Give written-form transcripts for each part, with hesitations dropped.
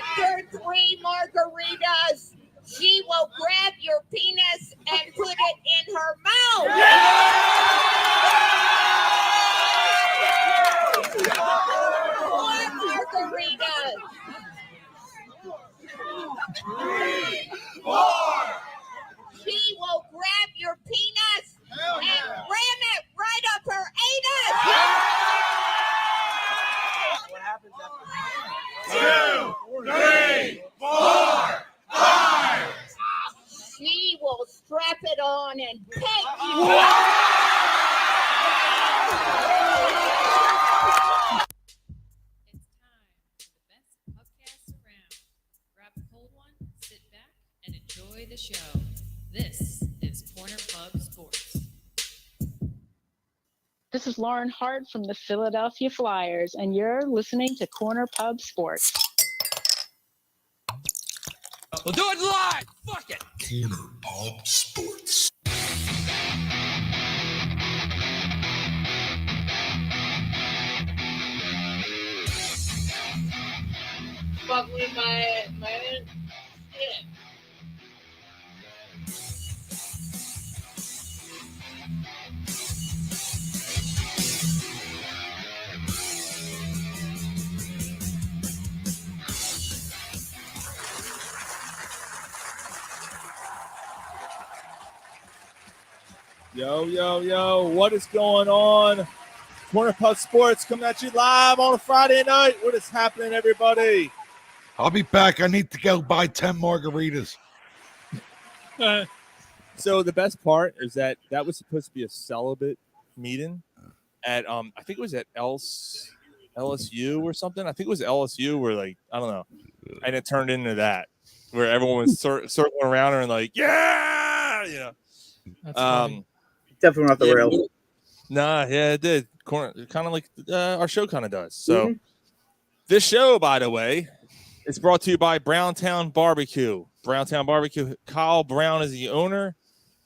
After 3 margaritas, she will grab your penis and put it in her mouth. More margaritas. 3, 4. She will grab your penis and ram it right up her anus. What happens after 2, 3, 4, 5. She will strap it on and peg you. It's time for the best podcast around. Grab a cold one, sit back, and enjoy the show. This is Corner Pub Sports. This is Lauren Hart from the Philadelphia Flyers, and you're listening to Corner Pub Sports. We'll do it live. Fuck it. Corner Pub Sports. Fuck with my shit. Yo, what is going on? Corner Pub Sports coming at you live on a Friday night. What is happening, everybody? I'll be back. I need to go buy 10 margaritas. So the best part is that was supposed to be a celibate meeting at I think it was at LSU or something. I think it was LSU where I don't know, and it turned into that where everyone was circling around her and yeah, That's definitely not the rails. Nah, yeah, it did. Kind of like our show kind of does. So this show, by the way, is brought to you by Browntown Barbecue. Browntown Barbecue. Kyle Brown is the owner.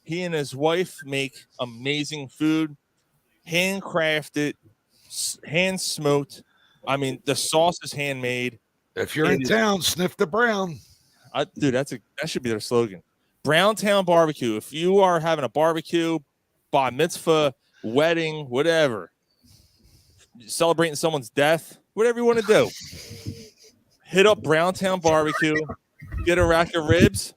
He and his wife make amazing food, handcrafted, hand smoked. I mean, the sauce is handmade. If you're in town, sniff the brown. Dude, that should be their slogan. Browntown Barbecue. If you are having a barbecue, bar mitzvah, wedding, whatever, celebrating someone's death, whatever you want to do, hit up Browntown Barbecue, get a rack of ribs.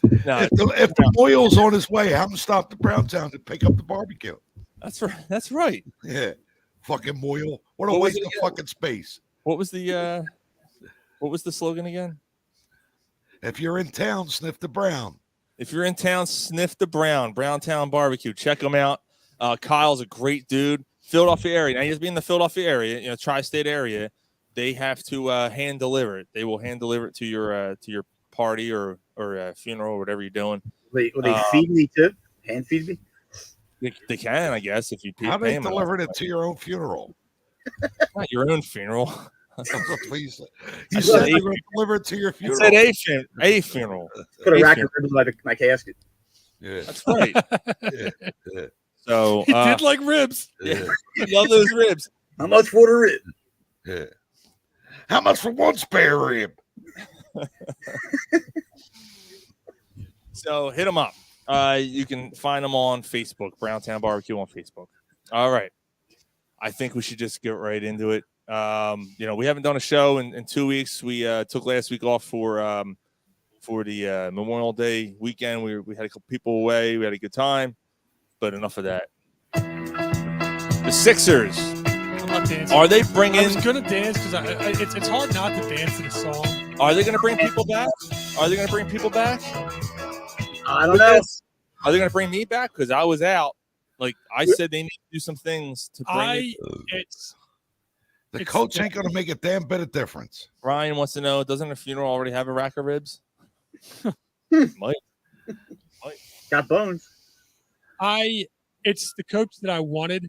If the oil's on his way, have him stop to Browntown to pick up the barbecue. That's right. That's right. Yeah, fucking Moyle. What a waste of fucking space. What was the slogan again? If you're in town, sniff the brown. If you're in town, sniff the brown. Browntown Barbecue. Check them out. Kyle's a great dude. Philadelphia area. Now, he's in the Philadelphia area, tri-state area. They have to hand deliver it. They will hand deliver it to your party or funeral or whatever you're doing. Will they feed me too? Hand feed me? They can, I guess, if you pay. How they them delivered it to your own funeral? Not your own funeral. Please. You said they were delivered to your funeral. I said a funeral. Put a rack of ribs by my casket. Yeah, that's right. Yeah. So he did like ribs. Yeah, love those ribs. How much for the rib? Yeah. How much for one spare rib? So hit them up. You can find them on Facebook, Browntown Barbecue on Facebook. All right. I think we should just get right into it. We haven't done a show in 2 weeks. We took last week off for the Memorial Day weekend. We had a couple people away. We had a good time, but enough of that. The Sixers. Are they bringing? I was gonna dance because it's hard not to dance to the song. Are they gonna bring people back? I don't know. Are they gonna bring me back? Because I was out. I said they need to do some things to bring The coach ain't going to make a damn bit of difference. Ryan wants to know, doesn't a funeral already have a rack of ribs? Might. Got bones. It's the coach that I wanted.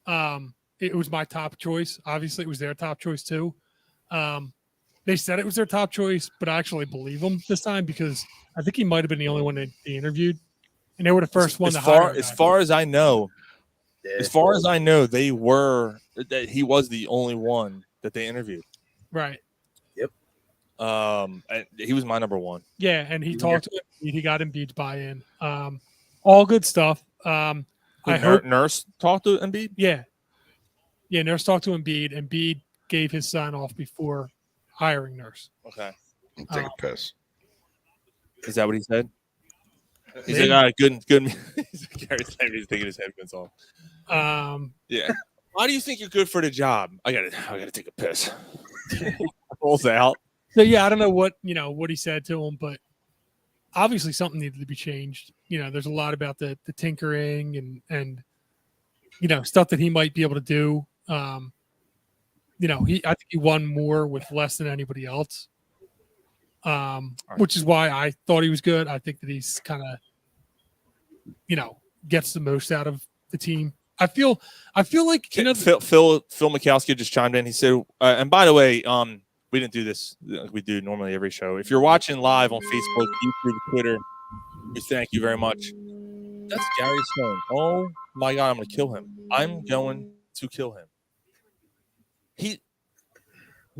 It was my top choice. Obviously, it was their top choice too. They said it was their top choice, but I actually believe them this time because I think he might have been the only one they interviewed. And they were the first one to hire. As far as I know, Yeah. As far as I know, he was the only one that they interviewed. Right. And he was my number one. Yeah, and he talked to him. He got Embiid's buy-in. All good stuff. I hope Nurse talked to Embiid. Yeah. Nurse talked to Embiid. Embiid gave his sign off before hiring Nurse. Okay. Take a piss. Is that what he said? He's like, all right, good. Gary's taking his headphones off. Yeah. Why do you think you're good for the job? I gotta take a piss. Pulls out. So yeah, I don't know what he said to him, but obviously something needed to be changed. There's a lot about the tinkering and stuff that he might be able to do. I think he won more with less than anybody else. Which is why I thought he was good. I think that he's kind of, gets the most out of the team. I feel like Phil Mikowski just chimed in. He said, and by the way, we didn't do this like we do normally every show. If you're watching live on Facebook, YouTube, Twitter, we thank you very much. That's Gary's phone. Oh my God, I'm going to kill him. I'm going to kill him. He's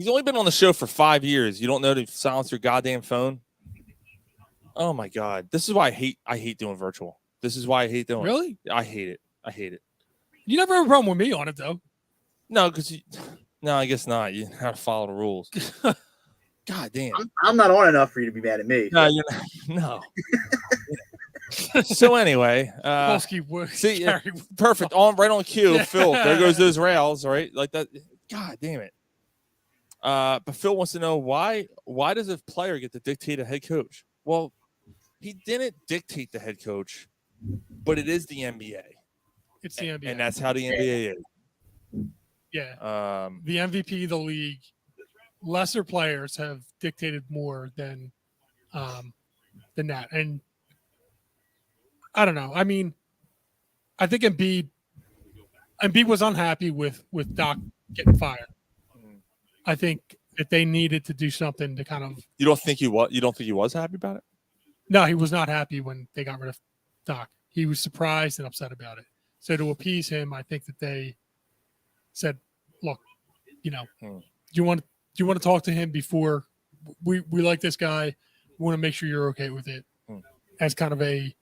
only been on the show for 5 years. You don't know to silence your goddamn phone? Oh my God. This is why I hate doing virtual. This is why I hate doing Really? it. I hate it. You never have a problem with me on it though. No, no, I guess not. You have to follow the rules. God damn. I'm not on enough for you to be mad at me. No, you're not. No. So anyway, see, perfect. Right on cue, Phil. There goes those rails, right? Like that. God damn it. But Phil wants to know why does a player get to dictate a head coach? Well, he didn't dictate the head coach, but it is the NBA. It's the NBA. And that's how the NBA is. Yeah. The MVP of the league, lesser players have dictated more than that. And I don't know. I mean, I think Embiid was unhappy with Doc getting fired. I think that they needed to do something to kind of. You don't think he was happy about it? No, he was not happy when they got rid of Doc. He was surprised and upset about it. So to appease him, I think that they said, "Look, do you want to talk to him before we like this guy? We want to make sure you're okay with it." As kind of a,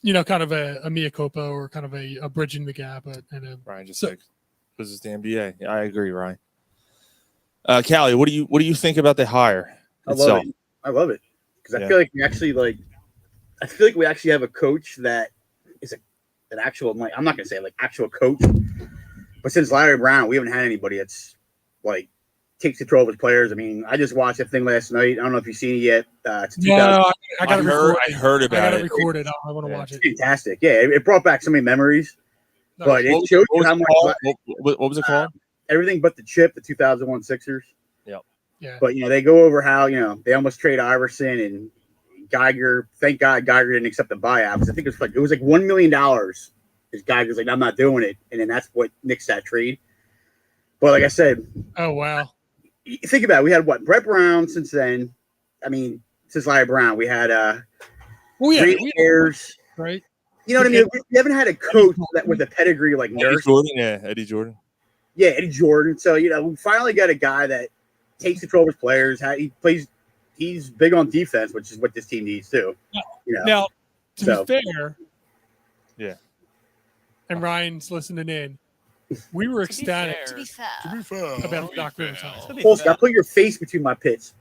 a mea culpa or kind of a bridging the gap. Ryan just said, "This is the NBA." Yeah, I agree, Ryan. Callie, what do you think about the hire itself? I love it because I feel like we actually have a coach that is an actual, like, I'm not gonna say like actual coach, but since Larry Brown, we haven't had anybody that's like takes control of his players. I mean, I just watched that thing last night. I don't know if you've seen it yet. It's I heard about it. I got it recorded. I want to watch it. Fantastic. Yeah, it brought back so many memories. But it showed you how much. What was it called? Everything but the chip, the 2001 Sixers. Yep. Yeah. But they go over how they almost trade Iverson and Geiger. Thank God Geiger didn't accept the buyout because I think it was like $1 million. Because Geiger's like, I'm not doing it, and then that's what nixed that trade. But like I said, oh wow. Think about it. We had Brett Brown since then. I mean, since Larry Brown, we had Ayers, right? You know what I mean? We haven't had a coach that with a pedigree like Nurse. Eddie Jordan. Yeah, Eddie Jordan. So we finally got a guy that takes control of his players. He's big on defense, which is what this team needs too. Now, to be fair, yeah. And Ryan's listening in. We were ecstatic To be fair. about Doc Rivers. I put your face between my pits.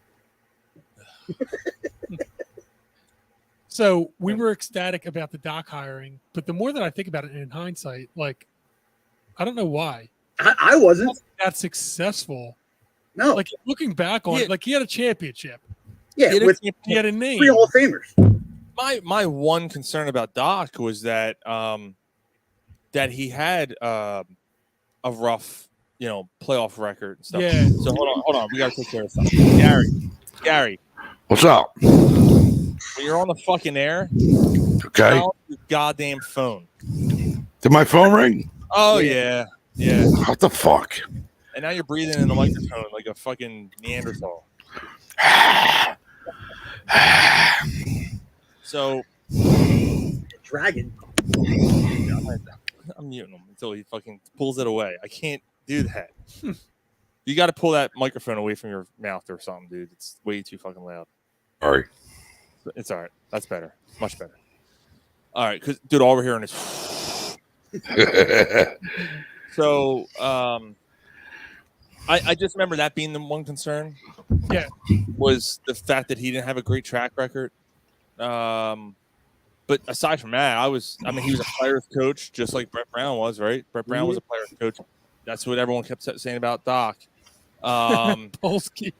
So we were ecstatic about the Doc hiring, but the more that I think about it in hindsight, like, I don't know why. I wasn't that successful. No, like looking back on it, like he had a championship. Yeah, he had a name. 3 Hall of Famers. My one concern about Doc was that that he had a rough playoff record and stuff. Yeah. So hold on, we gotta take care of something. Gary, what's up? When you're on the fucking air, okay, your goddamn phone. Did my phone ring? Oh yeah. What the fuck? And now you're breathing in the microphone like a fucking Neanderthal. So, dragon. I'm muting him until he fucking pulls it away. I can't do that. You got to pull that microphone away from your mouth or something, dude. It's way too fucking loud. All right. It's all right. That's better. Much better. All right, because dude, all we're hearing is. So, I just remember that being the one concern. Yeah, was the fact that he didn't have a great track record. But aside from that, he was a player's coach, just like Brett Brown was, right? Brett Brown was a player's coach. That's what everyone kept saying about Doc. Polsky.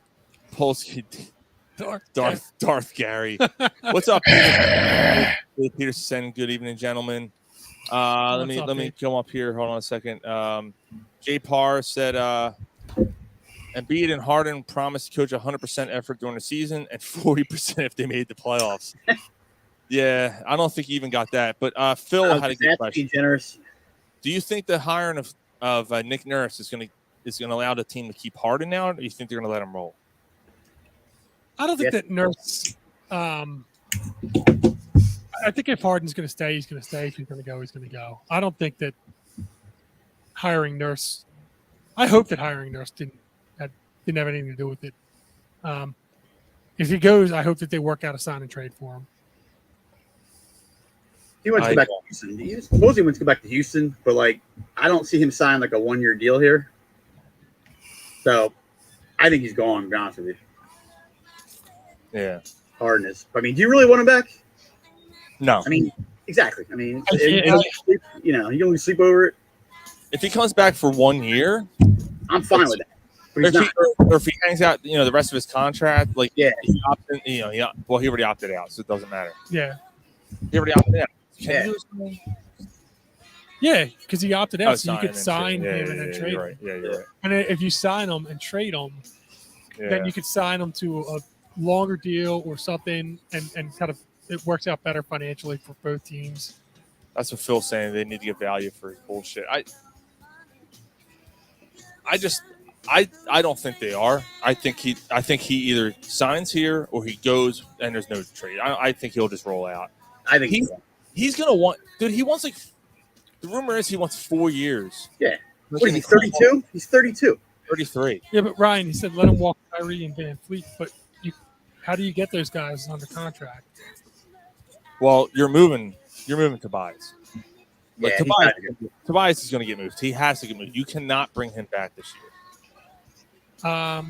Darth Gary. What's up, Peter? Peter saying good evening, gentlemen. Let me come up here. Hold on a second. Jay Parr said Embiid and Harden promised to coach 100% effort during the season and 40% if they made the playoffs. Yeah, I don't think he even got that. But Phil had a good question. Generous. Do you think the hiring of Nick Nurse is going to allow the team to keep Harden now, or do you think they're going to let him roll? I don't think that Nurse. I think if Harden's going to stay, he's going to stay. If he's going to go, he's going to go. I don't think that hiring Nurse. I hope that hiring Nurse didn't have anything to do with it. If he goes, I hope that they work out a sign and trade for him. He wants to go back to Houston. He supposedly wants to go back to Houston, but I don't see him sign like a 1-year deal here. So I think he's gone, to be honest with you. Yeah. Harden is. I mean, do you really want him back? No. I mean, exactly. I mean, you only sleep over it. If he comes back for 1 year, I'm fine with that. Or if he hangs out, the rest of his contract, he already opted out, so it doesn't matter. Yeah. He already opted out. Yeah, because he opted out, so you could sign him and then trade him. Right. Yeah, you're right. And then if you sign him and trade him, then you could sign him to a longer deal or something, and kind of it works out better financially for both teams. That's what Phil's saying. They need to get value for his bullshit. I don't think they are. I think he either signs here or he goes and there's no trade. I think he'll just roll out. I think he's gonna want. Dude, he wants the rumor is he wants 4 years. Yeah. What is he, 32? He's 32. 33. Yeah, but Ryan, he said let him walk Kyrie and Van Fleet. But how do you get those guys under contract? Well, you're moving Tobias. Like, Yeah, Tobias is going to get moved. He has to get moved. You cannot bring him back this year.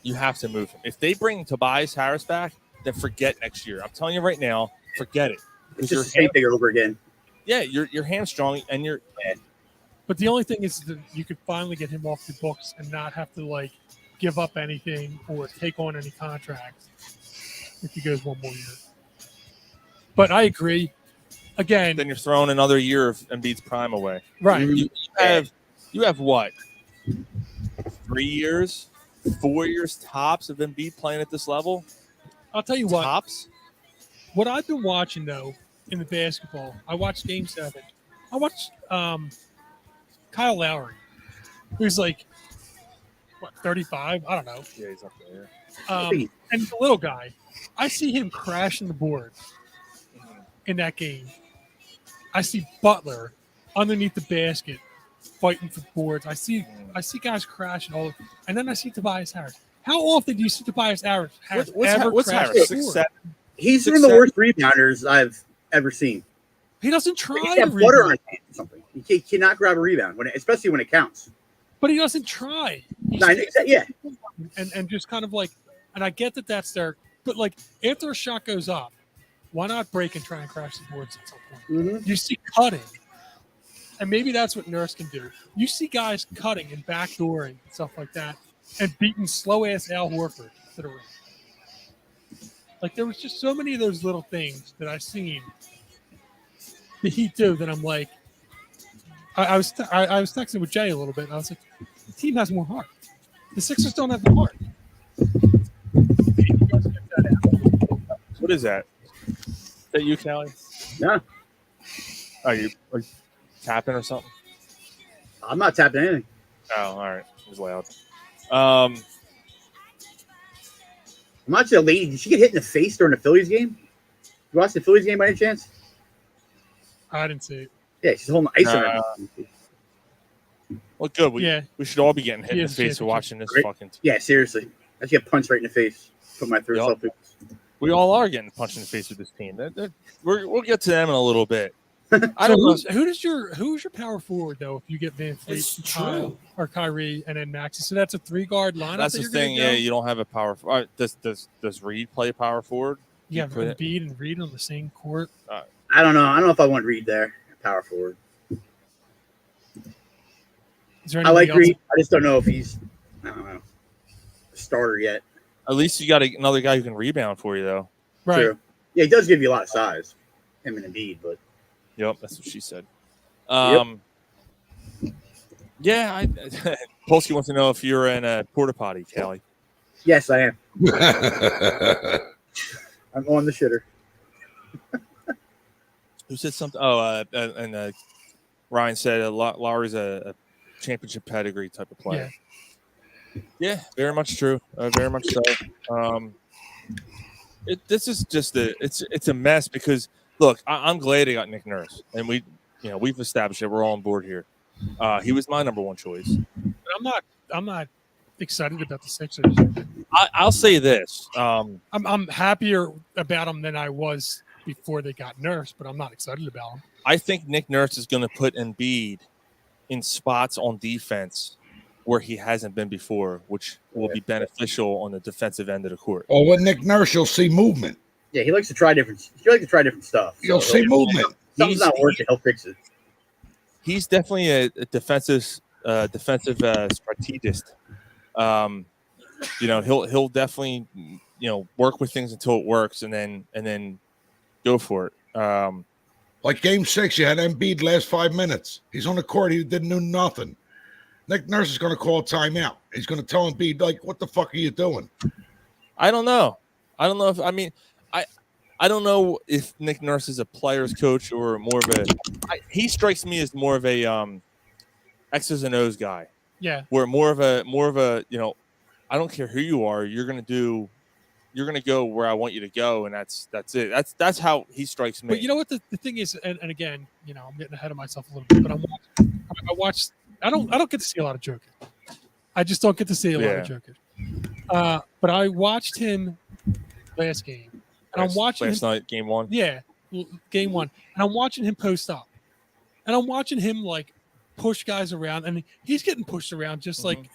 You have to move him. If they bring Tobias Harris back, then forget next year. I'm telling you right now, forget it. It's just the same thing over again. Yeah, you're hamstrung and you're. But the only thing is that you could finally get him off the books and not have to give up anything or take on any contract if he goes 1 more year. But I agree. Again, then you're throwing another year of Embiid's prime away. Right. You have what? 3 years, 4 years tops of Embiid playing at this level. I'll tell you what. Tops. What I've been watching though in the basketball, I watched Game 7. I watched Kyle Lowry, who's 35. I don't know. Yeah, he's up there. And the little guy, I see him crashing the board in that game. I see Butler underneath the basket fighting for boards. I see guys crashing all over. And then I see Tobias Harris. How often do you see Tobias Harris what's crash Harris? the board? 6'7"? He's one of the worst rebounders I've ever seen. He doesn't try He to has butter on rebound. his hands or something. He cannot grab a rebound, especially when it counts. But he doesn't try. Yeah. And just kind of and I get that that's their, but after a shot goes up, why not break and try and crash the boards at some point? Mm-hmm. You see cutting, and maybe that's what Nurse can do. You see guys cutting and backdooring and stuff like that, and beating slow-ass Al Horford to the ring. There was just so many of those little things that I've seen the Heat do that I'm I was texting with Jay a little bit, and I was like, the team has more heart. The Sixers don't have the heart. What is that? Is that you, Callie? No. Are you tapping or something? I'm not tapping anything. Oh, all right. It was loud. I'm watching a lady. Did she get hit in the face during the Phillies game? You watched the Phillies game by any chance? I didn't see it. Yeah, she's holding ice on Nah. her. Well, good. Yeah. We should all be getting hit in the Yes, face yes, for watching this Right? fucking. Yeah, seriously. I just get punched right in the face. Put my through Yup. We all are getting punched in the face with this team. We'll get to them in a little bit. I So don't know. who's your power forward though? If you get Van Fleet, It's Kyle, true. or Kyrie, and then Maxey, so that's a 3-guard lineup. That's that the you're gonna thing. go? Yeah, you don't have a power. Does Reed play power forward? You have put it- Embiid and Reed on the same court. I don't know. I don't know if I want Reed there. Power forward. Is there I like anybody else? Reed. I just don't know if he's, I don't know, a starter yet. At least you got another guy who can rebound for you, though. Right. True. Yeah, he does give you a lot of size. Him and Embiid, but Yep, that's what she said. Yeah, Polsky wants to know if you're in a porta potty, Kelly. yes, I am. I'm on the shitter. Who said something? Oh, and Ryan said Lowry's a championship pedigree type of player. Yeah, very much true. Very much so. This is just it's a mess because look, I'm glad they got Nick Nurse, and we've established it. We're all on board here. He was my number one choice. But I'm not excited about the Sixers. I'll say this. I'm happier about them than I was before they got Nurse, but I'm not excited about them. I think Nick Nurse is going to put Embiid in spots on defense where he hasn't been before, which will be beneficial on the defensive end of the court. Well, with Nick Nurse, you'll see movement. Yeah, he likes to try different. He likes to try different stuff. You'll see movement. Something's not working. He'll fix it. He's definitely a defensive strategist. He'll definitely work with things until it works, and then go for it. Like Game 6, you had Embiid last 5 minutes. He's on the court. He didn't do nothing. Nick Nurse is going to call a timeout. He's going to tell Embiid, like, what the fuck are you doing? I don't know. I don't know if Nick Nurse is a player's coach or more of he strikes me as more of a X's and O's guy. Yeah. Where more of a I don't care who you are, you're gonna go where I want you to go, and that's it. That's how he strikes me. But you know what the thing is, and again, I'm getting ahead of myself a little bit, but I don't get to see a lot of Jokic. I just don't get to see a lot of Jokic. But I watched him last game. And I'm watching last night, game 1. Yeah, game 1. And I'm watching him post up. And I'm watching him like push guys around, and he's getting pushed around just like.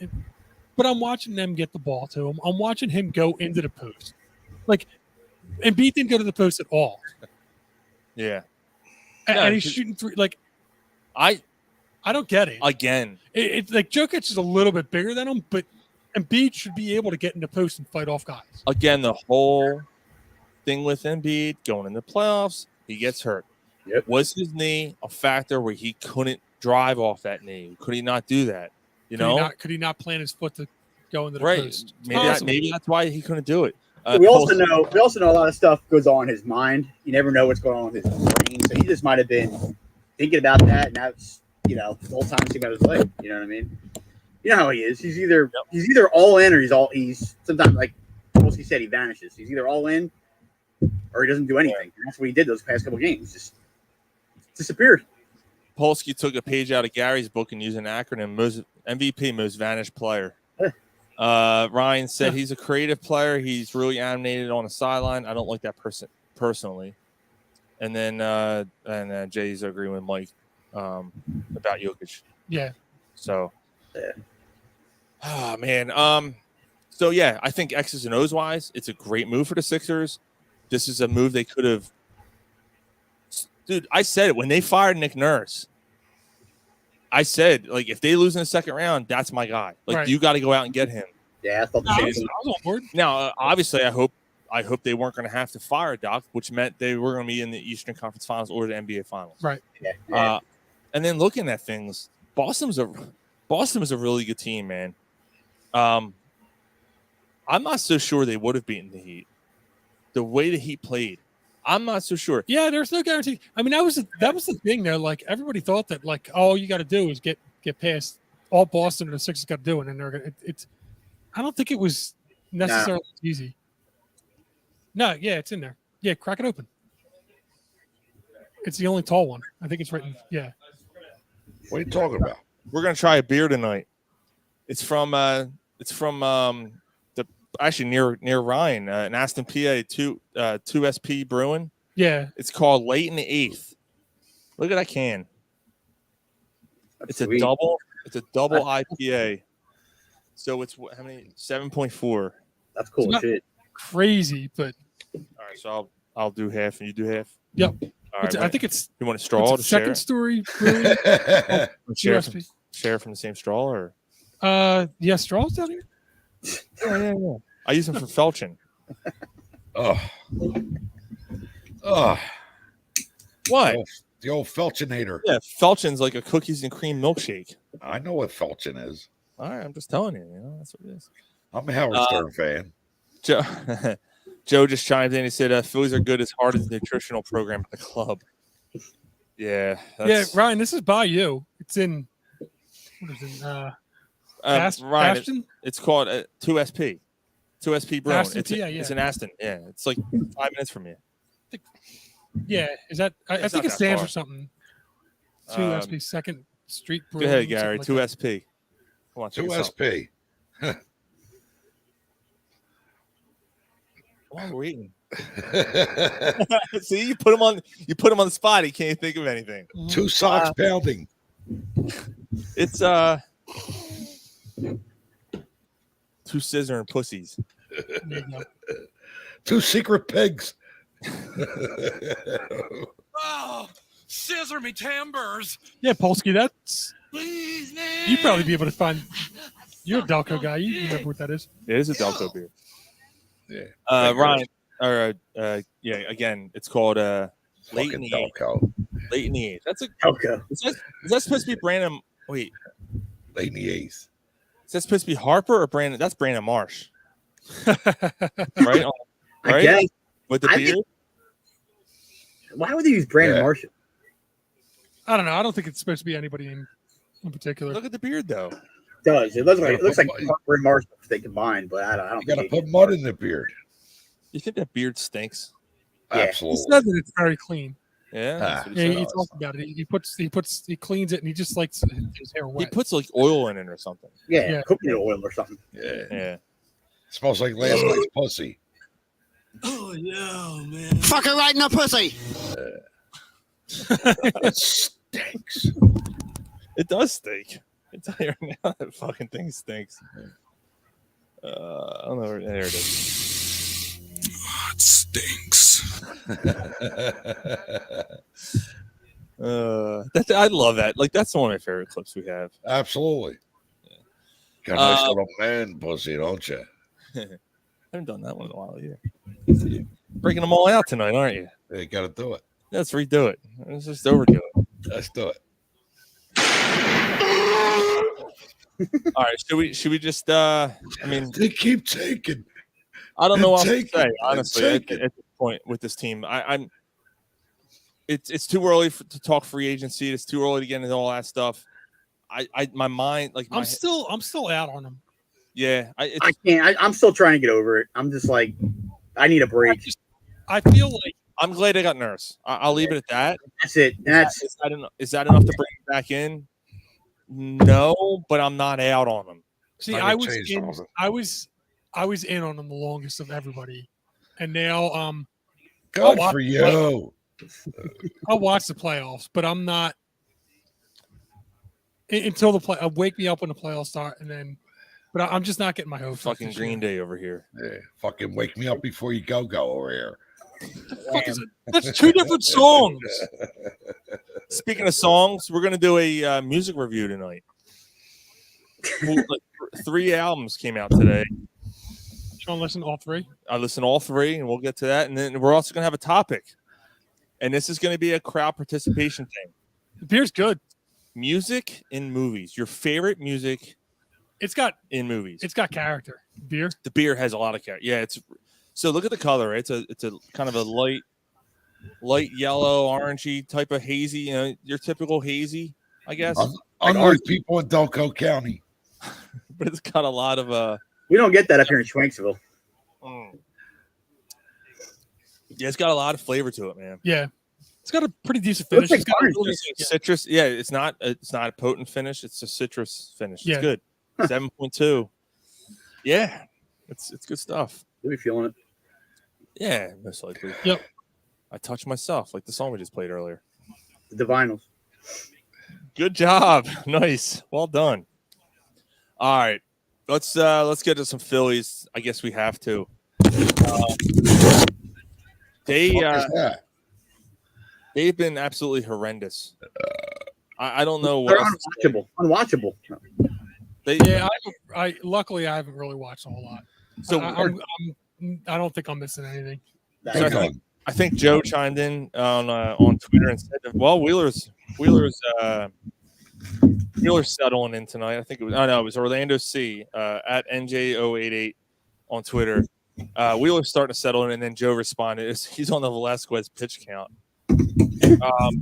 But I'm watching them get the ball to him. I'm watching him go into the post. Like, Embiid didn't go to the post at all. Yeah. And he's shooting three. Like, I don't get it. Again. It's like Jokic is a little bit bigger than him, but Embiid should be able to get in the post and fight off guys. Again, the whole thing with Embiid going in the playoffs, he gets hurt. Yep. Was his knee a factor where he couldn't drive off that knee? Could he not do that? Could he not plant his foot to go into the right? post? Maybe that's why he couldn't do it. We also know a lot of stuff goes on in his mind. You never know what's going on with his brain, so he just might have been thinking about that, and that's the whole time he's thinking about his leg. You know what I mean? You know how he is. He's either all in or he's sometimes, like Polsky said, he vanishes. He's either all in or he doesn't do anything. And that's what he did those past couple games. Just disappeared. Polsky took a page out of Gary's book and used an acronym: MVP, most vanished player. Ryan said he's a creative player. He's really animated on the sideline. I don't like that person personally. And then Jay's agreeing with Mike about Jokic. Yeah. So, man. So yeah, I think X's and O's wise, it's a great move for the Sixers. This is a move they could have. Dude, I said it when they fired Nick Nurse. I said, like, if they lose in the second round, that's my guy. Like, you got to go out and get him. Yeah, I thought the same thing. I was on board. Now, obviously, I hope they weren't going to have to fire Doc, which meant they were going to be in the Eastern Conference Finals or the NBA Finals. Right. Yeah. And then looking at things, Boston was a really good team, man. I'm not so sure they would have beaten the Heat. The way the Heat played, I'm not so sure. Yeah, there's no guarantee. I mean, that was the thing there. Like, everybody thought that, like, all you got to do is get past all Boston or the Sixers got to do, and then they're gonna. I don't think it was necessarily easy. No, yeah, it's in there. Yeah, crack it open. It's the only tall one. I think it's written. Yeah. What are you talking about? We're gonna try a beer tonight. It's from the actually near Ryan, in Aston, PA, 2SP Brewing. Yeah. It's called Late in the Eighth. Look at that can. That's It's sweet. a double IPA. So it's how many? 7.4. That's cool It's not- shit. Crazy, but All right, so I'll do half and you do half. Yep. All right. I think it's You want a straw to share? second story brewing. Share USP. share from the same straw, or Yeah, straws down here. yeah. I use them for felching. Oh. Oh. What? The old Felchinator. Yeah, felching's like a cookies and cream milkshake. I know what Felchin is. All right, I'm just telling you. You know, that's what it is. I'm a Howard Stern fan. Joe, Joe just chimed in. He said, "Phillies are good as hard as the nutritional program at the club." Yeah, Yeah, Ryan, this is by you. It's in. What is it? Ryan, Ashton? it's called 2SP. 2SP Brown. Aston, It's, yeah. it's in Aston. Yeah, it's like 5 minutes from you. Yeah, is that? I It's think not it that stands far. for something. 2SP Second Street. Go Brewing, ahead, Gary. something like 2SP. Come on, take us up. 2SP. While we're eating. See, you put him on the spot. He can't think of anything. 2 socks pounding. It's 2 scissor and pussies. that. There you go. 2 secret pigs. Oh, scissor me timbers. Yeah, Polsky, that's Please, man. you'd probably be able to find. You're a Delco guy. You remember what that is? It is a Delco beer. Yeah. Ryan, or yeah, again, it's called Late in Fucking the Eighth. Delco. Late in the Eighth. That's a. Okay. Is that supposed to be Brandon? Wait, Late in the 8th. is that supposed to be Harper or Brandon? That's Brandon Marsh, right? I Right? guess. With the I beard. think- Why would they use Brandon Yeah. Marshall? I don't know. I don't think it's supposed to be anybody in particular. Look at the beard, though. It does. It looks like Gotta put Harper and Marshall if they combine, but I don't You got to think put mud in the beard. You think that beard stinks? Yeah. He Absolutely. says that it's very clean. Yeah. that's what Yeah, he he said. talks about it. He cleans it, and he just likes his hair He wet. puts like oil in it or something. yeah, coconut oil or something. Yeah. Yeah. Smells like last night's pussy. Oh, yeah, man. Fuck her right in the pussy. It stinks. It does stink. I tell you right now, that fucking thing stinks. I don't know. There it is. It stinks. I love that. Like that's one of my favorite clips we have. Absolutely. Got a nice little man pussy, don't you? I haven't done that one in a while either. Breaking them all out tonight, aren't you? You got to do it. Let's redo it. Let's just overdo it. Let's do it. All right. Should we just? I mean, They keep taking. I don't know what else to Take say. it. Honestly, Take at it. this point with this team, I'm. It's too early to talk free agency. It's too early to get into all that stuff. My mind, like I'm still out on him. yeah. I can't. I'm still trying to get over it. I'm just like, I need a break. I feel like I'm glad I got Nurse. I'll leave it at that. That's it. And that's Is that enough to bring him back in? No, but I'm not out on him. see, Might I have was changed in. something. I was in on him the longest of everybody, and now Good watch for the you. I'll watch the playoffs, but I'm not until the play. Wake me up when the playoffs start, and then. But I'm just not getting my hopes. up Fucking this Green year. Day over here. Yeah, fucking wake me up before you go over here. The fuck is it? That's two different songs. Speaking of songs, we're gonna do a music review tonight. Like, 3 albums came out today. You want to listen to all three? I listened to all 3, and we'll get to that. And then we're also gonna have a topic, and this is gonna be a crowd participation thing. The beer's good. Music in movies. Your favorite music It's got in movies. It's got character. Beer. The beer has a lot of character. Yeah, it's so look at the color. It's a kind of a light yellow, orangey type of hazy. You know, your typical hazy, I guess. Unlike people in Delco County. But it's got a lot of we don't get that up here in Schwanksville. yeah, it's got a lot of flavor to it, man. Yeah. It's got a pretty decent It looks finish. It's like got a orange little juice. bit, Citrus. Yeah, it's not a potent finish. It's a citrus finish. It's Yeah. good. 7.2. Yeah, it's good stuff. You'll be feeling it. Yeah, most likely. Yep. I touched myself like the song we just played earlier. The vinyls. Good job. Nice. Well done. All right. Let's get to some Phillies. I guess we have to. They've been absolutely horrendous. I don't know what They're unwatchable. I luckily I haven't really watched a whole lot. So I don't think I'm missing anything. So I think Joe chimed in on Twitter and said, "Well, Wheeler's settling in tonight." I think it was Orlando C at NJ088 on Twitter. Wheeler's starting to settle in, and then Joe responded, "He's on the Velasquez pitch count."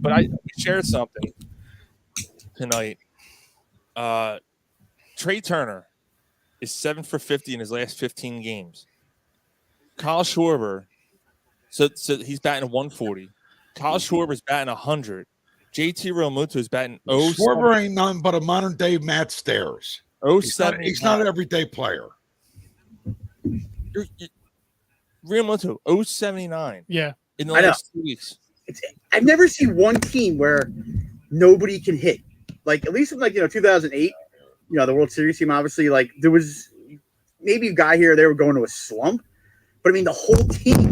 But we shared something tonight. Trey Turner is 7 for 50 in his last 15 games. Kyle Schwarber, so he's batting 140. Kyle Schwarber's batting 100. JT Realmuto is batting 0. Schwarber ain't nothing but a modern day Matt Stairs. He's not an everyday player. Realmuto 0.79. Yeah, in the last 2 weeks. I've never seen one team where nobody can hit. Like at least in 2008, the World Series team. Obviously, like there was maybe a guy here or there were going to a slump, but I mean the whole team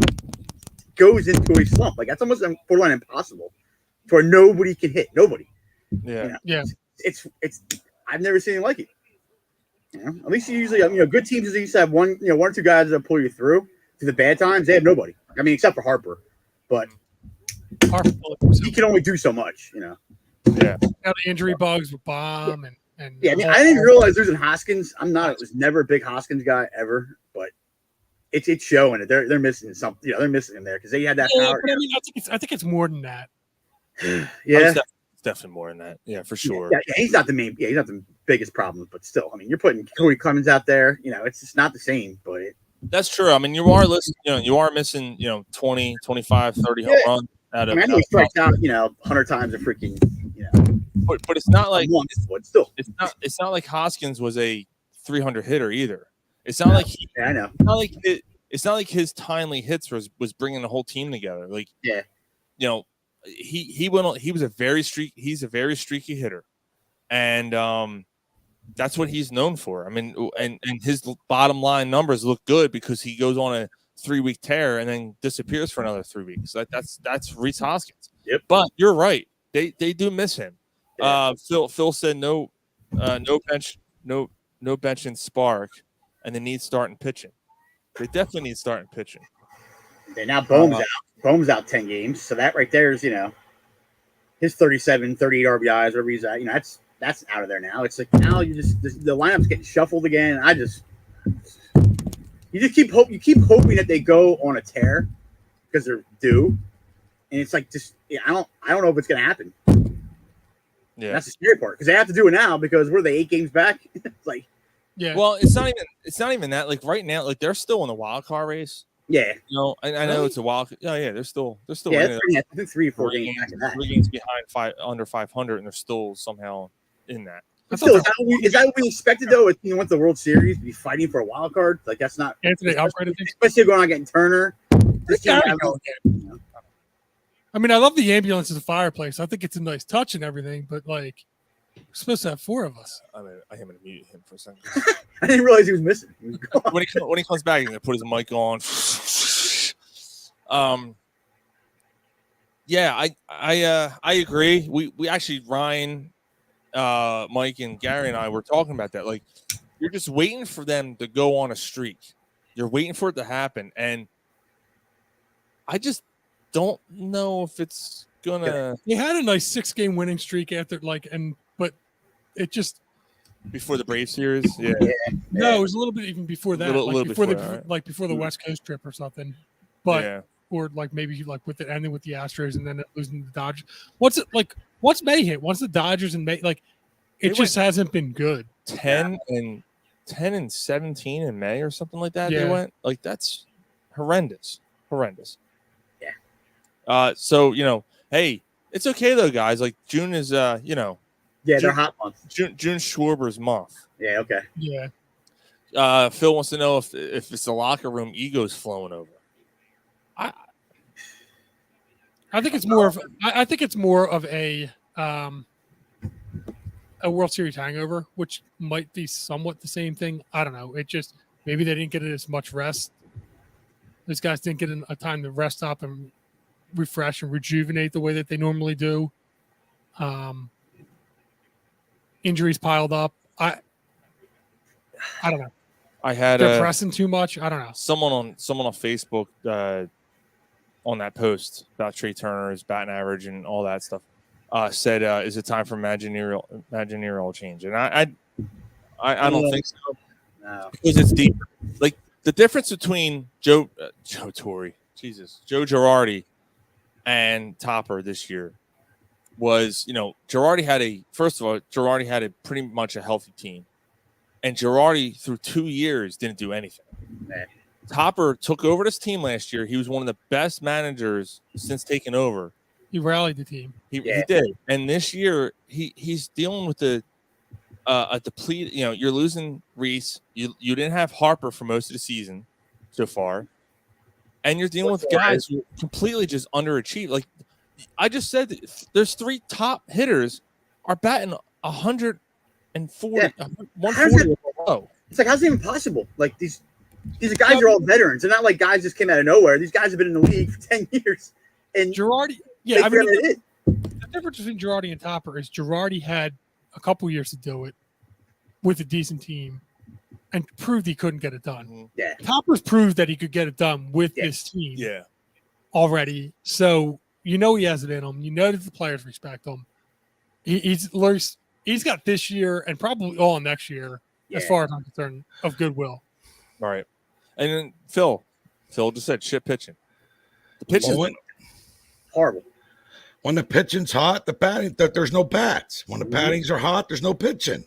goes into a slump. Like that's almost borderline impossible, to where nobody can hit. Nobody. Yeah, It's I've never seen anything like it. At least you usually good teams usually used to have one or two guys that pull you through to the bad times. They have nobody. I mean, except for Harper, but he can only do so much. Yeah. Now the injury bugs with Baum and yeah. I mean, I didn't realize losing Hoskins. I was never a big Hoskins guy ever, but it's showing it. They're missing something. They're missing him there because they had that power. But I mean, I think it's more than that. Yeah, it's definitely more than that. Yeah, for sure. Yeah, he's not the main. Yeah, he's not the biggest problem, but still, I mean, you're putting Cody Clemens out there. It's just not the same. But that's true. I mean, you are missing 20, 25, 30 home runs out of. I know he strikes out 100 times a freaking. But it's not like still. It's not like Hoskins was a 300 hitter either. It's not like I know. It's not like his timely hits was bringing the whole team together. Like he went on. He's a very streaky hitter, and that's what he's known for. I mean, and his bottom line numbers look good because he goes on a 3-week tear and then disappears for another 3 weeks. That's Rhys Hoskins. Yep. But you're right. They do miss him. Yeah. Phil said no bench and spark, and they need starting pitching. They definitely need starting pitching. And now Bohm's out. Bohm's out 10 games, so that right there is his 37, 38 RBIs, whatever he's at. That's out of there now. It's like now the lineup's getting shuffled again. You keep hoping that they go on a tear because they're due, and it's like I don't know if it's gonna happen. Yeah, that's the scary part because they have to do it now because we're 8 games back. It's like, yeah. Well, it's not even that. Like right now, like they're still in the wild card race. Yeah. I know it's a wild. Yeah. They're still. Yeah, I think 3 or 4 games. 3 games behind under 500, and they're still somehow in that. Still, is that what we expected though? If you went to the World Series, to be fighting for a wild card, like that's not. Anthony Albright, especially going on getting Turner. I mean, I love the ambulance as a fireplace. I think it's a nice touch and everything, but like, we're supposed to have 4 of us. I am going to mute him for a second. I didn't realize he was missing. When he comes back, he's going to put his mic on. Yeah, I agree. We actually, Ryan, Mike, and Gary and I were talking about that. Like, you're just waiting for them to go on a streak. You're waiting for it to happen, and I just don't know if it's gonna. He had a nice 6-game winning streak after, but it just before the Brave series. Yeah. No, it was a little bit even before that. Before the right. West Coast trip or something. But or maybe with the ending with the Astros and then losing to the Dodgers. What's it like? Once May hit, once the Dodgers and May, it just hasn't been good. 10 and 17 in May or something like that. Yeah. They went that's horrendous. Yeah. So Hey, it's okay though, guys. Like June is, Yeah, June, they're hot months. June Schwarber's month. Yeah, okay. Yeah. Phil wants to know if it's the locker room egos flowing over. I think it's more of a World Series hangover, which might be somewhat the same thing. I don't know. It just maybe they didn't get as much rest. These guys didn't get a time to rest up and refresh and rejuvenate the way that they normally do. Injuries piled up. I don't know. I had they're pressing too much. I don't know. Someone on Facebook on that post about Trey Turner's batting average and all that stuff said, "Is it time for managerial change?" And I don't think so. No. Because it's deeper. Like the difference between Joe Girardi and Topper this year was, Girardi had a pretty much a healthy team, and Girardi through 2 years didn't do anything. Man. Topper took over this team last year. He was one of the best managers since taking over. He rallied the team. He did, and this year he's dealing with a deplete. You're losing Reese. You didn't have Harper for most of the season so far, and you're dealing with guys who completely just underachieve. Like I just said, there's 3 top hitters are batting 140, 140 below. It's like, how's it even possible? Like these guys are all veterans. They're not like guys just came out of nowhere. These guys have been in the league for 10 years. And Girardi, the difference between Girardi and Topper is Girardi had a couple years to do it with a decent team and proved he couldn't get it done. Yeah. Topper's proved that he could get it done with this team already. So he has it in him. That the players respect him. He's got this year and probably all next year, as far as I'm concerned, of goodwill. All right. And then Phil just said shit pitching. The pitching horrible. When the pitching's hot, the batting there's no bats. When the battings are hot, there's no pitching.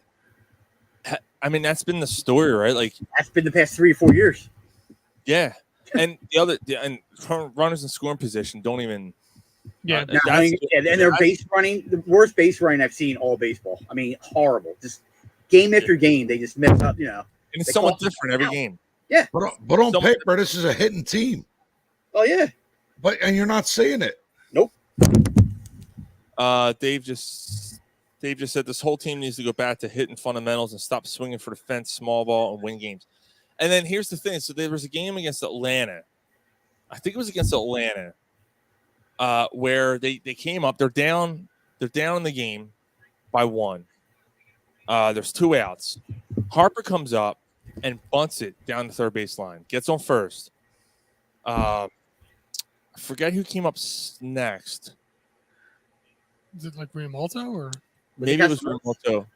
I mean, that's been the story, right? Like that's been the past 3 or 4 years. Yeah, and and runners in scoring position don't even. Yeah, and they're base running, the worst base running I've seen all baseball. I mean, horrible. Just game after game, they just mess up. And it's somewhat different every game. Yeah, but on paper, this is a hitting team. Oh yeah, and you're not seeing it. Nope. Dave just said this whole team needs to go back to hitting fundamentals and stop swinging for the fence, small ball, and win games. And then here's the thing. So there was a game against Atlanta. I think it was against Atlanta, where they came up. They're down in the game by 1. There's 2 outs. Harper comes up and bunts it down the third baseline. Gets on first. I forget who came up next. Is it like Riamalto or maybe it was Riamalto?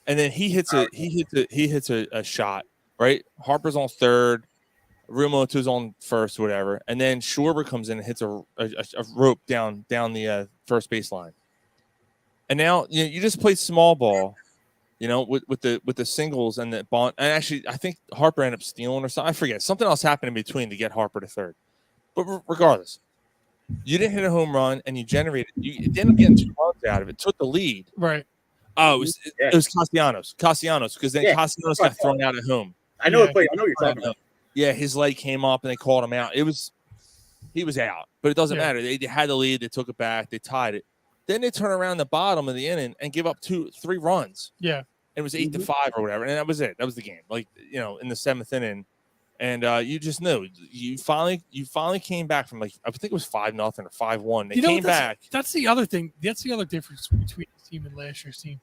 And then he hits a shot. Right, Harper's on third, Riamalto's on first, whatever, and then Schwarber comes in and hits a rope down the first baseline. And now you just play small ball, with the singles and the bunt. And actually, I think Harper ended up stealing or something. I forget. Something else happened in between to get Harper to third. But regardless, you didn't hit a home run and you didn't get 2 runs out of it. Took the lead. Right. Oh, it was Castellanos, because then Castellanos got thrown out at home. I know what you're talking about. Yeah, his leg came up and they called him out. He was out, but it doesn't matter. They had the lead. They took it back. They tied it. Then they turn around the bottom of the inning and give up 2-3 runs. Yeah. It was 8-5 or whatever, and that was it. That was the game. Like in the 7th inning, and you just knew you finally came back from I think it was 5-0 or 5-1. They came back. That's the other thing. That's the other difference between this team and last year's team.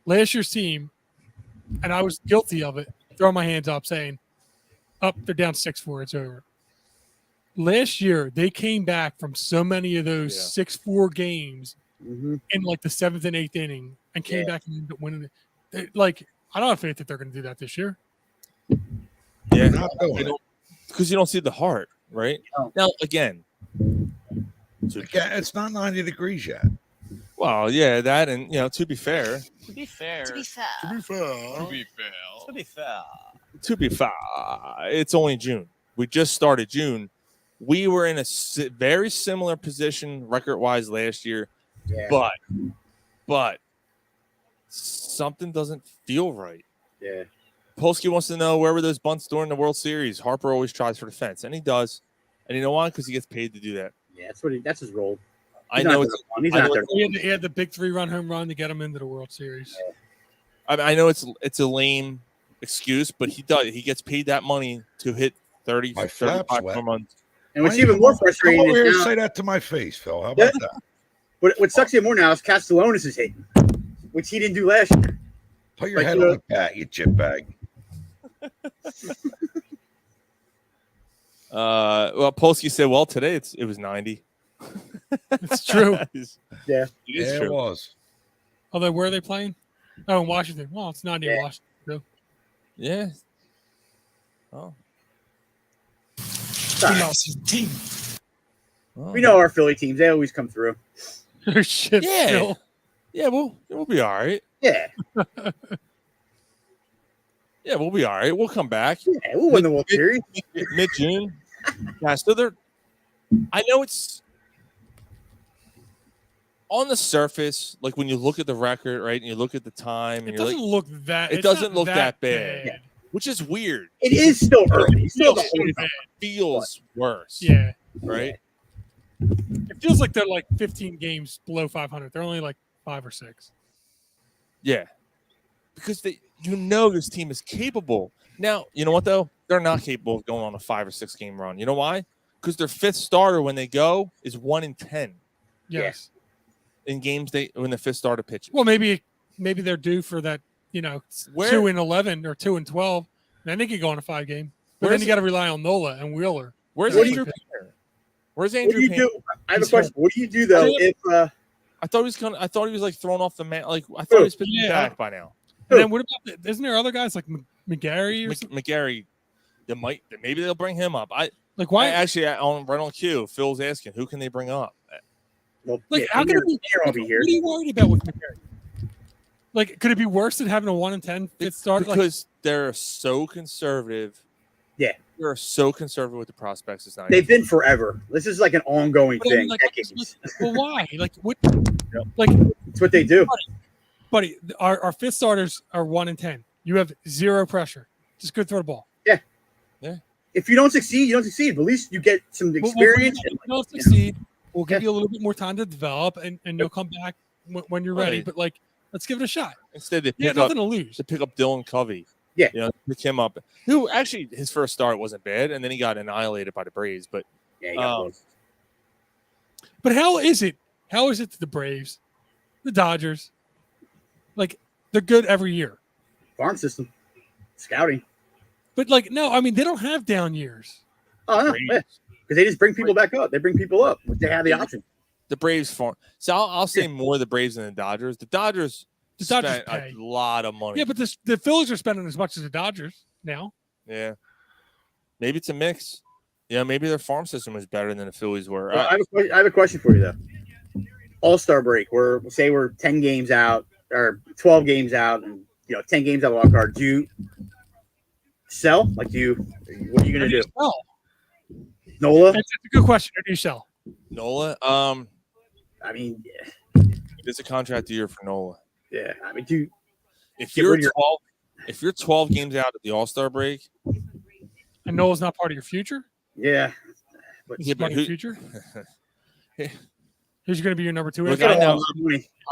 Last year's team, and I was guilty of it. Throwing my hands up, saying, they're down 6-4. It's over." Last year, they came back from so many of those 6-4 games in like the 7th and 8th inning, and came back and ended up winning. I don't have faith that they're going to do that this year. Yeah, because you don't see the heart, right? No. Now again, it's not 90 degrees yet. Well, yeah, that, and to be fair, it's only June. We just started June, we were in a very similar position record-wise last year, but something doesn't feel right. Yeah. Polsky wants to know where were those bunts during the World Series. Harper always tries for the fence, and he does. And you know why? Because he gets paid to do that. Yeah, that's his role. I know it's. He had the big 3-run home run to get him into the World Series. I know it's a lame excuse, but he does. He gets paid that money to hit 30, 35 home runs. And what's even more frustrating Come over here is and now, say that to my face, Phil. How about that? what sucks even more now is Castellanos is hitting, which he didn't do last year. Put your head on the bat, you chip bag. Well, Polsky said, well, today it was 90. It's true. Yeah. It was. Although, where are they playing? Oh, in Washington. Well, it's not near Washington. No. Yeah. Oh. Team. Oh. We know our Philly teams; they always come through. Shit, Yeah. Phil. Yeah, we'll be all right. Yeah, Yeah, we'll be all right. We'll come back. yeah, we'll win the World Series. Mid-June. Yeah, so I know it's on the surface, like when you look at the record, right, and you look at the time, and It you're doesn't like, look that. it it's doesn't not look that bad, bad. which is weird. It is still early. It's still Feels the so bad. Feels worse. Yeah. Right? It feels like they're like 15 games below 500. They're only like 5 or 6. Yeah. Because this team is capable. Now, you know what, though? They're not capable of going on a 5 or 6 game run. You know why? Because their fifth starter, when they go, is 1-10 Yes. in games when the fifth starter pitches. Well, maybe they're due for that, 2-11 or 2-12. Then they could go on a 5 game. But then you got to rely on Nola and Wheeler. Where's What do Andrew you- Painter? Where's What Andrew do you Painter? do? I have a question. What do you do though if I thought he was like thrown off the mat. Like I thought he was pitching back by now. And then what about isn't there other guys like McGarry or something? McGarry, maybe they'll bring him up. Like why? Right on cue, Phil's asking who can they bring up. well, Like how can it be? I'll be here. What are you worried about with McGarry? Like, could it be worse than having a 1-10 fifth starter? Because they're so conservative. Yeah. They're so conservative with the prospects. It's not. They've been forever. This is like an ongoing But I mean, thing. like, Decades. well, why? Like what? Like, It's what they do. buddy, our fifth starters are 1-10. You have zero pressure. Just go throw the ball. If you don't succeed, you don't succeed. But at least you get some experience. If you don't succeed, we'll give you a little bit more time to develop, and you'll come back when you're ready. Right. But like, let's give it a shot. Instead, they You pick have up nothing to lose. Dylan Covey. Yeah. Pick him up. Who actually his first start wasn't bad, and then he got annihilated by the Braves. But Yeah, you got both. But how is it to the Braves, the Dodgers? Like, they're good every year. Farm system, scouting. But like, no, I mean, they don't have down years. Oh no, Braves. because they just bring people back up. They bring people up. They have the option. the Braves farm. So I'll say more the Braves than the Dodgers. The Dodgers spent pay. a lot of money. Yeah, but the Phillies are spending as much as the Dodgers now. Yeah. Maybe it's a mix. Yeah, maybe their farm system was better than the Phillies were. Well, I have a question for you though. All-Star break. We're 10 games out or 12 games out, and 10 games out of wild card. Do you sell? Like, what are you gonna do? Sell? Nola? That's a good question. Who do you sell? Nola. I mean, It's a contract year for Nola. yeah. I mean, If Get you're rid of your- 12 games out at the All-Star break, And Noel's not part of your future. yeah. But He's Yeah, part but of your future. Who's going to be your number 2? Look, I I know.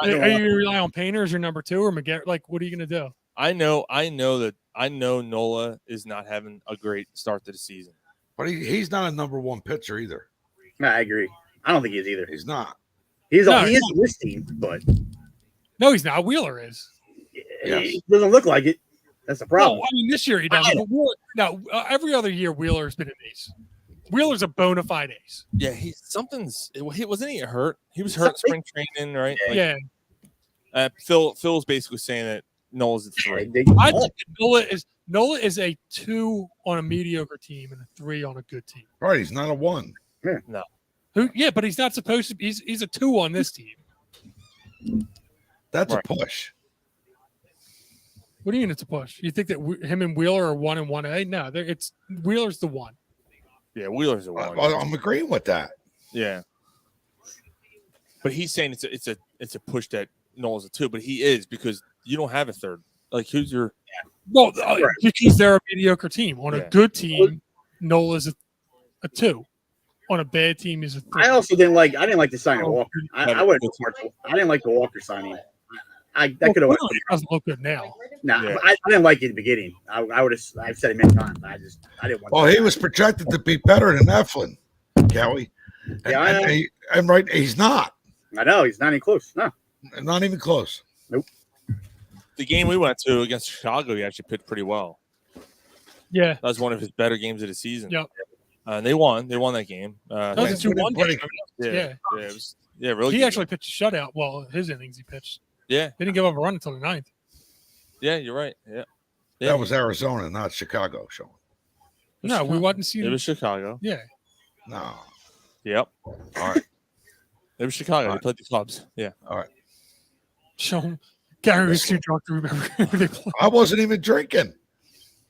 Are you going to rely on Painter as your number 2 or McGarrett? Like, what are you going to do? I know Nola is not having a great start to the season. But he's not a number one pitcher either. No, I agree. I don't think he is either. He's not. He is No, on this team, but No, he's not. Wheeler is. it doesn't look like it. That's the problem. No, I mean, this year he doesn't. But every other year Wheeler's been an ace. Wheeler's a bona fide ace. Yeah, wasn't he hurt? He was hurt in spring training, right? Yeah. Phil's basically saying that Nola's at 3. I think Nola is a 2 on a mediocre team and a 3 on a good team. Right. He's not a 1. But he's not supposed to be. He's a 2 on this team. That's Right. a push. What do you mean it's a push? You think that him and Wheeler are 1 and 1A? No, it's Wheeler's the 1. Yeah, Wheeler's a one. I'm agreeing with that. Yeah. But he's saying it's a push that Noel's a 2, but he is because you don't have a third. Like, who's your? Well, because they're a mediocre team. On a Yeah. good team, Noel is a 2. On a bad team, is a 3. I also didn't like the signing of Walker. I would. I didn't like the Walker signing. That could have. It doesn't look good now. Nah, Yeah. I didn't like it at the beginning. I would have. I've said it many times. I didn't want. Well, he was projected to be better than Eflin, Kelly. And right, he's not. I know he's not even close. No, not even close. Nope. The game we went to against Chicago, he actually pitched pretty well. Yeah, that was one of his better games of the season. Yep. And they won. They won that game. That was a 2-1 game. Yeah, it was. Yeah, really. He actually pitched a shutout. Well, his innings he pitched. Yeah, they didn't give up a run until the 9th. Yeah, you're right. Yeah. That was Arizona, not Chicago. Sean. No, we wasn't seeing. It was Chicago. Yeah. No. Yep. All right. It was Chicago. All They played the Cubs. Yeah. All right. Show him. Gary was too drunk to remember who they played. I wasn't even drinking.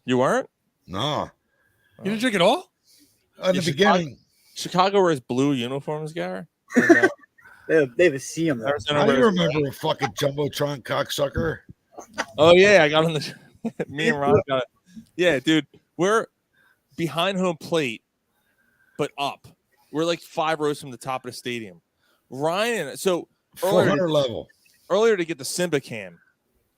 You weren't? No. You didn't drink at all? In the beginning. Chicago wears blue uniforms, Gary. they have a C on there. How do you remember a fucking jumbotron cocksucker? Oh yeah, I got on the. Me and Ron got it. Yeah, dude, we're behind home plate, but up. We're like 5 rows from the top of the stadium. Ryan, so 400 level. Earlier to get the Simba cam,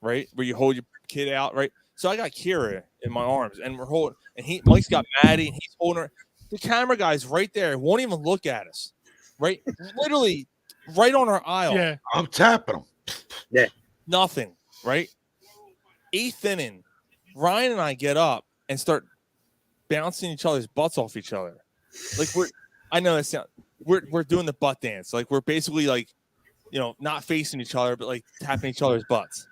right, where you hold your kid out, right. So I got Kira in my arms, and we're holding, and Mike's got Maddie, and he's holding her. The camera guy's right there, won't even look at us, right? Literally, right on our aisle. Yeah, I'm tapping him. Yeah, nothing, right? 8th inning, Ryan and I get up and start bouncing each other's butts off each other. Like we're doing the butt dance. Like we're basically like, not facing each other, but like tapping each other's butts.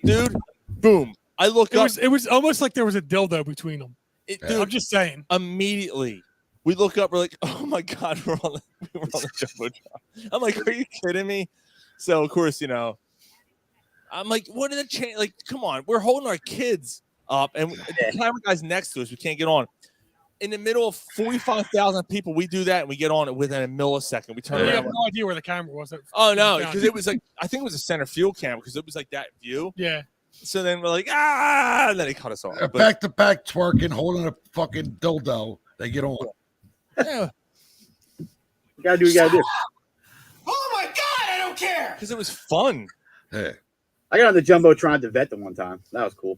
Dude, boom. I look up. It was almost like there was a dildo between them. Dude, I'm just saying. Immediately, we look up. We're like, oh my god, we're on the jumbotron. I'm like, are you kidding me? So of course, I'm like, what are the change? Like, come on, we're holding our kids up, and the camera guy's next to us. We can't get on. In the middle of 45,000 people, we do that, and we get on it within a millisecond. We turn around. We have no idea where the camera was. Oh no, because it was like, I think it was a center field camera because it was like that view. Yeah. So then we're like, and then he cut us off. Back to back twerking, holding a fucking dildo. They get on. Yeah. You gotta do what you gotta do. Oh my god, I don't care. Because it was fun. Yeah. I got on the jumbotron to vet them one time. That was cool.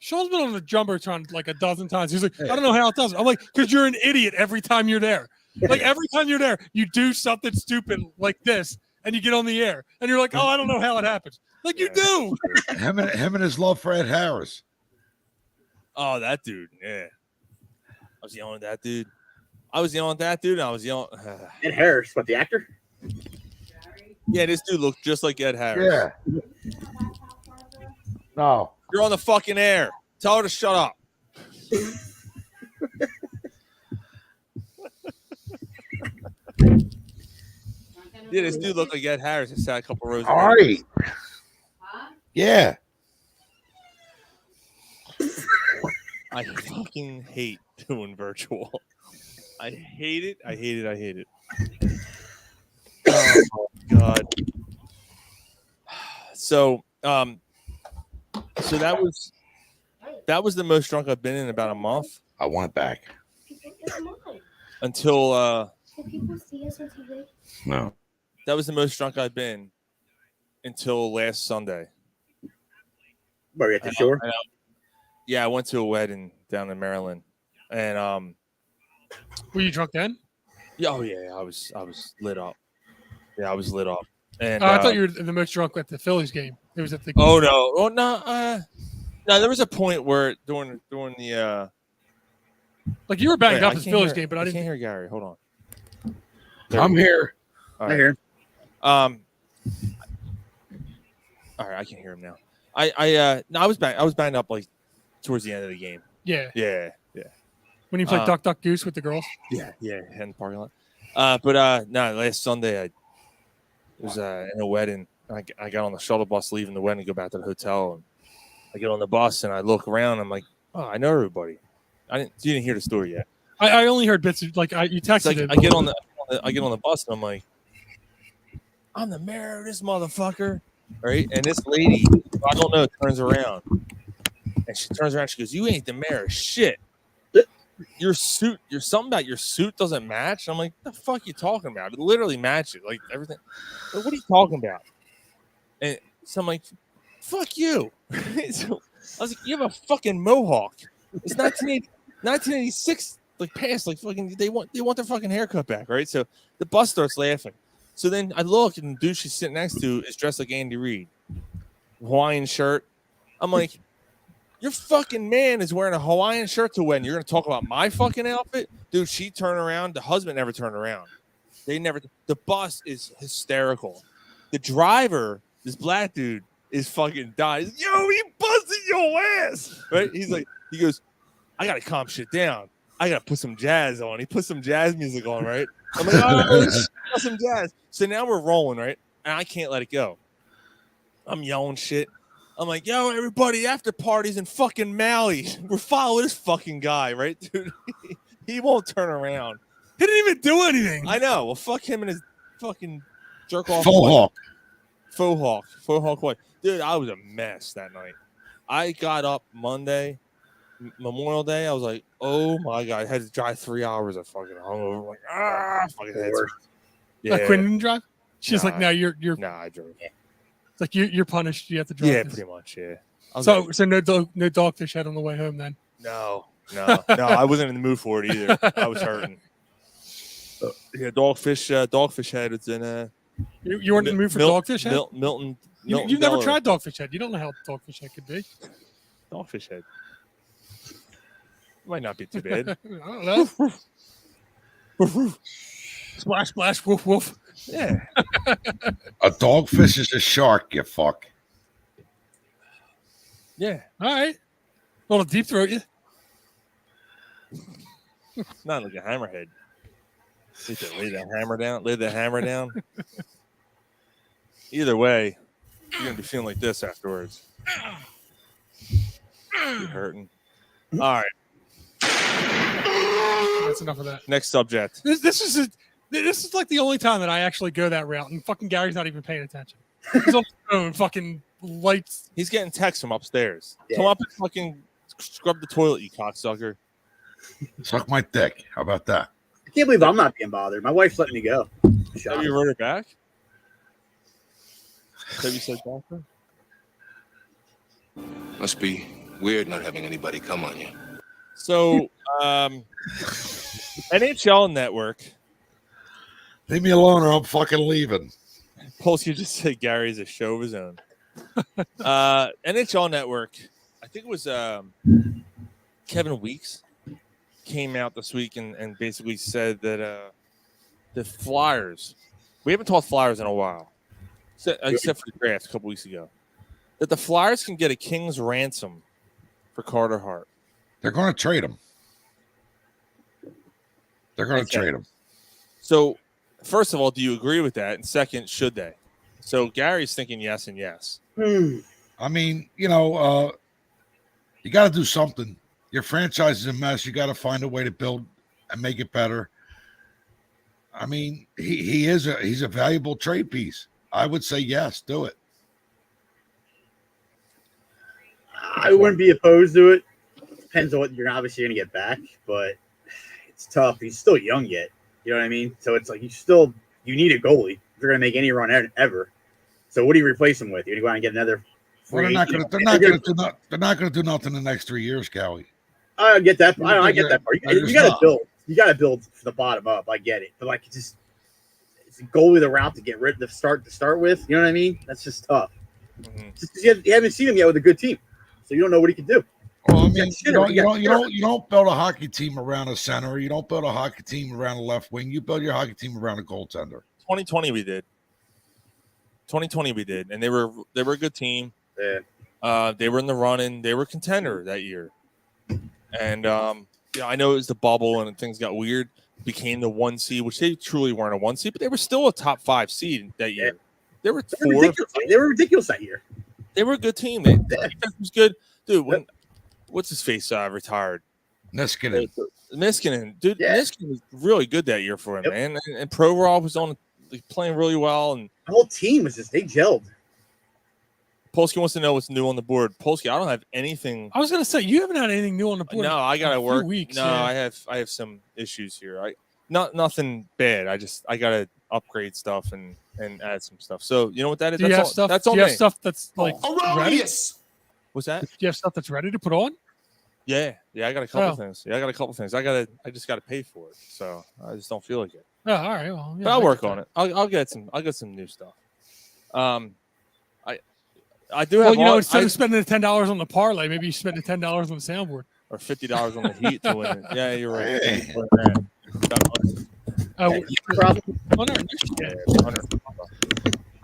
Sean's been on the jumbotron like a dozen times. He's like, I don't know how it does it. I'm like, because you're an idiot every time you're there. Like every time you're there, you do something stupid like this, and you get on the air, and you're like, oh, I don't know how it happens. Like you do. Him and his love for Ed Harris. Oh, that dude. Yeah. I was yelling at that dude. And I was yelling. Ed Harris, what, the actor? Yeah, this dude looked just like Ed Harris. Yeah. No. You're on the fucking air. Tell her to shut up. Yeah, this dude looked like Ed Harris. He sat a couple rows. All right. Yeah. I fucking hate doing virtual. I hate it. I hate it. Oh my god. So that was the most drunk I've been in about a month. I want it back. Until people see us on TV? No. That was the most drunk I've been until last Sunday. Were you at the shore? Yeah, I went to a wedding down in Maryland, and Were you drunk then? yeah, oh yeah, I was lit up. Yeah, I was lit up. And I thought you were the most drunk at the Phillies game. It was at the. Oh no, no. There was a point where during the like you were banged wait, up at the Phillies game, but I can't didn't hear Gary. Hold on. I'm here. All I right. hear. All right, I can hear him now. I was banged up like towards the end of the game. Yeah. Yeah. When you played Duck Duck Goose with the girls. Yeah, in the parking lot. But last Sunday I was in a wedding. I got on the shuttle bus leaving the wedding to go back to the hotel, and I get on the bus and I look around. I'm like, oh, I know everybody. You didn't hear the story yet. I only heard bits of, like you texted Like, it. I get on the bus and I'm like, I'm the mayor of this motherfucker, right? And this lady, I don't know, turns around and she turns around. She goes, "You ain't the mayor of shit. Your suit, something about your suit doesn't match." I'm like, "The fuck you talking about? It literally matches, like everything. Like, what are you talking about?" And so I'm like, "Fuck you." So I was like, "You have a fucking mohawk. It's 1986, like past, like fucking. They want their fucking haircut back, right?" So the bus starts laughing. So then I look, and the dude she's sitting next to is dressed like Andy Reid, Hawaiian shirt. I'm like, your fucking man is wearing a Hawaiian shirt to win. You're going to talk about my fucking outfit? Dude, she turned around. The husband never turned around. The bus is hysterical. The driver, this black dude, is fucking dying. Yo, he busted your ass. Right? He goes, I got to calm shit down. I got to put some jazz on. He put some jazz music on, right? I'm like, oh, some jazz. So now we're rolling, right? And I can't let it go. I'm yelling shit. I'm like, yo, everybody, after parties in fucking Maui. We're following this fucking guy, right, dude? He won't turn around. He didn't even do anything. I know. Well, fuck him and his fucking jerk off. Faux hawk wife. Dude, I was a mess that night. I got up Monday, Memorial Day. I was like, oh my God. I had to drive 3 hours. I fucking hungover. Like, fucking head. Yeah. Quinn didn't drive? She's like, no, you're. Nah, I drove. It's like you're punished. You have to drive. Yeah, pretty much. Yeah. So no dogfish head on the way home then. No. I wasn't in the mood for it either. I was hurting. Yeah, dogfish head. It's in You weren't in the mood for dogfish head. Milton. You've never tried dogfish head. You don't know how dogfish head could be. Dogfish head might not be too bad. I don't know. Splash, splash, woof, woof. Yeah. A dogfish is a shark, you fuck. Yeah. All right. Well, deep throat you. Not like a hammerhead. Lay the hammer down. Either way, you're gonna be feeling like this afterwards. You're hurting. All right. That's enough of that. Next subject. This is like the only time that I actually go that route, and fucking Gary's not even paying attention. He's on his phone, fucking lights. He's getting texts from upstairs. Yeah. Come up and fucking scrub the toilet, you cocksucker. Suck my dick. How about that? I can't believe I'm not being bothered. My wife's letting me go. Have you wrote it back? Have you said that? Must be weird not having anybody come on you. So, NHL Network. Leave me alone or I'm fucking leaving. Polsky just said Gary's a show of his own. NHL Network, I think it was Kevin Weeks, came out this week and basically said that the Flyers, we haven't talked Flyers in a while, except for the draft a couple weeks ago, that the Flyers can get a king's ransom for Carter Hart. They're going to trade him. They're going to trade him. So, first of all, do you agree with that? And second, should they? So Gary's thinking yes and yes. I mean, you got to do something. Your franchise is a mess. You got to find a way to build and make it better. I mean, he's a valuable trade piece. I would say yes, do it. I wouldn't be opposed to it. Depends on what you're obviously going to get back, but it's tough. He's still young yet. You know what I mean? So it's like you need a goalie if you're going to make any run ever. So what do you replace him with? You go out and get another. Well, they're not going to do nothing in the next 3 years, Cowie. I get that. I get that part. You got to build. You got to build from the bottom up. I get it, but like it's a goalie the route to get rid of the start to start with. You know what I mean? That's just tough. Mm-hmm. Just because you haven't seen him yet with a good team, so you don't know what he can do. Well, I mean, you don't build a hockey team around a center. You don't build a hockey team around a left wing. You build your hockey team around a goaltender. 2020 we did. 2020 we did, and they were a good team. Yeah. They were in the running. They were contender that year, and I know it was the bubble and things got weird. Became the 1 seed, which they truly weren't a 1 seed, but they were still a top 5 seed that year. They were They were ridiculous that year. They were a good team. Defense was good, dude. What's his face retired? Niskanen. Dude, Yeah. Niskanen was really good that year for him, Yep. man. And Provorov was on playing really well, and The whole team was just they gelled. Polsky wants to know what's new on the board. Polsky, I don't have anything. I was gonna say you haven't had anything new on the board. No, I in gotta a few work. Weeks, no, yeah. I have some issues here. Nothing bad. I gotta upgrade stuff and add some stuff. So you know what that is? Do you have stuff? That's do on you me. have stuff that's like ready? What's that? Do you have stuff that's ready to put on? Yeah, I got a couple Oh. things. I just gotta pay for it. So I just don't feel like it. Oh, all right. Well, yeah, But I'll make work it on it. I'll get some new stuff. I do have. Well, you know, all- instead I- of spending the $10 on the parlay, maybe you spend the $10 on the soundboard. or $50 on the Heat to win it. Yeah, you're right. Hey. Oh, Probably. oh, no, yeah.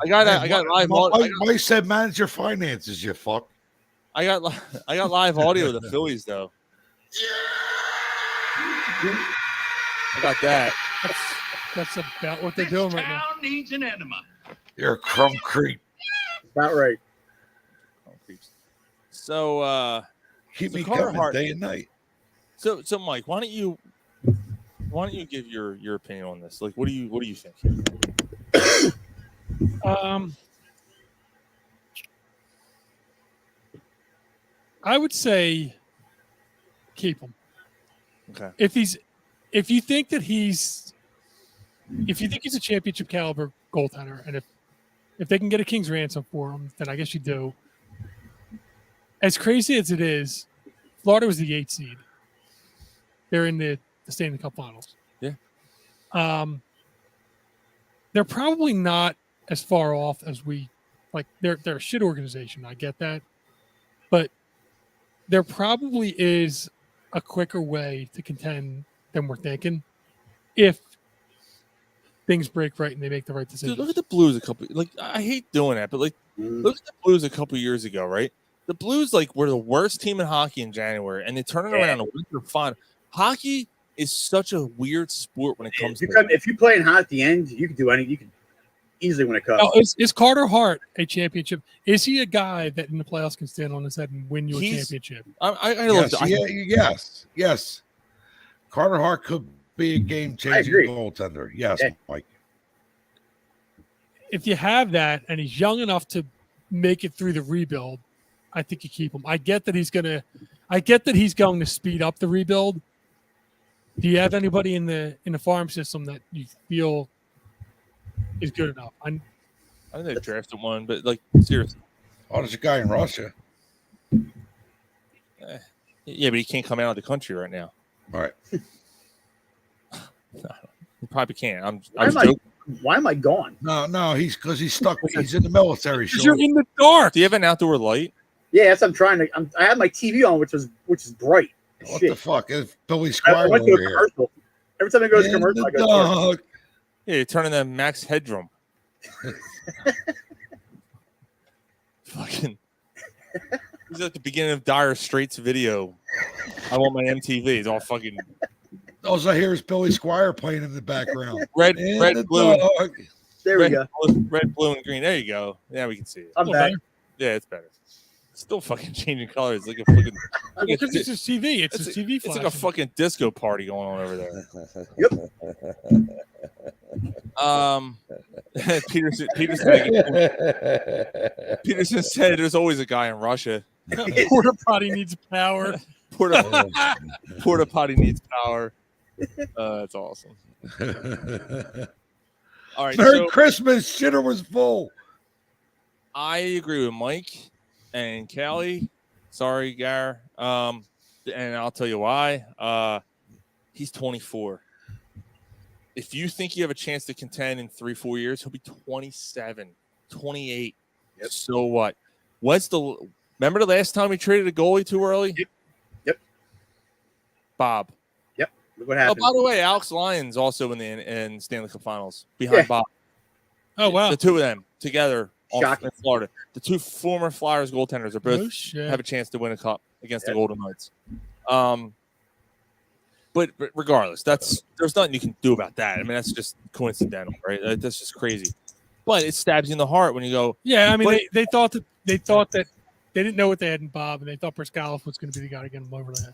I got live. Mike said manage your finances, you fuck. I got live audio of the Phillies though. I got that. That's about what they're doing right now. Needs an enema. You're a crumb creep. About right. So Keep So me Carter coming Hart- day and night. so Mike, why don't you give your opinion on this? Like, what do you think? I would say keep him. Okay. If you think he's a championship caliber goaltender, and if they can get a king's ransom for him, then I guess you do. As crazy as it is, Florida was the 8th seed. They're in the Stanley Cup Finals. Yeah. They're probably not as far off as we like. They're a shit organization. I get that, but there probably is a quicker way to contend than we're thinking if things break right and they make the right decision. Dude, look at the Blues I hate doing that, but look at the Blues a couple years ago, right? The Blues were the worst team in hockey in January, and they turn it around in the winter final. Hockey is such a weird sport when it comes to If you play in hot at the end, you can do anything. You can easily win a cup. Now, is Carter Hart a championship? Is he a guy that in the playoffs can stand on his head and win you a championship? Yes. Carter Hart could be a game-changing agree. goaltender. Yes, Yeah. Mike. If you have that and he's young enough to make it through the rebuild, I think you keep him. I get that he's going to speed up the rebuild. Do you have anybody in the farm system that you feel is good enough? I think they've drafted one, but seriously. Oh, there's a guy in Russia. Yeah, but he can't come out of the country right now. All right. He probably can't. Why am I gone? No, he's stuck. He's in the military. Because you're in the dark. Do you have an outdoor light? Yeah, that's what I'm trying to. I have my TV on, which is bright. What Shit. the fuck? It's Billy I Squire went to over a here. commercial. Every time I go to a In commercial, the I go. dark. Yeah, you're turning the Max Headroom. Fucking. He's at the beginning of Dire Straits video. I want my MTV. It's all fucking All I hear is Billy Squire playing in the background. red, In red, the blue, dark. There we go. red, blue, and green. There you go. Yeah, we can see it. I'm back. Yeah, it's better. It's still fucking changing colors. Like a fucking. Because it's his TV. It's his TV It's like a flashing. fucking disco party going on over there. Peterson said there's always a guy in Russia. Porta potty needs power. Porta potty needs power. That's awesome. All right. Merry So Christmas. Shitter was full. I agree with Mike and Callie. Sorry, Gar. And I'll tell you why. He's 24. If you think you have a chance to contend in 3-4 years, he'll be 27, 28. Yep. So what? Remember the last time we traded a goalie too early? Yep. Bob. Yep. Look what Oh, happened. by the way, Alex Lyons also in Stanley Cup Finals behind Yeah. Bob. Oh, wow. The two of them together Shocking. in Florida. The two former Flyers goaltenders are both Oh, shit. have a chance to win a cup against the Yep. Golden Knights. But regardless, there's nothing you can do about that. I mean, that's just coincidental, right? That's just crazy. But it stabs you in the heart when you go, Yeah, I mean, But- they thought that they didn't know what they had in Bob, and they thought Briscoe was going to be the guy to get him over the.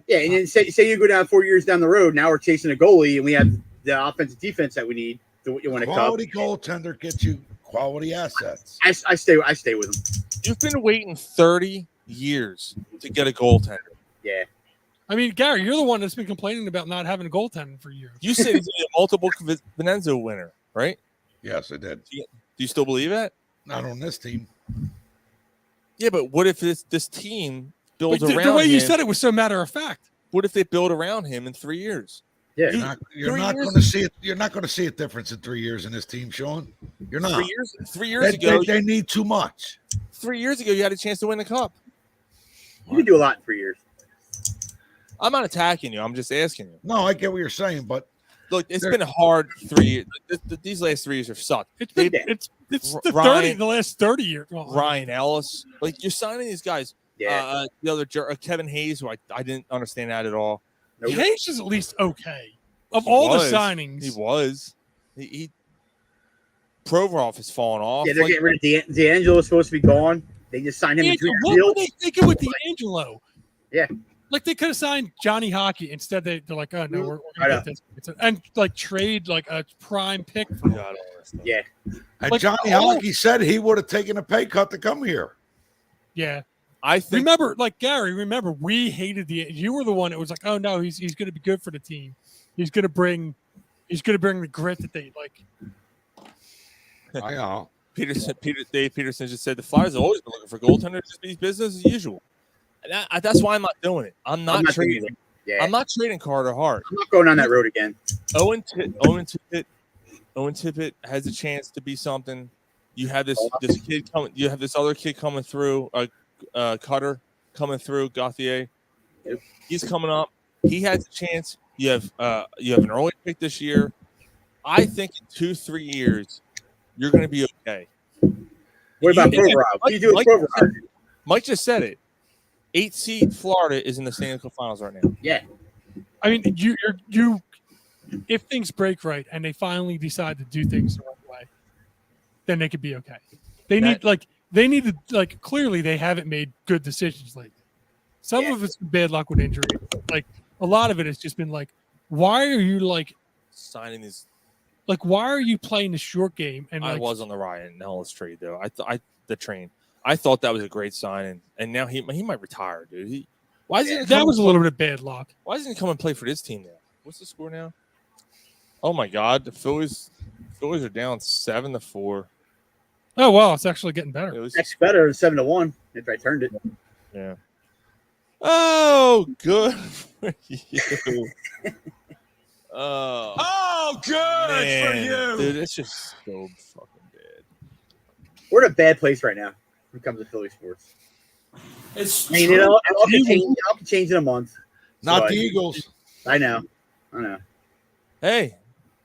Yeah, and then say you go down 4 years down the road. Now we're chasing a goalie, and we have the offensive defense that we need to win a cup. Quality goaltender gets you quality assets. I stay with him. You've been waiting 30 years to get a goaltender. Yeah. I mean, Gary, you're the one that's been complaining about not having a goaltender for years. You said he's a multiple Venenzo winner, right? Yes, I did. Do you still believe that? Not on this team. Yeah, but what if this team builds Like, around the way you him? said it was so matter of fact. What if they build around him in 3 years? Yeah, You're not going to see it. You're not going to see a difference in 3 years in this team, Sean. You're not. 3 years ago, they need too much. 3 years ago, you had a chance to win the cup. You can do a lot in 3 years. I'm not attacking you. I'm just asking you. No, I get what you're saying, but look, it's been a hard 3 years. These last 3 years have sucked. It's the last 30 years. Well, Ryan Ellis, like you're signing these guys. Yeah. The other Kevin Hayes, who I didn't understand that at all. Hayes is at least okay. Of all the signings, he was. He Provorov has fallen off. Yeah, they're getting rid of D'Angelo is supposed to be gone. They just signed him. What were they thinking with D'Angelo? Yeah. Like they could have signed Johnny Hockey instead. They're like, oh no, we're gonna get this, and like trade like a prime pick for him. Yeah. And Like, Johnny Hockey said he would have taken a pay cut to come here. Yeah. I think, remember, like Gary. Remember, we hated you were the one that was like, "Oh no, he's going to be good for the team. He's going to bring the grit that they like." I know. Dave Peterson just said the Flyers have always been looking for goaltenders. Just be business as usual. And that's why I'm not doing it. I'm not trading. Yeah. I'm not trading Carter Hart. I'm not going down that road again. Owen Tippett has a chance to be something. You have this kid coming. You have this other kid coming through. Cutter coming through. Gauthier. Yep. He's coming up. He has a chance. You have an early pick this year. I think in 2-3 years you're going to be okay. What about Provorov? What do you do with Provorov? Mike just said it. 8 seed Florida is in the Stanley Cup Finals right now. Yeah. I mean, you if things break right and they finally decide to do things the right way, then they could be okay. They need to clearly they haven't made good decisions lately. Some of it's bad luck with injury. Like a lot of it has just been like, why are you like signing these? Like, why are you playing the short game? And I was on the Ryan Ellis trade though. The train. I thought that was a great signing, and now he might retire, dude. That was a little bit of bad luck. Why doesn't he come and play for this team now? What's the score now? Oh my God, the Phillies are down 7-4. Oh wow, it's actually getting better. It's better than 7-1 if I turned it. Yeah. Oh, good for you. Oh, good for you, dude. It's just so fucking bad. We're in a bad place right now when it comes to Philly sports. It's I mean, it all can change in a month. Not the Eagles. I know. Hey,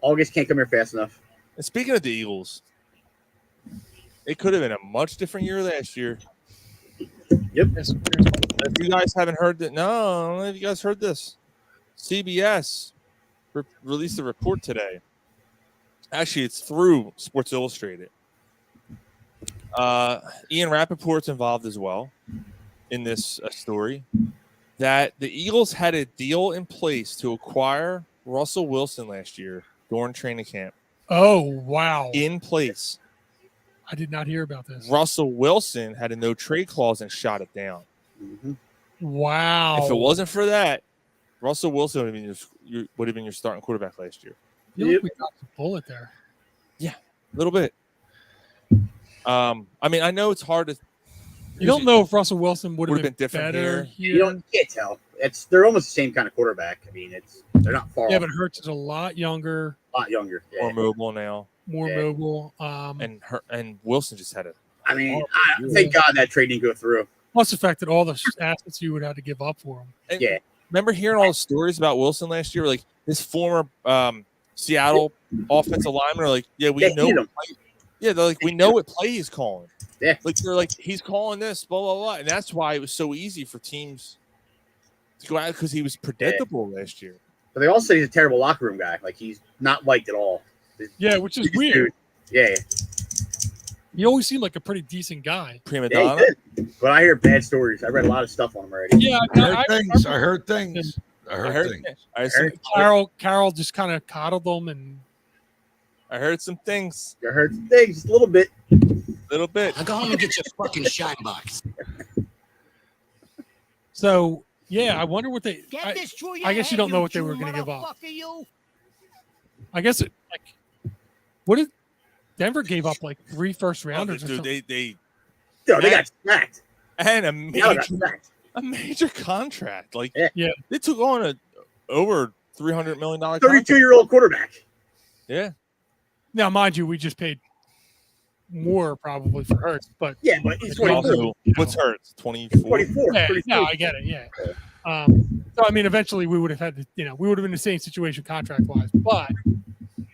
August can't come here fast enough. And speaking of the Eagles, it could have been a much different year last year. Yep. If you guys haven't heard that, no, I don't know if you guys heard this. CBS released a report today. Actually, it's through Sports Illustrated. Ian Rappaport's involved as well in this story. That the Eagles had a deal in place to acquire Russell Wilson last year during training camp. Oh, wow. In place. I did not hear about this. Russell Wilson had a no trade clause and shot it down. Mm-hmm. Wow. If it wasn't for that, Russell Wilson would have been your starting quarterback last year. I feel like we got the bullet there. Yeah, a little bit. I mean, I know it's hard to. You don't know if Russell Wilson would have been different better here. You can't tell. They're almost the same kind of quarterback. I mean, they're not far. Yeah, but Hurts is a lot younger. A lot younger. Yeah. More mobile now. More mobile. And Wilson just had a. I mean, thank God that trade didn't go through. Plus the fact that all the assets you would have to give up for him. And yeah. Remember hearing all the stories about Wilson last year? Like his former Seattle offensive linemen are like, yeah, we know. Yeah, they're like, we know what play he's calling. Yeah. Like they're like, he's calling this, blah, blah, blah. And that's why it was so easy for teams to go out because he was predictable last year. But they all say he's a terrible locker room guy. Like he's not liked at all. Yeah, which is weird. Yeah. He always seemed like a pretty decent guy. Prima Yeah, donna. he did. But I hear bad stories. I read a lot of stuff on him already. Yeah, I heard things. I heard things. Carol just kind of coddled him, and I heard some things. I heard some things, just a little bit. Little bit. Now go home and get your fucking shine box. so yeah, I wonder what they. Get this through your I guess you head, don't know what they you were going to give up. motherfucker, you. I guess what did Denver gave up like 3 first rounders? or Dude, something. they got smacked. and a They got major smacked. a major contract. Like Yeah. they took on a over $300 million contract. 32-year-old quarterback. Yeah. Now, mind you, we just paid more probably for Hurts, but Yeah, but he's it's 24. also, What's Hurts? 24. 24. yeah, 32. no, I get it. Yeah. So I mean, eventually we would have had to, we would have been in the same situation contract wise, but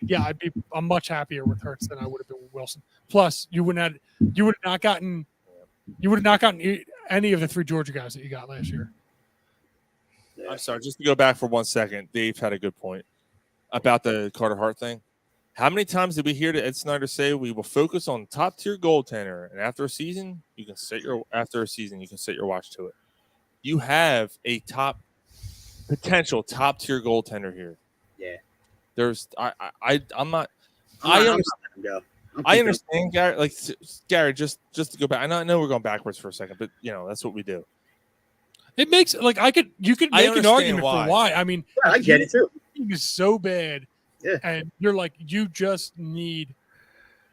yeah, I'm much happier with Hurts than I would have been with Wilson. Plus, you would have not gotten any of the 3 Georgia guys that you got last year. I'm sorry, just to go back for 1 second. Dave had a good point about the Carter Hart thing. How many times did we hear Ed Snyder say we will focus on top tier goaltender, and after a season you can set your watch to it. You have a potential top tier goaltender here. Yeah. There's I'm not. I'm I not I understand, Gary. Like Gary, just to go back. I know we're going backwards for a second, but that's what we do. It makes you could make an argument for why. I mean, yeah, I get it too. Is so bad, yeah. And you're like, you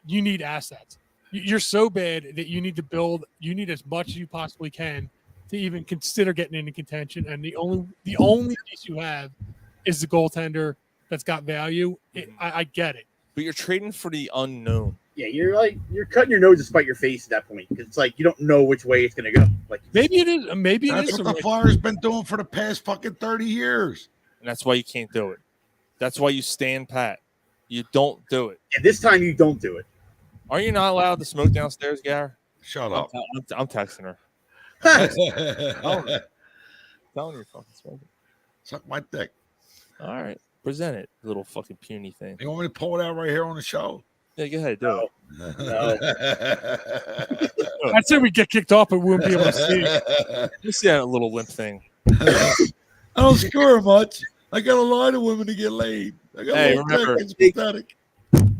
need assets. You're so bad that you need to build. You need as much as you possibly can to even consider getting into contention. And the only piece you have is the goaltender that's got value. I get it, but you're trading for the unknown. Yeah, you're cutting your nose to spite your face at that point because it's like you don't know which way it's going to go. Like maybe it is. Maybe it that's is what the Flyers been doing for the past fucking 30 years. And that's why you can't do it. That's why you stand pat. You don't do it. Yeah, this time you don't do it. Are you not allowed to smoke downstairs, Gary? Shut up. I'm texting her. Telling you fucking smoking. Suck my dick. All right. Present it, little fucking puny thing. You want me to pull it out right here on the show? Yeah, go ahead, do it. No. I'd say we get kicked off, but we wouldn't be able to see it. You see that little limp thing. I don't score much. I got a lot of women to get laid. I got Hey, a remember, it's pathetic.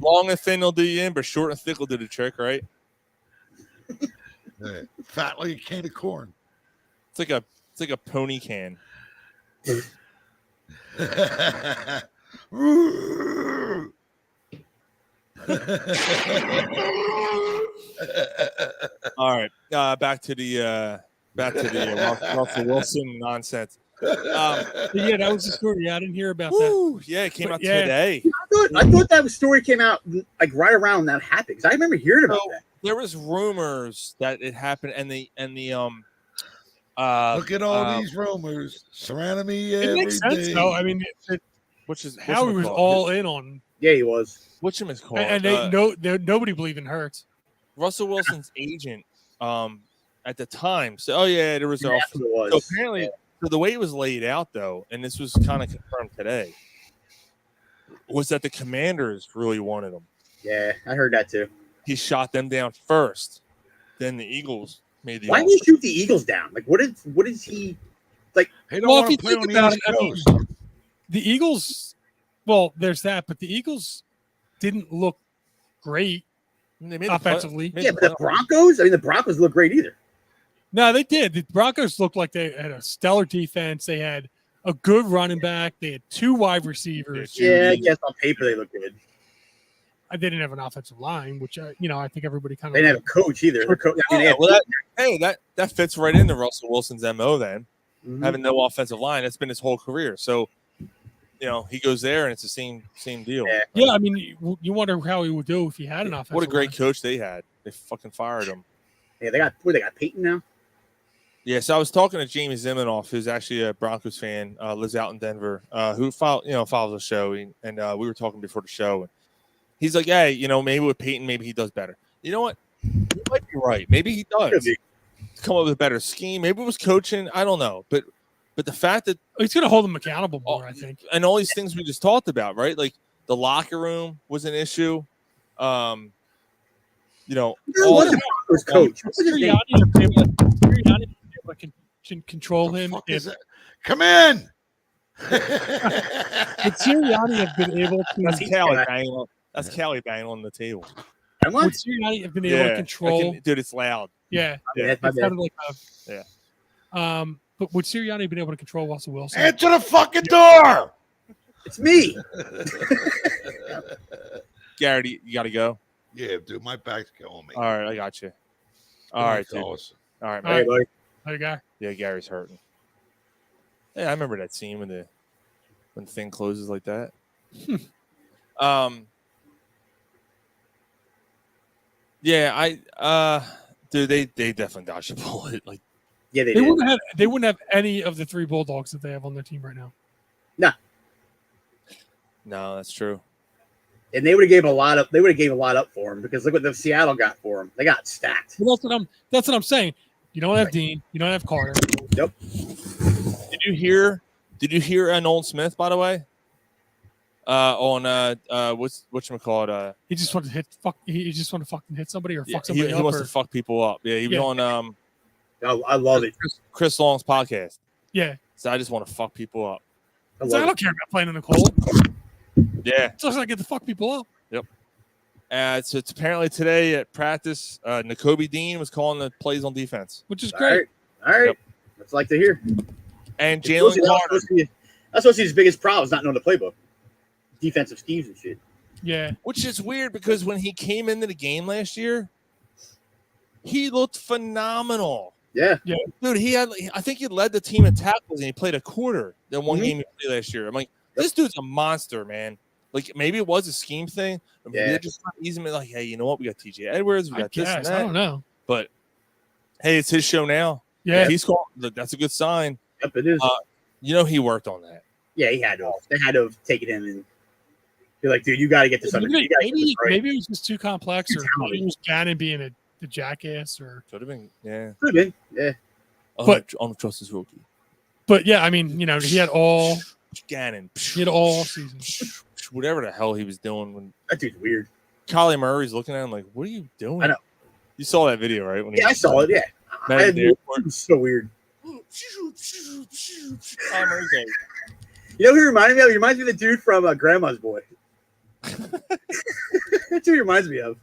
Long and thin will do you in, but short and thick will do the trick, right? Yeah. Fat like a can of corn. It's like a pony can. All right, back to the Russell Wilson nonsense. Yeah, that was the story. Yeah, I didn't hear about Woo, that. Yeah, it came out today. I thought that story came out like right around that happened because I remember hearing about that. There was rumors that it happened, and the look at all these rumors surrounding me every makes sense, day. though. I mean, which is Howie was all in on. Yeah, he was. Which is called, and nobody believed in Hurts. Russell Wilson's agent, at the time. So, there was. Yeah, that's what it was. So apparently, so the way it was laid out, though, and this was kind of confirmed today, was that the Commanders really wanted him. Yeah, I heard that too. He shot them down first, then the Eagles made the. Why did he shoot the Eagles down? Like, what is he like? He don't want to play on the East Coast. The Eagles. Well, there's that, but the Eagles didn't look great offensively. Yeah, but the Broncos. I mean, the Broncos look great either. No, they did. The Broncos looked like they had a stellar defense. They had a good running back. They had 2 wide receivers. Yeah, I guess on paper they look good. They didn't have an offensive line, which I think everybody kind of. They didn't have a coach either. That fits right into Russell Wilson's MO. Then having no offensive line, that's been his whole career. So, he goes there and it's the same deal. Yeah, I mean, you wonder how he would do if he had an offensive. What a great line. coach they had. They fucking fired him. Yeah, they got Peyton now. Yeah, so I was talking to Jamie Zimenoff, who's actually a Broncos fan, lives out in Denver, who follows the show, and we were talking before the show, and he's like, "Hey, maybe with Peyton, maybe he does better." You know what? You might be right. Maybe he does come up with a better scheme. Maybe it was coaching. I don't know, but the fact that he's going to hold him accountable more, I think, and all these things we just talked about, right? Like the locker room was an issue. you know, Who all was the Broncos coach? What's his name? Sirianni have been able to control him. Fuck If, is it? Come in. would Sirianni have been able that's to? Callie banging on. That's Callie banging on the table. Am I? Would Sirianni have been able to control? dude, it's loud. Yeah, Yeah. My it bad. sounded like but would Sirianni have been able to control Russell Wilson? Answer the fucking door. It's me. Garrett, you got to go. Yeah, dude, my back's killing me. All right, I got you. All Good right, night, dude. fellas. All right, All man. right. buddy. Hey, guy. Yeah, Gary's hurting. Yeah, I remember that scene when the thing closes like that. Yeah, dude, they definitely dodged a bullet. Like, Yeah, they They did. wouldn't have any of the three Bulldogs that they have on their team right now. no, that's true. And they would have gave a lot up. They would have gave a lot up for him because look what the Seattle got for him. They got stacked. Well, that's what I'm saying. You don't have Dean. You don't have Carter. Yep. Did you hear Nolan Smith, by the way? On whatchamacallit? He just wanted to he just wanted to fucking hit somebody or Yeah, fuck somebody he up. wants Or, to fuck people up. Yeah, he was Yeah. on I love it. Chris Long's podcast. yeah. So I just want to fuck people up. I So I love don't it. care about playing in the cold. Yeah. Just I get to fuck people up. So it's apparently today at practice, Nakobe Dean was calling the plays on defense, Which is All great. right. All right. Yep. That's like to hear. and It's Jalen supposed to- Carter. That's supposed to be his biggest problem is not knowing the playbook. Defensive schemes and shit. Yeah. Which is weird because when he came into the game last year, he looked phenomenal. Yeah. Dude, I think he led the team in tackles and he played a quarter the one Mhm. game he played last year. I'm like, this dude's a monster, man. Like maybe it was a scheme thing. But Yeah. they're just trying to ease him in, like, hey, you know what? We got TJ Edwards, we I got this and guess. I don't that. know. But hey, it's his show now. Yeah. He's called. That's a good sign. Yep, it is. You know, he worked on that. Yeah, he had to. They had to have taken him and be like, dude, you got to get this under. Maybe, You gotta get this right. maybe it was just too complex, Too or talented. maybe it was Gannon being a jackass, or. Could have been, yeah. Could have been. Yeah. But- I don't trust his rookie. But yeah, I mean, you know, he had all Gannon. season. Whatever the hell he was doing when That dude's weird. Kylie Murray's looking at him like, what are you doing? I know. You saw that video, right? When Yeah, I saw it. Yeah. Met I at had the it airport. was so weird. Kylie Murray's like, You know who he reminded me of? He reminds me of the dude from Grandma's Boy. That's who he reminds me of.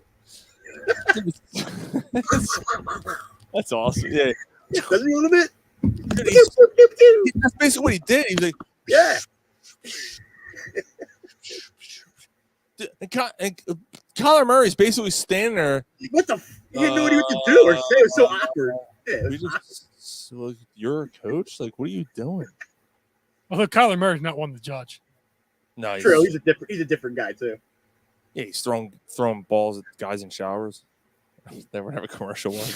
that's awesome. Yeah. Doesn't he a little bit? Dude, that's basically what he did. He was like, Yeah. and Kyler Murray's basically standing there. What the? He didn't know what he was to do or say. It was so awkward. Yeah, it We was awkward. just, so, like, you're a coach? Like, what are you doing? Although Kyler Murray's not one to judge. No, True. He's a different guy too. yeah, he's throwing balls at guys in showers. They would have a commercial one.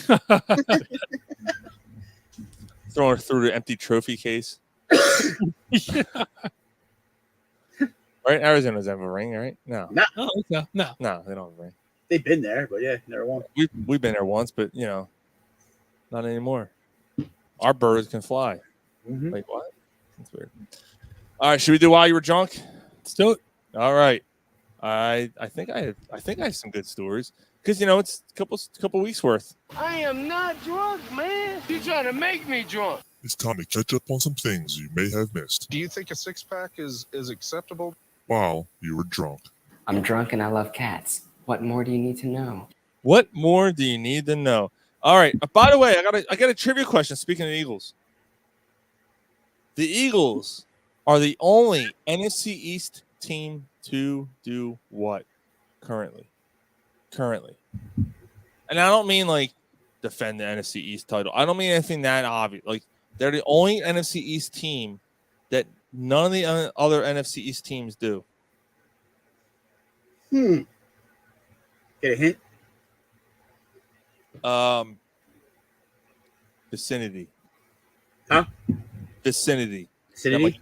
Throwing it through the empty trophy case. Yeah. Right? Arizona doesn't have a ring, right? No. Oh, okay. No. No, they don't have a ring. They've been there, but yeah, never won. We've been there once, but, you know, not anymore. Our birds can fly. Mhm. Like, what? That's weird. All right, should we do While You Were Drunk? Let's do it. All right. I think I have some good stories because, you know, it's a couple weeks worth. I am not drunk, man. You're trying to make me drunk. It's time to catch up on some things you may have missed Do you think a six-pack is acceptable? while you were drunk. I'm drunk and I love cats. What more do you need to know? What more do you need to know? All right. By the way, I got a trivia question. Speaking of the Eagles, the Eagles are the only NFC East team to do what currently? And I don't mean like defend the NFC East title. I don't mean anything that obvious. Like they're the only NFC East team that none of the other NFC East teams do. Get a hint? Vicinity. Huh? Vicinity. Vicinity?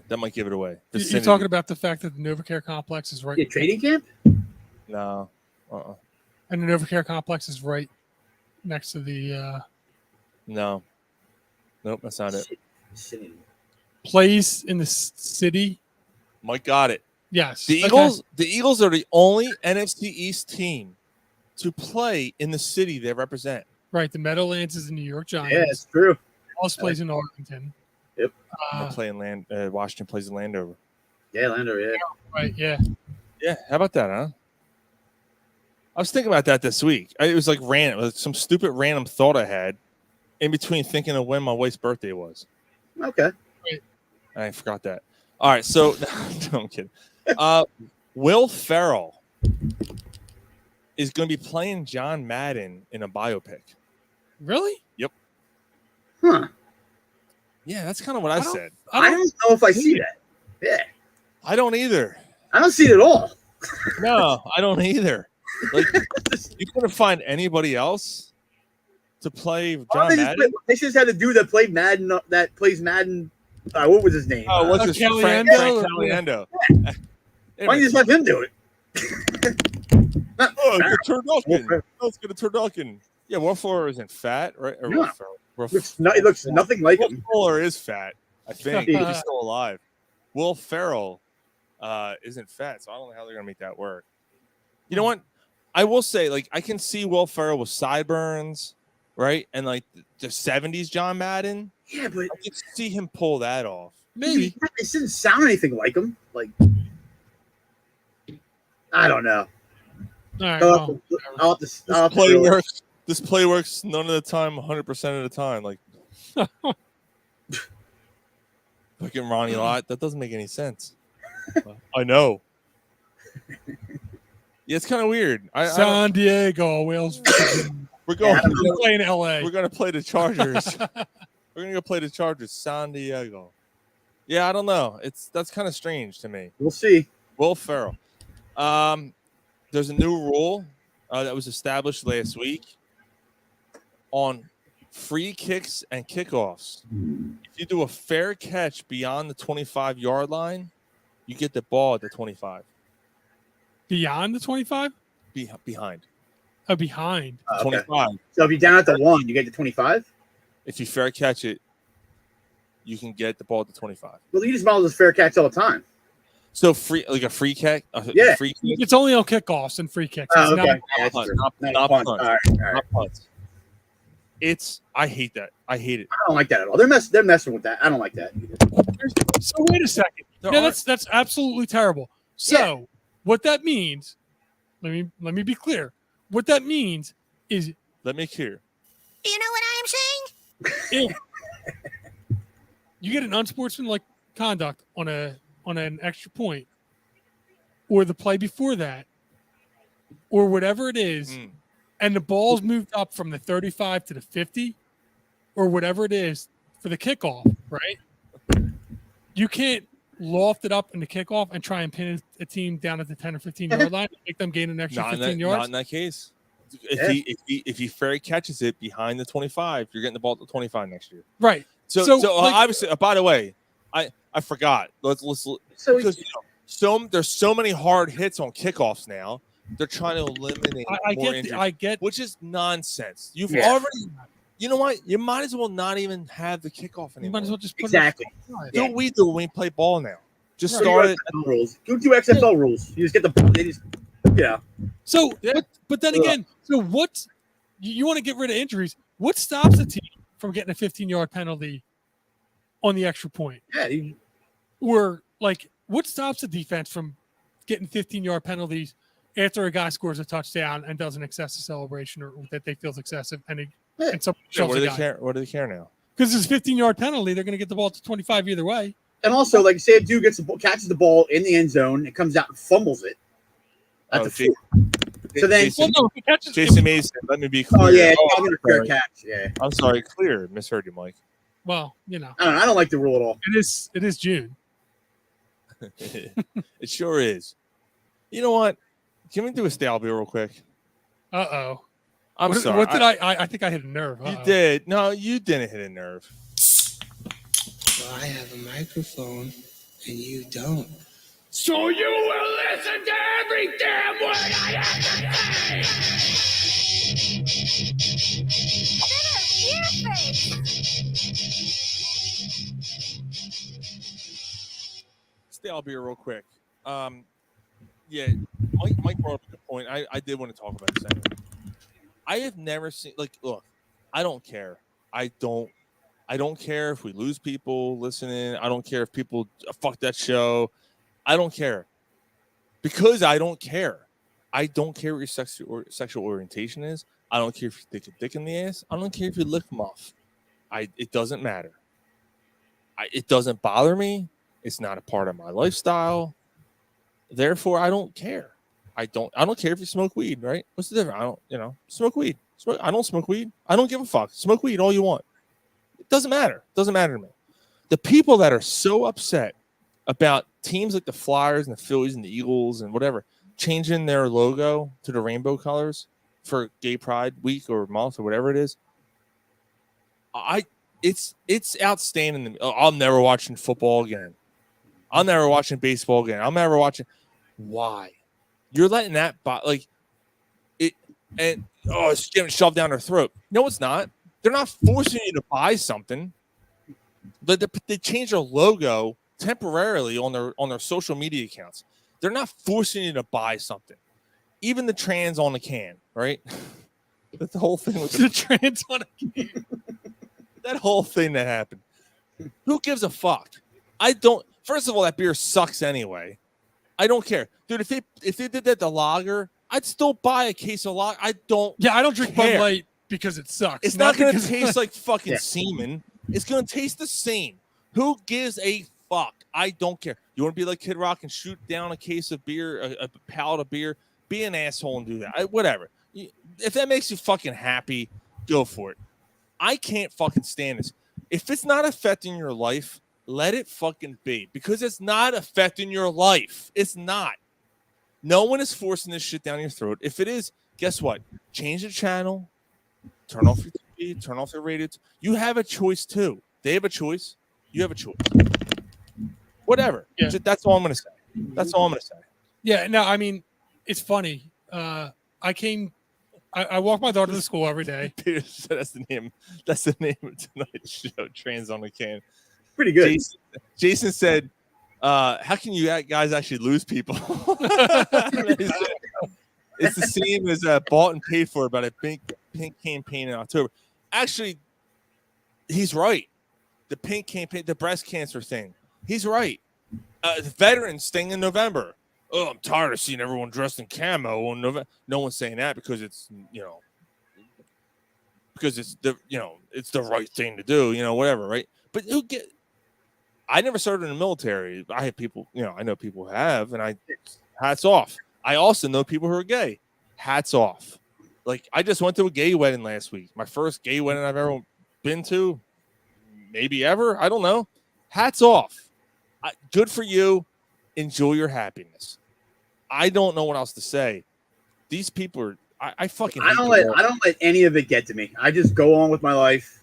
That might give it away. You're Vicinity. talking about the fact that the NovaCare complex is right. Yeah, trading camp? No. And the NovaCare complex is right next to the No. Nope, that's not it. Vicinity. place in the city. Mike got it. Yes. The Okay. Eagles are the only NFC East team to play in the city they represent. Right. The Meadowlands is the New York Giants. Yeah, it's true. Dallas plays in Arlington. Yep. They're playing Washington plays in Landover. Yeah, Landover. Yeah. Right. Yeah. Yeah. How about that, huh? I was thinking about that this week. It was like random, like some stupid random thought I had in between thinking of when my wife's birthday was. Okay. I forgot that. All right, so no, I'm kidding. Will Ferrell is going to be playing John Madden in a biopic. Really? Yep. Huh. Yeah, that's kind of what I said. I don't know if I see that. Yeah. I don't either. I don't see it at all. No, I don't either. Like, you couldn't find anybody else to play John Madden? They just had the dude that played Madden, that plays Madden. What was his name? Oh, what's his name? Frank Caliendo. Why don't you just have him do it? It's a turducken. Let's get a turducken. Yeah, Will Fuller isn't fat, right? Or Will Ferrell. He looks nothing like him. Will Fuller is fat, I think. He's still alive. Will Ferrell isn't fat, so I don't know how they're going to make that work. You know what? I will say, like, I can see Will Ferrell with sideburns, right? And, like, the 70s John Madden. Yeah, but I can see him pull that off. Maybe. It didn't sound anything like him. Like, I don't know. All right. This play works none of the time, 100% of the time. Like, fucking Ronnie Lott. That doesn't make any sense. I know. Yeah, it's kind of weird. San Diego, Wales. We're going to play in LA. We're going to play the Chargers. We're going to go play the Chargers, San Diego. Yeah, I don't know. That's kind of strange to me. We'll see. Will Ferrell. There's a new rule that was established last week on free kicks and kickoffs. If you do a fair catch beyond the 25-yard line, you get the ball at the 25. Beyond the 25? Behind. Oh, behind. 25. So if you're down at the 1, you get the 25? If you fair catch it, you can get the ball at the 25. Well, you just model this fair catch all the time. So a free kick? Yeah. Free kick? It's only on kickoffs and free kicks. Oh, It's okay. Not punts. All right. Not punts. I hate that. I hate it. I don't like that at all. They're messing with that. I don't like that. So wait a second. That's absolutely terrible. So what that means, let me be clear. What that means is, let me hear. You know what I am saying? If you get an unsportsmanlike conduct on an extra point, or the play before that, or whatever it is, and the ball's moved up from the 35 to the 50, or whatever it is for the kickoff, right? You can't loft it up in the kickoff and try and pin a team down at the 10 or 15-yard line and make them gain an extra 15 yards. Not in that case. If he fair catches it behind the 25, you're getting the ball at the 25 next year. Right. So obviously, by the way, I forgot. Let's because there's so many hard hits on kickoffs now. They're trying to eliminate more injuries, which is nonsense. You've already, you know what? You might as well not even have the kickoff anymore. You might as well just put exactly. Do what we do when we play ball now. Just start it. Rules. Go do XFL rules. You just get the ball. They just So, but then again, so what? You want to get rid of injuries? What stops a team from getting a 15-yard penalty on the extra point? Yeah. Or like, what stops the defense from getting 15-yard penalties after a guy scores a touchdown and does an excessive celebration or that they feel is excessive, and what do they care? What do they care now? Because it's a 15-yard penalty, they're going to get the ball to 25 either way. And also, like, say a dude catches the ball in the end zone, it comes out and fumbles it at the field. So then, Jason Mason, let me be clear. Oh yeah, fair catch. Yeah, I'm sorry, clear. Misheard you, Mike. Well, you know, I don't like the rule at all. It is June. It sure is. You know what? Can we do a stale beer real quick? Uh-oh. I'm sorry. What did I think I hit a nerve. You did. No, you didn't hit a nerve. Well, I have a microphone and you don't. So you will listen to every damn word I have to say! Stale beer real quick. Yeah, Mike brought up a good point. I did want to talk about this anyway. I have never seen like. Look, I don't care. I don't care if we lose people listening. I don't care if people fuck that show. I don't care because I don't care. I don't care what your sexual orientation is. I don't care if you stick a dick in the ass. I don't care if you lick them off. It doesn't matter. It doesn't bother me. It's not a part of my lifestyle. Therefore, I don't care. I don't care if you smoke weed, right? What's the difference? I don't, smoke weed. I don't smoke weed. I don't give a fuck. Smoke weed all you want. It doesn't matter. It doesn't matter to me. The people that are so upset about teams like the Flyers and the Phillies and the Eagles and whatever changing their logo to the rainbow colors for Gay Pride Week or month or whatever it is, it's outstanding to me. I'm never watching football again. I'm never watching baseball again. I'm never watching. Why? You're letting that it, and it's getting shoved down their throat. No, it's not. They're not forcing you to buy something. But they change their logo temporarily on their social media accounts. They're not forcing you to buy something. Even the trans on the can, right? That's the whole thing with the trans on a can. That whole thing that happened. Who gives a fuck? I don't. First of all, that beer sucks anyway. I don't care, dude. If they did that to lager, I'd still buy a case of lager. I don't. Yeah, I don't drink Bud Light because it sucks. It's not going to taste like fucking semen. It's going to taste the same. Who gives a fuck? I don't care. You want to be like Kid Rock and shoot down a case of beer, a pallet of beer? Be an asshole and do that. Whatever. If that makes you fucking happy, go for it. I can't fucking stand this. If it's not affecting your life, let it fucking be. Because it's not affecting your life. It's not. No one is forcing this shit down your throat. If it is, guess what? Change the channel. Turn off your TV. Turn off your radio. You have a choice too. They have a choice. You have a choice. Whatever. Yeah. That's all I'm going to say. That's all I'm going to say. Yeah, no, I mean, it's funny. I walk my daughter to school every day. Peter said that's the name of tonight's show, Trans on the Can. Pretty good. Jason said, how can you guys actually lose people? It's the same as bought and paid for about a pink campaign in October. Actually, he's right. The pink campaign, the breast cancer thing. He's right. The veterans thing in November. Oh, I'm tired of seeing everyone dressed in camo on November. No one's saying that because it's it's the right thing to do, whatever, right? But I never served in the military. I had people, I know people who have, and hats off. I also know people who are gay. Hats off. Like, I just went to a gay wedding last week. My first gay wedding I've ever been to, maybe ever. I don't know. Hats off. Good for you. Enjoy your happiness. I don't know what else to say. These people are. I fucking. I don't let any of it get to me. I just go on with my life.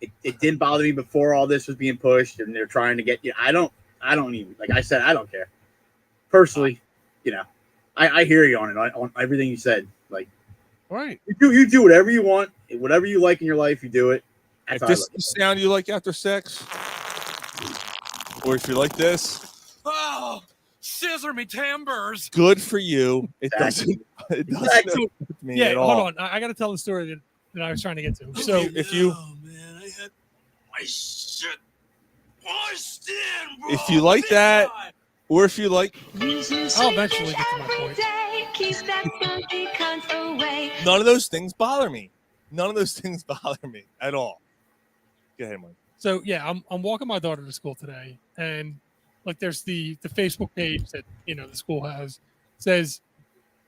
It didn't bother me before all this was being pushed, and they're trying to get you. I don't even, like I said, I don't care. Personally, I hear you on it, on everything you said. Like, right, you do whatever you want, whatever you like in your life, you do it. If this is the sound you like after sex, or if you like this, Oh, scissor me timbers. good for you. It doesn't. It doesn't affect me at all. Hold on. I got to tell the story that I was trying to get to. So if you. I had my shit washed in, bro. If you like that, or if you like, I'll eventually get to my point. None of those things bother me. None of those things bother me at all. Go ahead, Mike. So yeah, I'm walking my daughter to school today, and like there's the Facebook page that the school has, says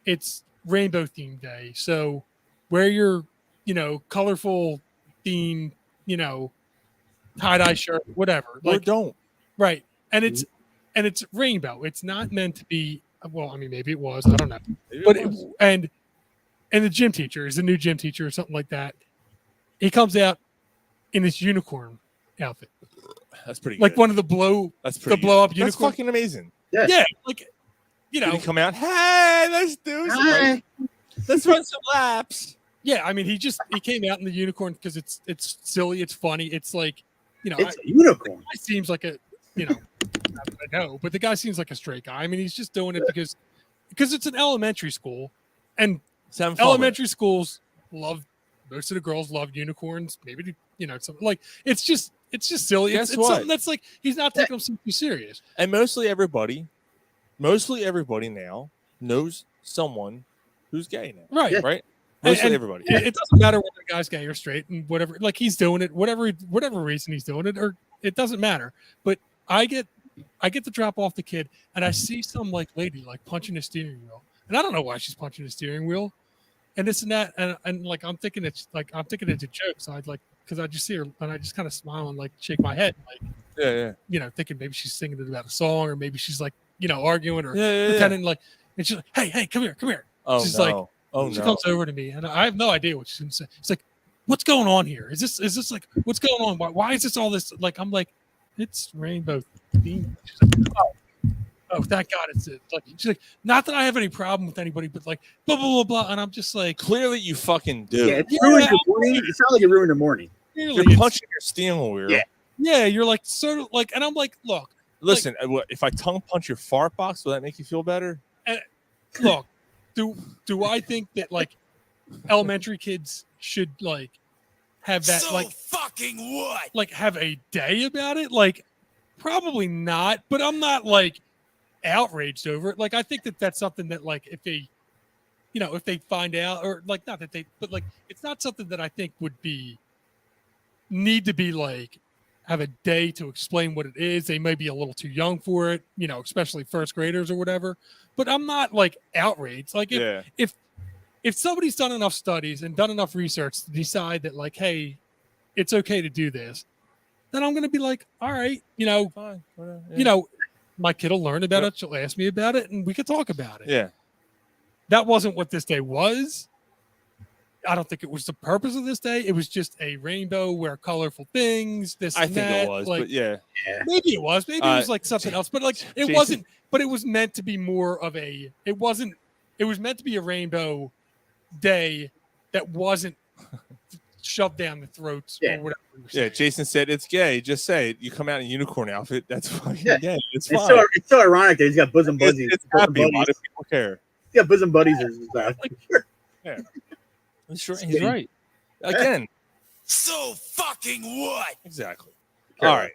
it's rainbow theme day. So wear your colorful theme, tie-dye shirt, whatever. Or don't. Right. And it's rainbow. It's not meant to be, well, I mean, maybe it was, I don't know. But and the gym teacher is a new gym teacher or something like that. He comes out in this unicorn outfit. That's pretty like good. One of the blow up unicorn. That's fucking amazing. Yeah. Like, Did he come out? Hey, let's do some. Let's run some laps. Yeah, I mean, he came out in the unicorn because it's silly, it's funny, it's like, it's a unicorn. It seems like a, I know, but the guy seems like a straight guy. I mean, he's just doing it because it's an elementary school, and elementary schools love most of the girls love unicorns. Maybe something like it's just silly. Guess It's what? something that's like he's not taking them too serious. And mostly everybody now knows someone who's gay now. Right. Right. Mostly And everybody. It doesn't matter whether the guy's gay or straight and whatever. Like he's doing it, whatever reason he's doing it, or it doesn't matter. But I get to drop off the kid, and I see some like lady like punching the steering wheel, and I don't know why she's punching the steering wheel, and this and that, and like I'm thinking it's a joke. So I'd like because I just see her and I just kind of smile and like shake my head, like thinking maybe she's singing it about a song, or maybe she's like arguing or pretending like, and she's like, hey, come here. Oh, she's no. like. She comes over to me, and I have no idea what she's going to say. It's like, what's going on here? Is this like, what's going on? Why is this all this? Like, I'm like, it's rainbow theme. She's like, oh, thank God it's it. Like, she's like, not that I have any problem with anybody, but like, blah, blah, blah, blah. And I'm just like, clearly you fucking do. Yeah, it's ruined your morning. It sounds like it ruined the morning. You're punching your steering wheel. Yeah, you're like, sort of like, and I'm like, look. Listen, if I tongue punch your fart box, will that make you feel better? Look, do I think that like elementary kids should like have that fucking what? Like have a day about it? Like probably not, but I'm not like outraged over it. Like I think that that's something that like if they find out, or like not that they, but like it's not something that I think would need to be like have a day to explain what it is. They may be a little too young for it, especially first graders or whatever. But I'm not like outraged. Like if somebody's done enough studies and done enough research to decide that like, hey, it's okay to do this, then I'm going to be like, all right, fine, my kid will learn about it. She'll ask me about it, and we could talk about it. Yeah, that wasn't what this day was. I don't think it was the purpose of this day. It was just a rainbow, wear colorful things. I think it was, like, but yeah. Maybe it was. Maybe it was like something else. But like it Jason. wasn't. But it was meant to be more of a. It wasn't. It was meant to be a rainbow day that wasn't shoved down the throats or whatever. Yeah, Jason said it's gay. Just say it. You come out in a unicorn outfit. That's fucking gay. It's fine. It's so ironic that he's got bosom buddies. It's happy. Why do people care? He's got bosom buddies and stuff. Yeah. Sure, he's right. Again. So fucking what? Exactly. All right.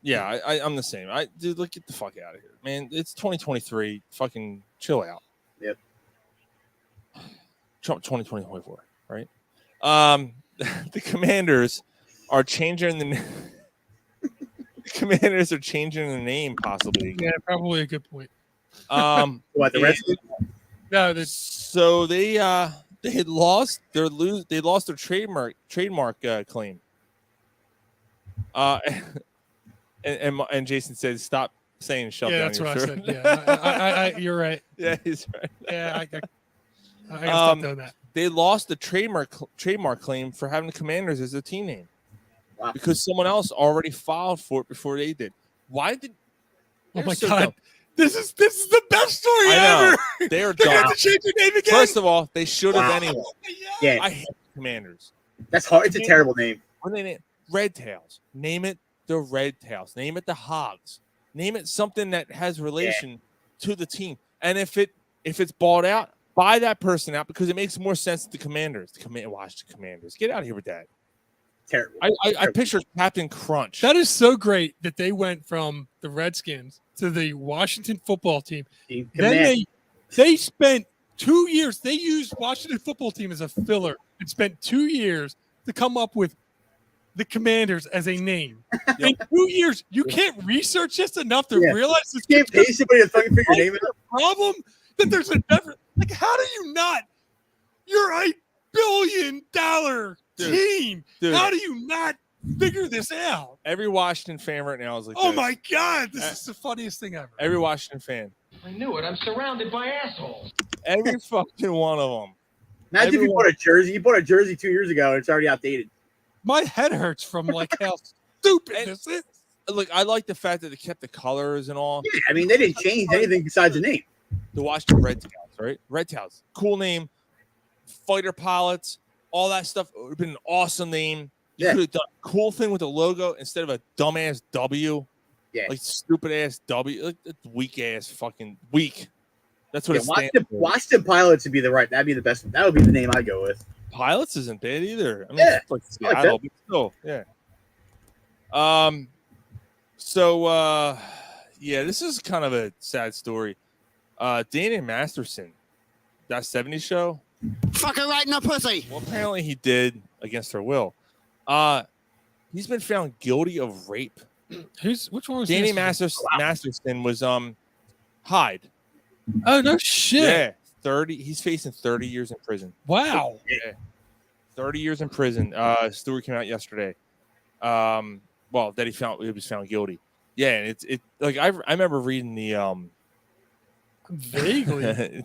Yeah, I'm the same. Dude, look, get the fuck out of here, man. It's 2023. Fucking chill out. Yep. Trump 2024, right? The Commanders are changing the Commanders are changing the name possibly. Yeah, probably a good point. What the rest? No, so they had lost their trademark claim. And Jason said, "Stop saying shove down your throat." Yeah, that's what I said. Yeah, you're right. Yeah, he's right. Yeah, I gotta stop doing that. They lost the trademark claim for having the Commanders as a team name because someone else already filed for it before they did. Why did? Oh my God. Dumb. This is the best story ever. They're they dumb. have to change their name again. First of all, they should have anyway. Yeah, I hate Commanders. That's hard. It's a terrible name. What they name Red Tails. Name it the Red Tails. Name it the Hogs. Name it something that has relation to the team. And if it's bought out, buy that person out because it makes more sense to the Commanders. Watch the Commanders. Get out of here with that. Terrible. I picture Captain Crunch. That is so great that they went from the Redskins to the Washington football team. Then they spent 2 years. They used Washington football team as a filler and spent 2 years to come up with the Commanders as a name. In 2 years, you can't research this enough to realize this. You can't pay somebody to fucking figure your name out. Problem that there's a difference. Like, how do you not? You're a $1 billion team. Dude. How do you not figure this out? Every Washington fan right now is like, oh this. my God, this is the funniest thing ever. Every Washington fan. I knew it. I'm surrounded by assholes. Every fucking one of them. Imagine if you bought a jersey. You bought a jersey 2 years ago and it's already outdated. My head hurts from like how stupid this is. Look, I like the fact that they kept the colors and all. Yeah, I mean, they didn't change anything besides the name. The Washington Red Tails, right? Red Tails. Cool name. Fighter pilots. All that stuff. It would have been an awesome name. You could have done a cool thing with the logo instead of a dumbass W. Yeah. Like stupid ass W. Like weak ass fucking weak. That's what Yeah, it stands for. Washington Pilots would be that'd be the best. That would be the name I'd go with. Pilots isn't bad either. I mean, Yeah, it's like I like Seattle, that. but still, yeah. So yeah, this is kind of a sad story. Dana Masterson, that 70s show. Fuck her right in the pussy. Well, apparently he did against her will. He's been found guilty of rape. Which one was Danny this? Masterson was Hyde. Oh no shit. Yeah, 30. He's facing 30 years in prison. Wow. Yeah. 30 years in prison. Story came out yesterday. Well, that he was found guilty. Yeah, and it like I remember reading the vaguely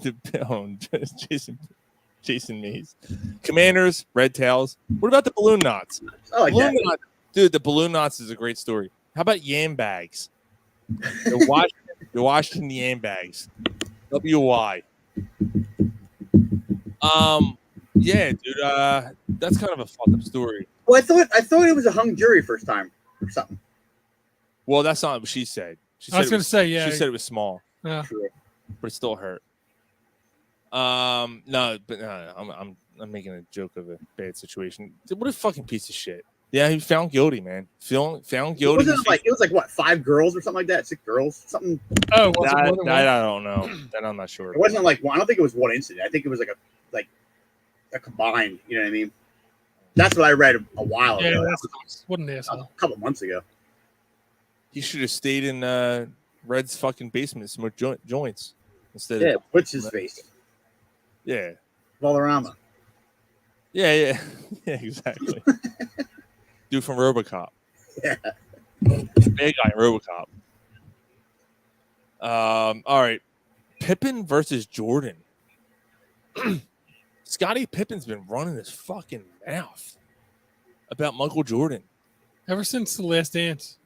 Jason Mays. Commanders, Red Tails. What about the balloon knots? I like that. Dude, the balloon knots is a great story. How about yam bags? You're Washington yam bags. WY. Yeah, dude. That's kind of a fucked up story. Well, I thought it was a hung jury first time or something. Well, that's not what she said. She said I was going to say, yeah. She said it was small. Yeah. But it still hurt. No, but I'm making a joke of a bad situation. What a fucking piece of shit. Yeah, he was found guilty, man. Found guilty. It was like what, 5 girls or something like that? 6 girls, something. Oh, that I don't know. That I'm not sure. It wasn't like one. I don't think it was one incident. I think it was like a combined. You know what I mean? That's what I read a while ago. What an asshole. A couple months ago. He should have stayed in Red's fucking basement and smoked joints instead. Yeah, what's his face? Yeah, Valderrama. Yeah, exactly. Dude from RoboCop. Yeah. Bad guy in RoboCop. All right. Pippen versus Jordan. Scottie Pippen's been running his fucking mouth about Michael Jordan. Ever since The Last Dance.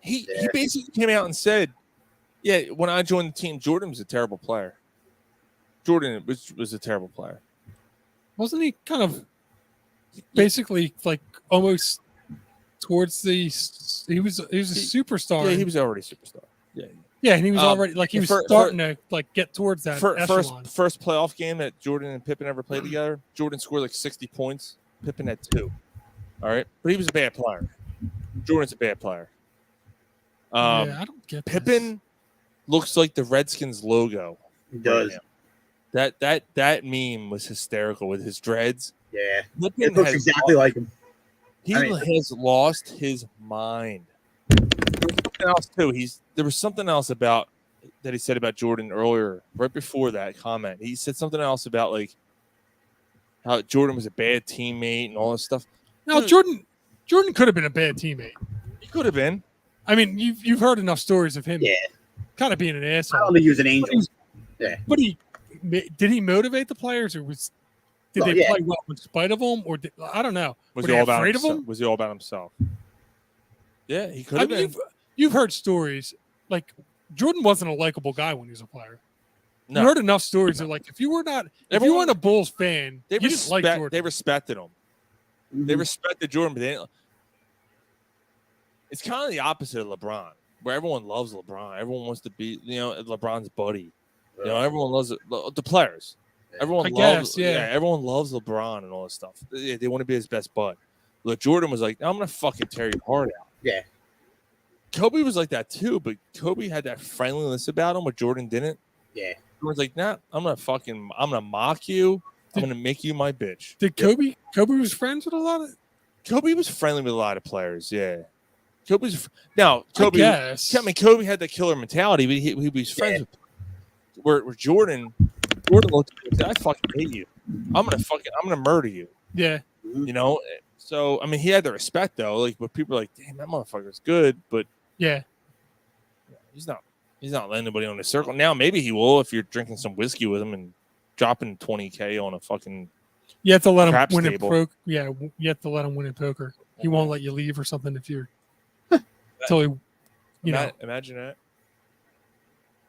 He basically came out and said, yeah, when I joined the team, Jordan was a terrible player. Jordan was a terrible player. Wasn't he kind of basically like almost towards the he was a superstar. Yeah, he was already a superstar. Yeah. Yeah, and he was already like he was starting to like get towards that echelon. First playoff game that Jordan and Pippen ever played together. Jordan scored like 60 points. Pippen had 2. All right, but he was a bad player. Jordan's a bad player. Yeah, I don't get Pippen looks like the Redskins logo. He does. That meme was hysterical with his dreads. Yeah, Pippen it looks exactly like him. He has lost his mind. There was something else about that he said about Jordan earlier, right before that comment. He said something else about like how Jordan was a bad teammate and all this stuff. No, Jordan could have been a bad teammate. He could have been. I mean, you've heard enough stories of him. Yeah, kind of being an asshole. I don't think he was an angel. But did he motivate the players, or did they play well in spite of him, or I don't know? Was Were he they all about afraid of himself? him? Was he all about himself? Yeah, he could have been. You've heard stories like Jordan wasn't a likable guy when he was a player. No. You heard enough stories that like if you weren't a Bulls fan, They you didn't like Jordan. They respected him. They respected Jordan, but they didn't. It's kind of the opposite of LeBron, where everyone loves LeBron. Everyone wants to be, LeBron's buddy. Everyone loves the players. Everyone everyone loves LeBron and all this stuff. They want to be his best bud. Look, Jordan was like, I'm gonna fucking tear your heart out. Yeah. Kobe was like that too, but Kobe had that friendliness about him, but Jordan didn't. Yeah. Jordan's like, nah, I'm gonna mock you. I'm gonna make you my bitch. Did Kobe was friends with a lot of Kobe was friendly with a lot of players, yeah. Kobe, Kobe had that killer mentality, but he was friends with where Jordan looked at him and said, I fucking hate you. I'm gonna murder you. Yeah. So I mean he had the respect though, like but people are like, damn, that motherfucker's good, but yeah. He's not letting anybody on the circle. Now maybe he will if you're drinking some whiskey with him and dropping $20K on a fucking you have to let him win table. in poker. Yeah, you have to let him win in poker. He won't let you leave or something if you're until he imagine that.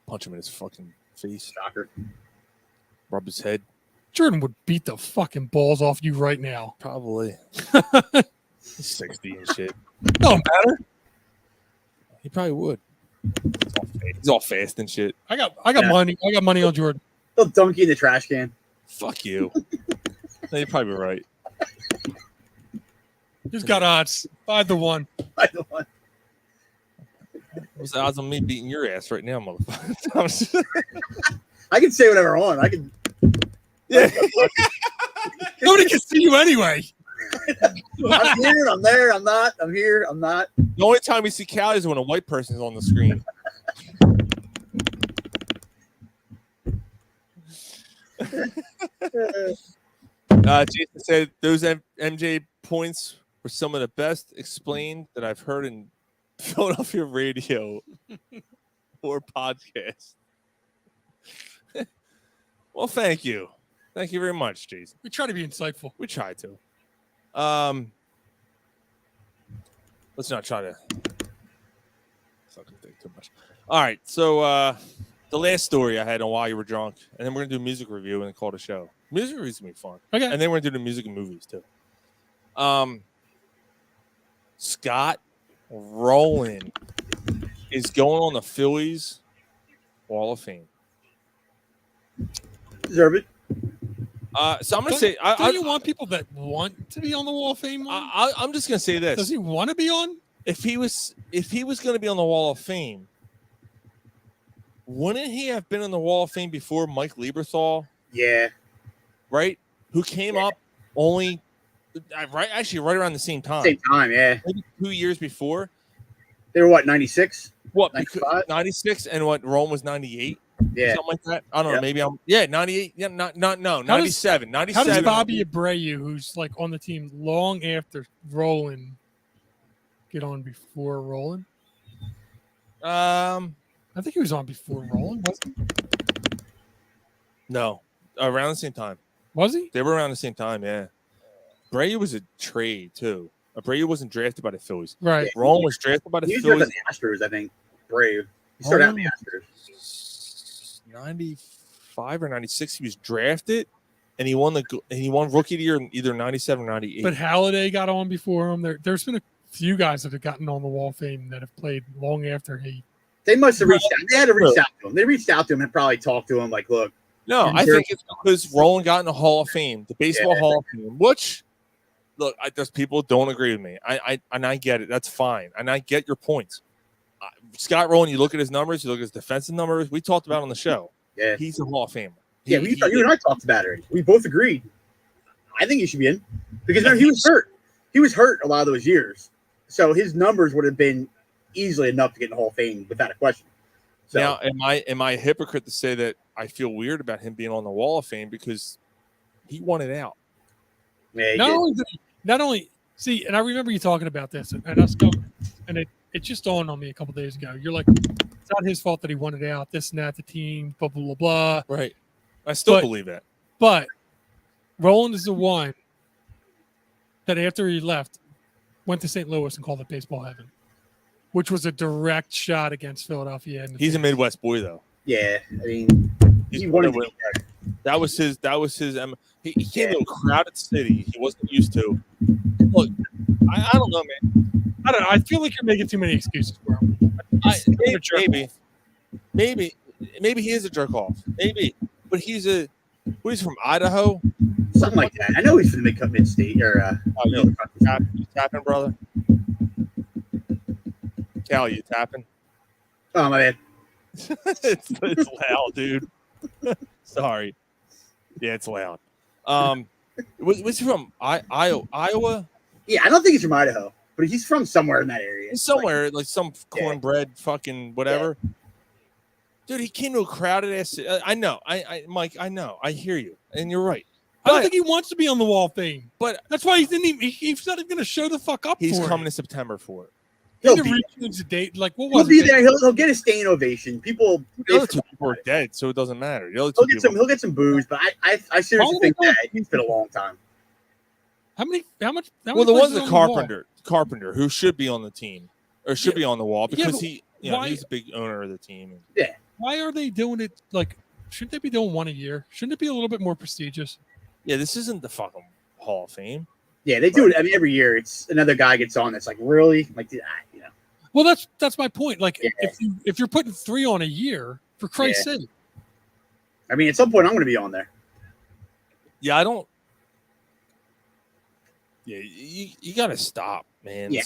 Punch him in his fucking face. Shocker. Rub his head. Jordan would beat the fucking balls off you right now. Probably. He's 60 and shit. Don't matter. He probably would. He's all fast and shit. I got money. I got money on Jordan. They'll dunk you in the trash can. Fuck you. No, you're probably right. He's got odds 5-1. 5-1. What's the odds on me beating your ass right now, motherfucker? I can say whatever I want. I can. Yeah. Nobody can see you anyway. I'm here. I'm there. I'm not. I'm here. I'm not. The only time we see Callie is when a white person is on the screen. Jason said those MJ points were some of the best explained that I've heard in Philadelphia radio or podcast. Well, thank you. Thank you very much, Jason. We try to be insightful. We try to. Let's not try to. It's not gonna take too much. All right, so the last story I had on While You Were Drunk, and then we're gonna do a music review and then call the show. Music review is gonna be fun. Okay. And then we're gonna do the music and movies too. Scott Rowland is going on the Phillies Wall of Fame. Deserve it. So I'm gonna say, don't you want people that want to be on the Wall of Fame? I'm just gonna say this: does he want to be on? If he was gonna be on the Wall of Fame, wouldn't he have been on the Wall of Fame before Mike Lieberthal? Yeah. Right. Who came up only right around the same time. Same time, yeah. Maybe 2 years before. They were what, 96? What, 96, and what, Rome was 98? Yeah. Something like that. I don't know. Maybe 98. Yeah, no, 97. 97. How does Bobby Abreu, who's like on the team long after Roland, get on before Roland? I think he was on before Roland, wasn't he? No. Around the same time. Was he? They were around the same time, yeah. Abreu was a trade, too. Abreu wasn't drafted by the Phillies. Right. Rome was drafted by the He was Phillies. drafted by the Astros, I think. Brave. He started out in the Astros. 95 or 96, he was drafted, and he won Rookie of the Year in either 97 or 98. But Halladay got on before him. There's been a few guys that have gotten on the Wall of Fame that have played long after he. They must have reached out. They had to reach out to him. They reached out to him and probably talked to him like, look. No, I think it's because Roland got in the Hall of Fame, the Baseball Hall of Fame, which, look, there's people who don't agree with me. I get it. That's fine. And I get your points. Scott Rowland, you look at his numbers, you look at his defensive numbers. We talked about it on the show. Yeah. He's a Hall of Famer. You and I talked about it. We both agreed. I think he should be in because he was hurt. He was hurt a lot of those years. So his numbers would have been easily enough to get in the Hall of Fame without a question. So, now, am I a hypocrite to say that I feel weird about him being on the Wall of Fame because he won it out? Yeah, not only see, and I remember you talking about this, and us going, and it just dawned on me a couple days ago. You're like, it's not his fault that he won it out. This and that, the team, blah blah blah blah. Right. I still believe that. But Roland is the one that after he left, went to St. Louis and called it baseball heaven, which was a direct shot against Philadelphia. He's a Midwest boy, though. Yeah, I mean, he wanted to be there. That was his. He came to a crowded city he wasn't used to. Look, I don't know, man. I don't know. I feel like you're making too many excuses for him. Maybe he is a jerk off. Maybe, but he's from Idaho, something like that. I know he's from the mid-state or you tapping, brother. Cal, you tapping? Oh my bad. it's loud, dude. Sorry. Yeah, it's loud. Was he from Iowa? Yeah, I don't think he's from Idaho, but he's from somewhere in that area. He's somewhere like some cornbread, fucking whatever. Yeah. Dude, he came to a crowded ass. I know, Mike. I know. I hear you, and you're right. I don't think he wants to be on the Wall of Fame, but that's why he's not even going to show the fuck up. He's for coming it. in September for it. He'll be a date. Like what he'll was be it? there. He'll get a standing ovation. People. The other two people are dead, so it doesn't matter. The other two he'll get some booze, but I seriously think that it's been a long time. How many? Well, there was a Carpenter who should be on the team or should be on the wall because he's a big owner of the team. Yeah. Why are they doing it? Like, shouldn't they be doing one a year? Shouldn't it be a little bit more prestigious? Yeah, this isn't the fucking Hall of Fame. Yeah, they do it. I mean, every year it's another guy gets on that's like really like Well, that's my point. Like, if you're putting 3 on a year, for Christ's sake. I mean, at some point, I'm going to be on there. Yeah, I don't. Yeah, you got to stop, man. Yeah,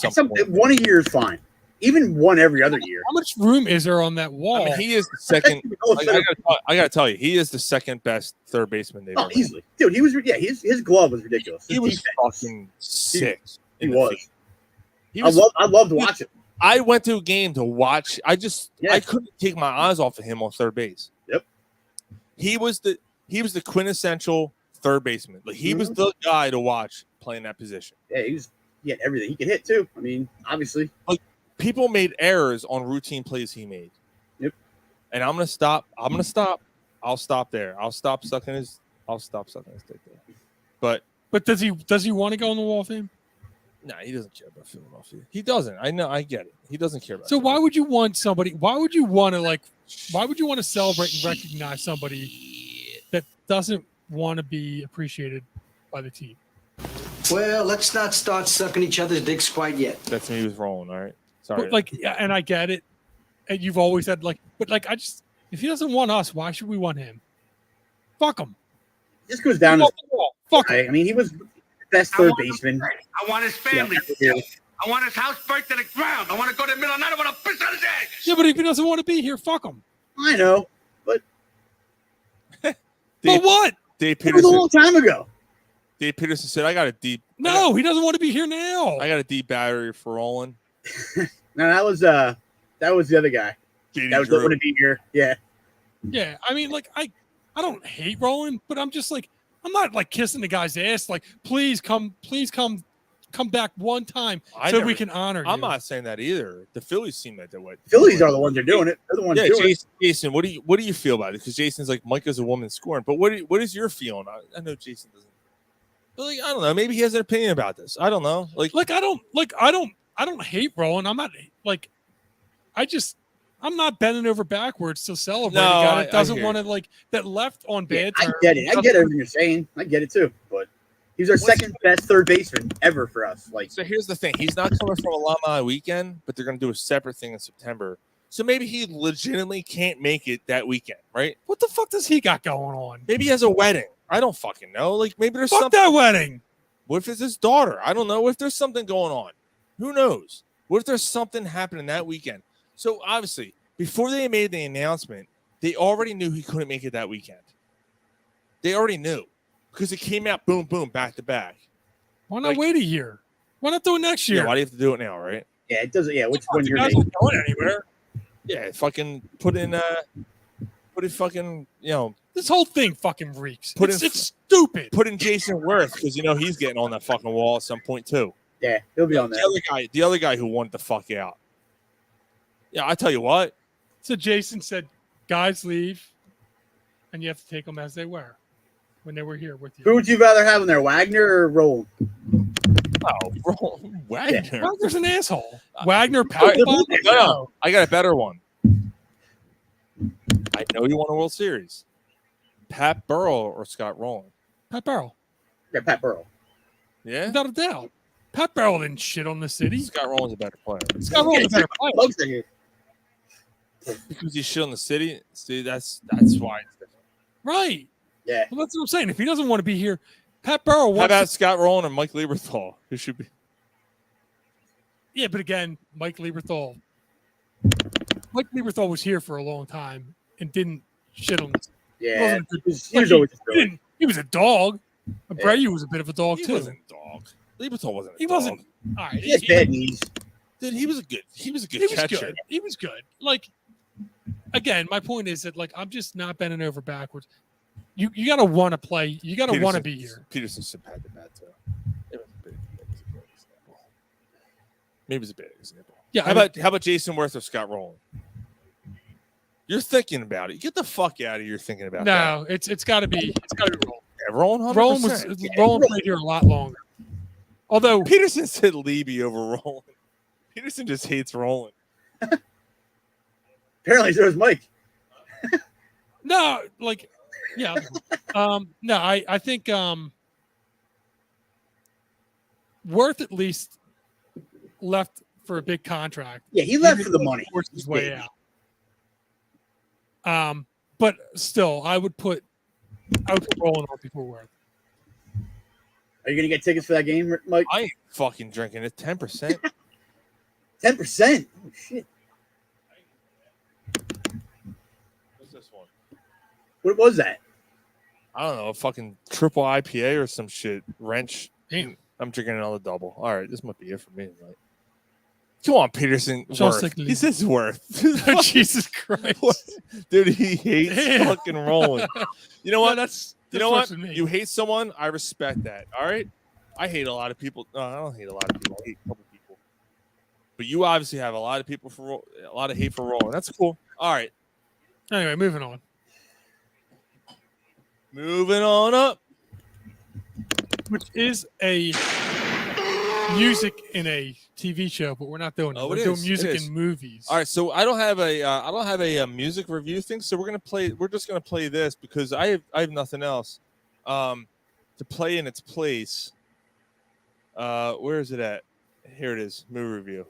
one a year is fine. Even one every other year. How much room is there on that wall? I mean, he is the second. I gotta tell you, he is the second best third baseman they've ever easily, dude. He was, his glove was ridiculous. He was fucking sick. He was. I loved watching. I went to a game to watch. I couldn't take my eyes off of him on third base. Yep. He was the quintessential third baseman. Like he was the guy to watch playing that position. Yeah, he had everything. He could hit too. I mean, obviously. Like people made errors on routine plays he made. Yep. And I'm gonna stop. I'll stop there. I'll stop sucking his dick there. But does he want to go on the Wall of Fame? No, he doesn't care about Philadelphia. He doesn't. I know. I get it. He doesn't care about. So why would you want somebody? Why would you want to celebrate and recognize somebody that doesn't want to be appreciated by the team? Well, let's not start sucking each other's dicks quite yet. That's me with Roland. All right. Sorry. But and I get it. And you've always said if he doesn't want us, why should we want him? Fuck him. This goes down to fuck him. I mean, he was the best third baseman. I want his family. I want his house burnt to the ground. I want to go to the middle of the night. I want to piss on his head. Yeah, but if he doesn't want to be here, fuck him. I know, but but what? Dave Peterson. That was a long time ago. Dave Peterson said, "I got a deep." No, he doesn't want to be here now. I got a deep battery for Roland. No, that was the other guy. That was going to be here. Yeah. Yeah, I mean, I don't hate Roland, but I'm just I'm not kissing the guy's ass. Please come back one time we can honor you. I'm not saying that either. The Phillies seem like that way. Phillies are the ones that are doing it. They're the ones doing it. Jason, what do you feel about it? Because Jason's like Micah's a woman scoring, but what is your feeling? I know Jason doesn't. But I don't know. Maybe he has an opinion about this. I don't know. I don't hate Roland. I'm not I'm not bending over backwards to celebrate a guy that doesn't want to that left on bad terms. I get it. I get everything you're saying. I get it too. But he's our second best third baseman ever for us. So here's the thing: he's not coming from Alumni Weekend, but they're going to do a separate thing in September. So maybe he legitimately can't make it that weekend, right? What the fuck does he got going on? Maybe he has a wedding. I don't fucking know. Maybe there's fuck something. That wedding. What if it's his daughter? I don't know. What if there's something going on? Who knows? What if there's something happening that weekend? So obviously, before they made the announcement, they already knew he couldn't make it that weekend. They already knew because it came out boom, boom, back to back. Why not wait a year? Why not do it next year? Yeah, why do you have to do it now, right? Yeah, it doesn't. Yeah, which one you're not going anywhere? Yeah, fucking put it fucking, this whole thing fucking reeks. It's stupid. Put in Jason Worth because he's getting on that fucking wall at some point too. Yeah, he'll be on that. The other guy who wanted the fuck out. Yeah, I tell you what. So Jason said, guys leave, and you have to take them as they were when they were here with you. Who would you rather have in there, Wagner or Roland? Oh, Wagner. Yeah. Wagner's an asshole. Wagner, No, I got a better one. I know you won a World Series. Pat Burrell or Scott Rowland? Pat Burrell. Yeah, Pat Burrell. Yeah? Without a doubt. Pat Burrell didn't shit on the city. Scott Rowland's a better player. Scott Rowland's a better player. Because he shit on the city. See, that's why it's different. Right. Yeah. Well, that's what I'm saying. If he doesn't want to be here, Pat Burrell wants. How about Scott Rowland or Mike Lieberthal? Who should be? Yeah, but again, Mike Lieberthal was here for a long time and didn't shit on the city. Yeah. He was a dog. Abreu was a bit of a dog, too. He wasn't a dog. Lieberthal wasn't a dog. He wasn't. All right. He has bad knees. Dude, he was a good catcher. He was good. Again, my point is that I'm just not bending over backwards. You got to want to play. You got to want to be here. Peterson had the bat too. Maybe it was a bad example. Yeah. How about Jason Worth or Scott Rowland? You're thinking about it. Get the fuck out of here thinking about that. No, it's got to be Rowland. Yeah, Rowland. Rowland played here a lot longer. Although Peterson said Levy over Rowland. Peterson just hates Rowland. Apparently, so does Mike. No, yeah. No, I think Worth at least left for a big contract. Yeah, he left for the money. Forced his way out. But still, I would put Roland on before Worth. Are you gonna get tickets for that game, Mike? I ain't fucking drinking it. 10%. 10%. Oh shit. What's this one? What was that? I don't know, a fucking triple IPA or some shit. Wrench. Damn. I'm drinking another double. All right, this might be it for me tonight. Come on, Peterson. Worth. He says Worth. Jesus Christ. Dude, he hates fucking Roland. You know what? That's you know what? worse than me. You hate someone, I respect that. All right? I hate a lot of people. No, I don't hate a lot of people. I hate a couple people. But you obviously have a lot of people for a lot of hate for Roland. That's cool. All right. Anyway, moving on. Moving on up. Which is a music in a TV show, but we're not doing it. Oh, We're it doing is. music It is. in movies. All right, so I don't have a music review thing, so we're just gonna play this because I have nothing else to play in its place. Where is it at? Here it is, movie review.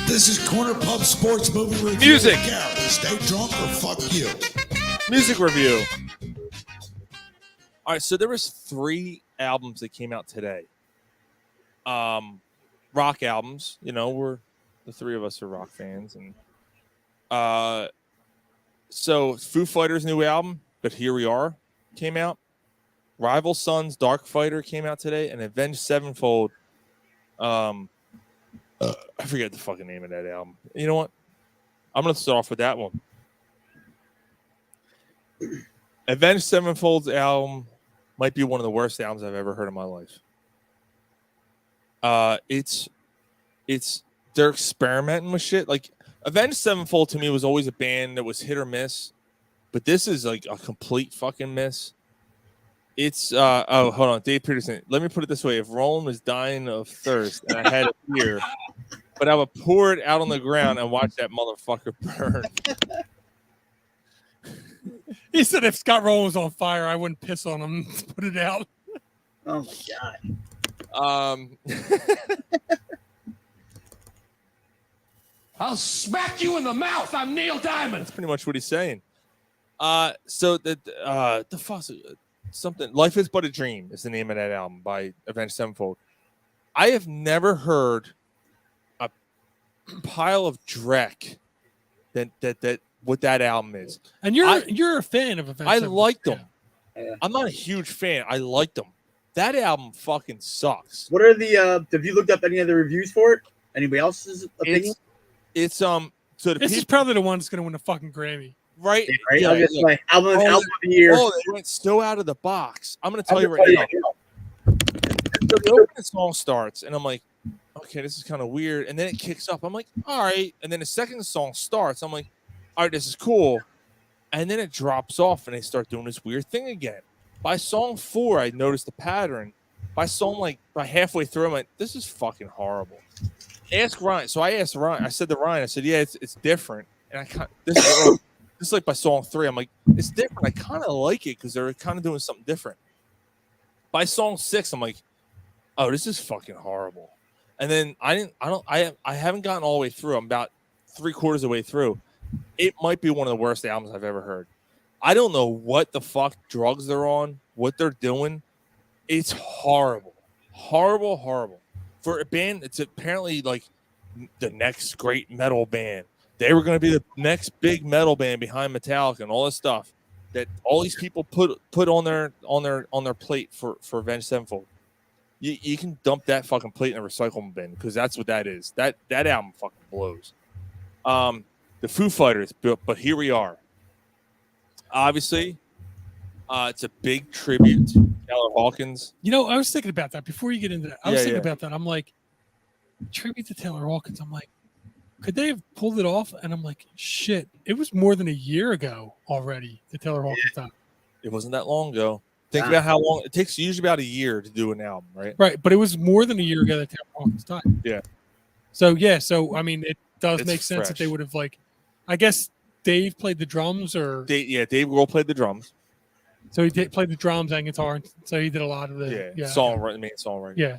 This is Corner Pub Sports Movie Review. Music. Gary, stay drunk or fuck you. Music review. All right, so there was 3 albums that came out today. Rock albums. You know, we're the 3 of us are rock fans, and so Foo Fighters' new album, But Here We Are, came out. Rival Sons' Dark Fighter came out today, and Avenged Sevenfold. I forget the fucking name of that album. You know what? I'm gonna start off with that one. Avenged Sevenfold's album might be one of the worst albums I've ever heard in my life. It's they're experimenting with shit. Like Avenged Sevenfold to me was always a band that was hit or miss, but this is like a complete fucking miss. It's hold on, Dave Peterson. Let me put it this way: if Roland was dying of thirst and I had a beer, but I would pour it out on the ground and watch that motherfucker burn. He said if Scott Rowland was on fire, I wouldn't piss on him and put it out. Oh my god. I'll smack you in the mouth. I'm Neil Diamond. That's pretty much what he's saying. So the something Life Is But a Dream is the name of that album by Avenged Sevenfold. I have never heard a pile of dreck that what that album is. And you're a fan of Avenged I Sevenfold. liked them. Yeah. I'm not a huge fan. I liked them. That album fucking sucks. What are the have you looked up any of the reviews for it? Anybody else's opinion? It's so the This is probably the one that's going to win a fucking Grammy. right. Yeah, right? Yeah, I was just yeah. like, album of the year. Oh, they went so out of the box. I'm going to tell you I'm right gonna now. tell So the opening song starts, and I'm like, okay, this is kind of weird. And then it kicks up. I'm like, all right. And then the second song starts. I'm like, all right, this is cool. And then it drops off, and they start doing this weird thing again. By song 4, I noticed the pattern. By halfway through, I'm like, this is fucking horrible. Ask Ryan. So I asked Ryan. I said to Ryan, I said, yeah, it's different. And this is like by song 3. I'm like, it's different. I kind of like it because they're kind of doing something different. By song 6, I'm like, oh, this is fucking horrible. And then I haven't gotten all the way through. I'm about 3/4 of the way through. It might be one of the worst albums I've ever heard. I don't know what the fuck drugs they're on, what they're doing. It's horrible. Horrible, horrible. For a band, it's apparently like the next great metal band. They were going to be the next big metal band behind Metallica and all this stuff that all these people put on their plate for Avenged Sevenfold. You can dump that fucking plate in a recycling bin because that's what that is. That album fucking blows. The Foo Fighters, but Here We Are. Obviously, it's a big tribute to Taylor Hawkins. You know, I was thinking about that before you get into that. I was Yeah, thinking yeah. about that. I'm like, tribute to Taylor Hawkins. I'm like, could they have pulled it off? And I'm like, shit, it was more than a year ago already that Taylor Hawkins died. It wasn't that long ago. Think about how long it takes. Usually about a year to do an album, right? Right, but it was more than a year ago that Taylor Hawkins died. Yeah. So I mean, it does It's make sense that they fresh. would have I guess Dave played the drums or Dave Grohl played the drums. So he played the drums and guitar, so he did a lot of the main songwriting. Yeah.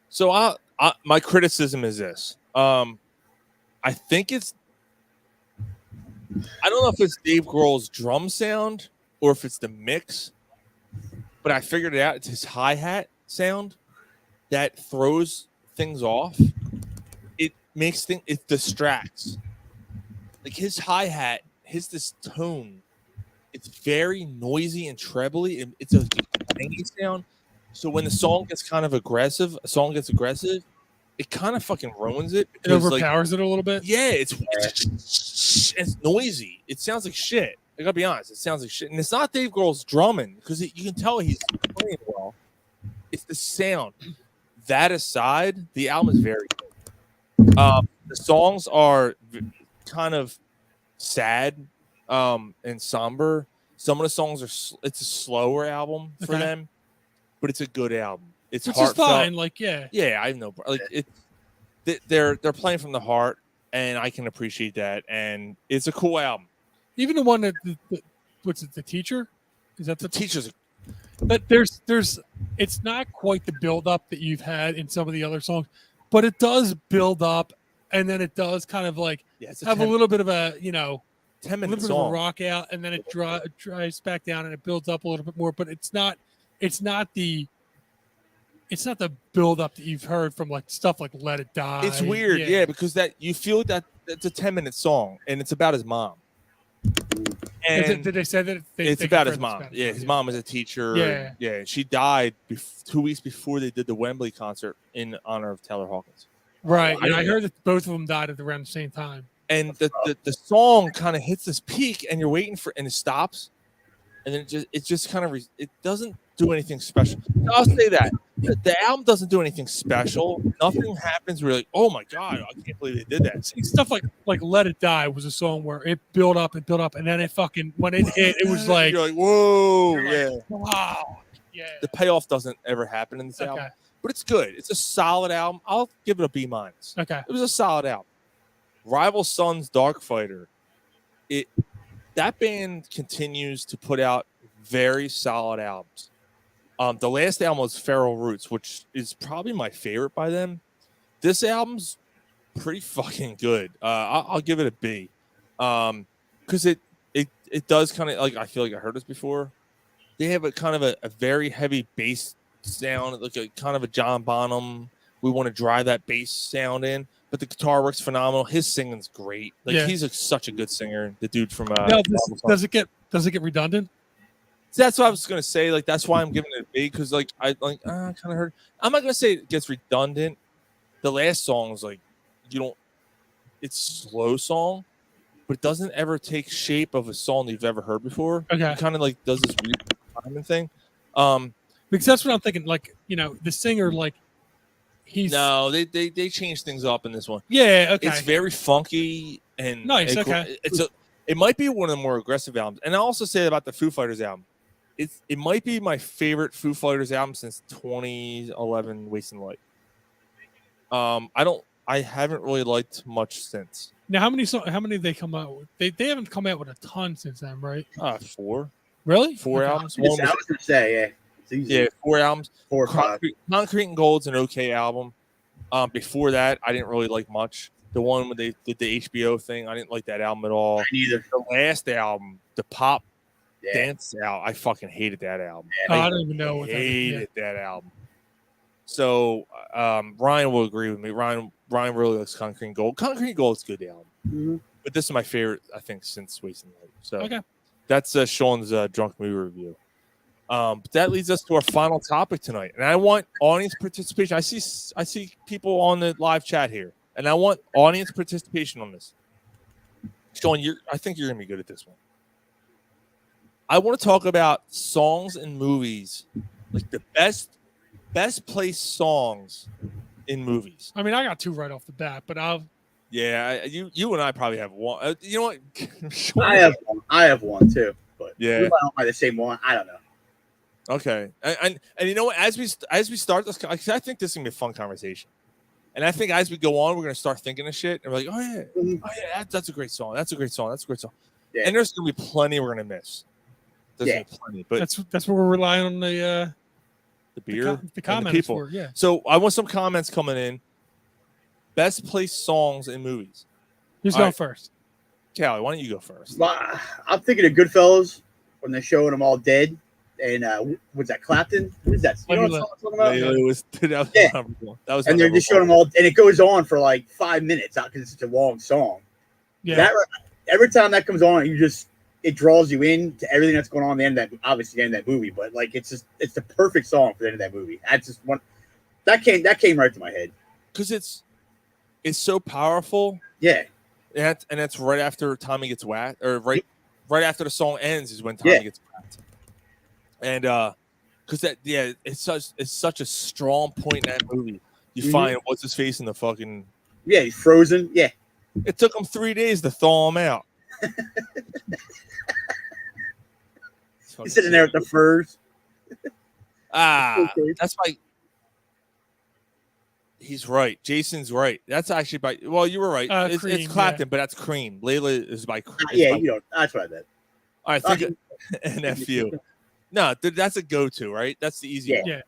So my criticism is this. I think I don't know if it's Dave Grohl's drum sound or if it's the mix, but I figured it out. It's his hi-hat sound that throws things off. It makes it distracts. Like his hi-hat, this tone, it's very noisy and trebly. It's a tangy sound. So when the song gets kind of aggressive, it kind of fucking ruins it. It overpowers it a little bit. Yeah, it's noisy. It sounds like shit. I gotta be honest. It sounds like shit, and it's not Dave Grohl's drumming because you can tell he's playing well. It's the sound. That aside, the album is very good. The songs are kind of sad and somber. Some of the songs it's a slower album for them, but it's a good album. It's which heartfelt. is fine. Like Yeah, I know. Like they're playing from the heart, and I can appreciate that. And it's a cool album. Even the one that what's it? The Teacher? Is that the Teacher's? But there's it's not quite the build up that you've had in some of the other songs, but it does build up, and then it does kind of like have a little bit of a 10-minute bit song. of a rock out, and then it dries back down and it builds up a little bit more. But it's not the build up that you've heard from like stuff like Let It Die. It's weird, yeah, because that you feel that it's a 10-minute song and it's about his mom. And did they say that it's about his mom? Yeah, his mom was a teacher. Yeah. She died 2 weeks before they did the Wembley concert in honor of Taylor Hawkins. Right, and I heard that both of them died at around the same time. And the song kind of hits this peak, and you're waiting and it stops, and then it just kind of it doesn't do anything special. I'll say that the album doesn't do anything special. Nothing happens. We're like, oh my god, I can't believe they did that. See, stuff like Let It Die was a song where it built up, and then it fucking when it hit, it was like you're like, whoa, yeah, wow, yeah. The payoff doesn't ever happen in this album, but it's good. It's a solid album. I'll give it a B-. Okay, it was a solid album. Rival Sons, Dark Fighter. That band continues to put out very solid albums. The last album was Feral Roots, which is probably my favorite by them. This album's pretty fucking good. I'll give it a B, because it does kind of like I feel like I heard this before. They have a kind of a very heavy bass sound, like a kind of a John Bonham. We want to drive that bass sound in, but the guitar works phenomenal. His singing's great. Like he's such a good singer. The dude from does it get redundant? That's what I was gonna say. Like that's why I'm giving it a B, because like I kind of heard. I'm not gonna say it gets redundant. The last song is like it's a slow song, but it doesn't ever take shape of a song you've ever heard before. Okay, it kind of like does this weird timing thing. Because that's what I'm thinking. Like the singer, like they changed things up in this one. Yeah, okay. It's very funky and nice. Okay, it might be one of the more aggressive albums. And I also say about the Foo Fighters album. It might be my favorite Foo Fighters album since 2011 Wasting Light. I haven't really liked much since. Now, how many did they come out with? They haven't come out with a ton since then, right? 4. Really? 4 albums. I was gonna say, yeah, 4 albums. 4 or 5. Concrete and Gold's an okay album. Before that, I didn't really like much. The one when they did the HBO thing, I didn't like that album at all. Me neither. The last album, the pop dance album, I fucking hated that album. I don't even know what hated that album. So Ryan will agree with me. Ryan really likes Concrete and Gold. Concrete and Gold's a good album. Mm-hmm. But this is my favorite, I think, since Wasting Light. So okay. That's Sean's drunk movie review. But that leads us to our final topic tonight, and I want audience participation. I see people on the live chat here, and I want audience participation on this. Sean, I think you're gonna be good at this one. I want to talk about songs and movies, like the best placed songs in movies. I mean, I got 2 right off the bat, but you and I probably have one. You know what? I have one too, but yeah, we might buy the same one. I don't know. Okay, and you know what? As we start this, I think this is gonna be a fun conversation, and I think as we go on, we're gonna start thinking of shit, and we're like, oh yeah, that's a great song. That's a great song. That's a great song. Yeah. And there's gonna be plenty we're gonna miss. There's Yeah. plenty, but that's what we're relying on the beer, the and comments people. for. Yeah. So I want some comments coming in. Best placed songs in movies. Who's All going right. first? Callie, why don't you go first? Well, I'm thinking of Goodfellas when they're showing them all dead. And what's that? Clapton? What is that? You know what I'm talking about? Layla was, that was Yeah. my number one. That was And my they're number just showing one. them all, and it goes on for like 5 minutes because it's such a long song. Yeah. That every time that comes on, it draws you in to everything that's going on at the end of that, obviously the end of that movie. But like it's the perfect song for the end of that movie. That's just one that came right to my head because it's so powerful. Yeah, and that's right after Tommy gets whacked, or right after the song ends is when Tommy gets whacked. And because it's such a strong point in that movie. You find what's his face in the fucking he's frozen. Yeah, it took him 3 days to thaw him out. He's sitting there with the furs. That's like he's right. Jason's right. That's actually by you were right. It's Cream, Clapton, but that's Cream. Layla is by Cream. That's what I meant. All right, think of NFU. No, that's a go-to, right? That's the easy one. Yeah.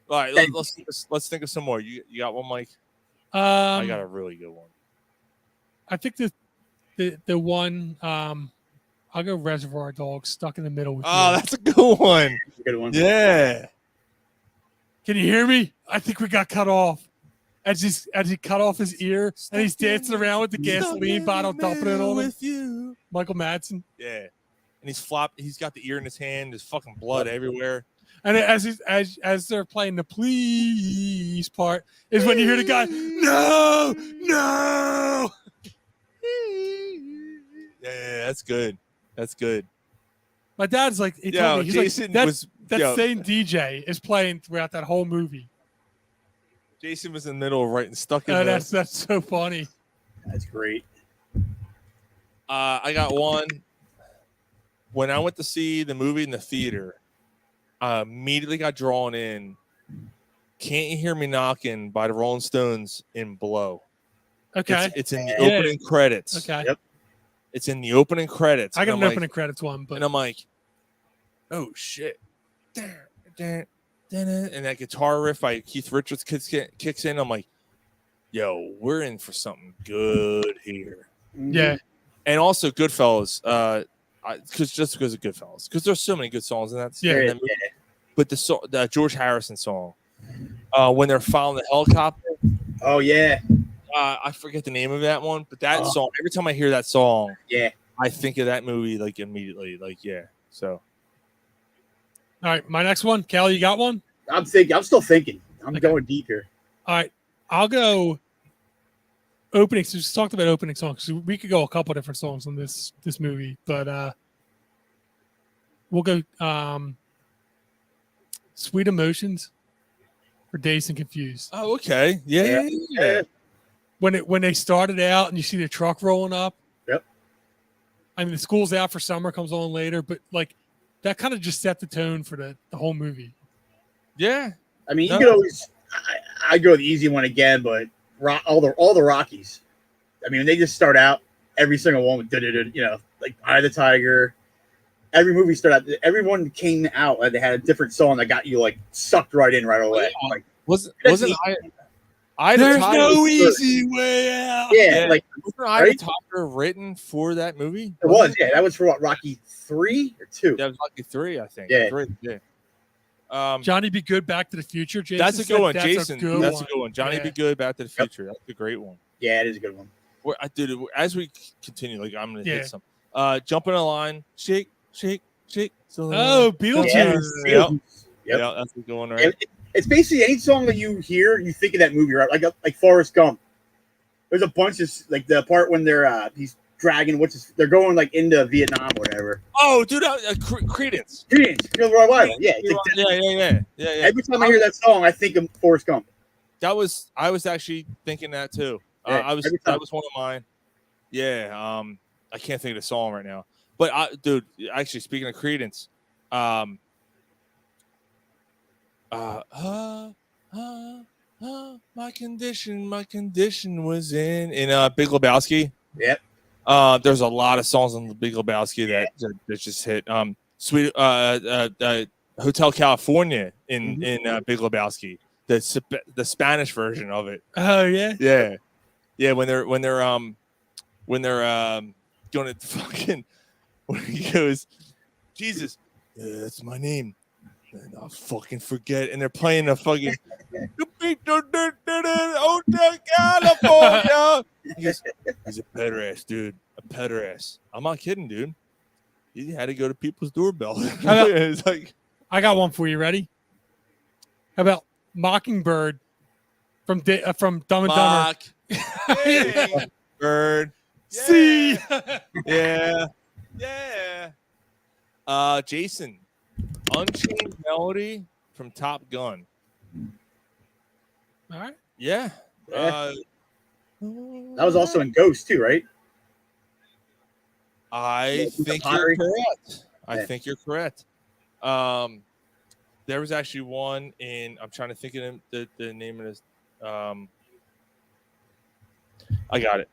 All right, let's think of some more. You got one, Mike? I got a really good one. I think the one I'll go Reservoir Dogs, Stuck in the Middle with You. That's a good one. Good one. Yeah. Can you hear me? I think we got cut off. As he cut off his ear and he's dancing around with the gasoline bottle, dumping it on him. You. Michael Madsen. Yeah. And he's got the ear in his hand, there's fucking blood everywhere. And as they're playing the please part is when you hear the guy, no. Yeah, that's good. That's good. My dad's like, he told me, he's Jason like, was that same DJ is playing throughout that whole movie. Jason was in the middle of writing Stuck in That's so funny. That's great. I got one. When I went to see the movie in the theater, I immediately got drawn in. Can't You Hear Me Knocking by the Rolling Stones in Blow. Okay. It's in the opening credits. Okay. Yep. It's in the opening credits. I got and an I'm opening credits one, but and I'm like, oh shit. And that guitar riff by Keith Richards kicks in. I'm like, yo, we're in for something good here. yeah. And also Goodfellas, because of Goodfellas, because there's so many good songs in that. Yeah. in that movie. But the George Harrison song, when they're following the helicopter. Oh yeah. I forget the name of that one, but that song. Every time I hear that song, I think of that movie like immediately. Like So. All right, my next one. Cal, you got one? I'm still thinking. I'm going deep here. All right, I'll go opening. So we just talked about opening songs. So we could go a couple different songs on this movie, but we'll go Sweet Emotions for Dazed and Confused. Oh, okay. Yeah. When they started out and you see the truck rolling up. Yep. I mean, the school's out for summer comes on later, but like that kind of just set the tone for the whole movie. Yeah. I mean, you could always. I go the easy one again, but all the Rockies. I mean, they just start out every single one with like Eye of the Tiger. Every movie started out. Everyone came out and they had a different song that got you like sucked right in right away. Like wasn't There's no easy way out. Yeah, like wasn't Eye of the Tiger written for that movie? It was. Yeah, that was for what, Rocky 3 or 2? That was Rocky 3, I think. Yeah. 3, yeah. Johnny Be Good, Back to the Future. Jason That's a good one, that's Jason. That's a good one. Johnny Yeah. Be Good, Back to the Future. That's a great one. Yeah, it is a good one. As we continue, like I'm gonna Yeah. hit some. Jump in a line, shake. So, Oh, Beetlejuice. Yep. Yeah, that's a good one, right? It's basically any song that you hear, you think of that movie, right? Like Forrest Gump. There's a bunch of like the part when they're he's dragging they're going like into Vietnam or whatever. Oh, dude, Credence. Feel the Right. Yeah. Yeah. Every time I hear that song, I think of Forrest Gump. I was actually thinking that too. Yeah, That was one of mine. Yeah. I can't think of the song right now. But dude, actually, speaking of Credence, my condition was in Big Lebowski. Yep. There's a lot of songs on the Big Lebowski that just hit. Sweet Hotel California in Big Lebowski, the Spanish version of it. Oh yeah, yeah. When they're going to fucking, when he goes, Jesus, that's my name, and I'll fucking forget. And they're playing a fucking Hotel California. He's a pederast, dude. A pederast. I'm not kidding, dude. He had to go to people's doorbell. It's like, I got one for you. Ready? How about Mockingbird from Dumb and Dumber? Bird. See. Yeah. Jason, Unchained Melody from Top Gun. All right. Yeah. That was also in Ghost too, right? I think you're correct. I think you're correct. There was actually one in. I'm trying to think of the name of this. I got it.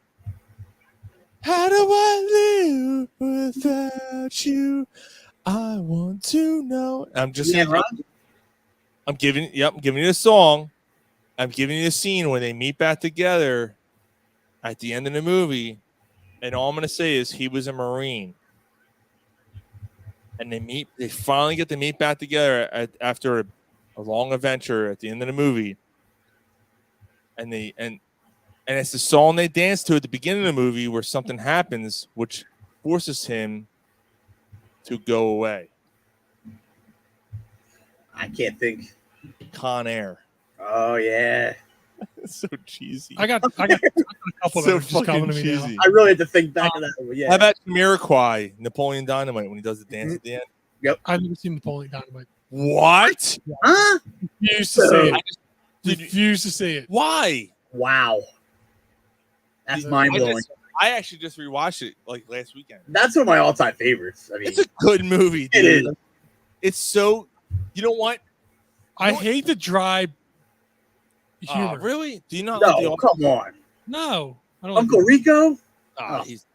How do I live without you? I want to know. I'm giving you a song. I'm giving you a scene where they meet back together at the end of the movie. And all I'm going to say is he was a Marine. And they finally get to meet back together after a long adventure at the end of the movie. And it's the song they dance to at the beginning of the movie where something happens which forces him to go away. I can't think. Con Air. Oh yeah. It's so cheesy. I got a couple So that are just coming to me now. cheesy. I really had to think back to that one. Yeah. How about Jamiroquai, Napoleon Dynamite, when he does the dance at the end? Yep. I've never seen Napoleon Dynamite. What? Huh? Refuse to see it. Refuse to see it. Why? Wow. That's mind blowing. I actually just rewatched it like last weekend. That's one of my all-time favorites. I mean, It's a good movie, dude. It is. It's so. You know what? I hate the dry humor. Really? Do you not? No, like the come on. No, I don't. Uncle Rico. He's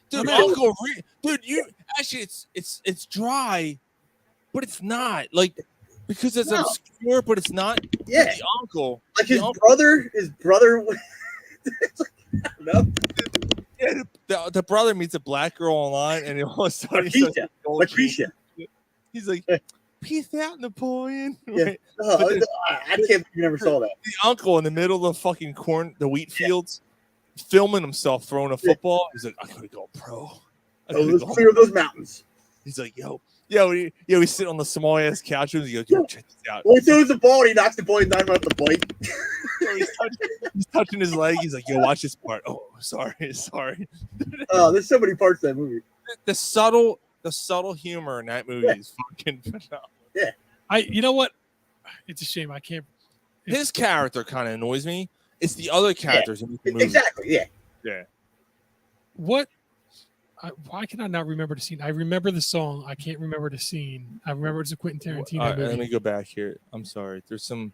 dude. Uncle Rico. Dude, you actually it's dry, but it's not like because it's obscure, but it's not. Yeah. The uncle, Like his brother. His brother. It's like, I don't know. Yeah, the brother meets a black girl online, and all of a sudden Lakeisha. he's like, "Peace out, Napoleon." Yeah. Right? Oh, But then- I can't believe you never saw that. the uncle in the middle of the fucking the wheat fields, filming himself throwing a football. He's like, I could go pro. Let's clear those mountains. He's like, he's sitting on the small ass couch and he goes, check this out. Well, he throws the ball and he knocks the boy down off the bike. He's touching his leg. He's like, watch this part. Oh, sorry. Oh, there's so many parts of that movie. The subtle humor in that movie is fucking phenomenal. Yeah. You know what? It's a shame I can't. His character kind of annoys me. It's the other characters in the movie. Exactly. Yeah. Yeah. What? Why can I not remember the scene? I remember the song. I can't remember the scene. I remember it's a Quentin Tarantino movie. Let me go back here. I'm sorry. There's some.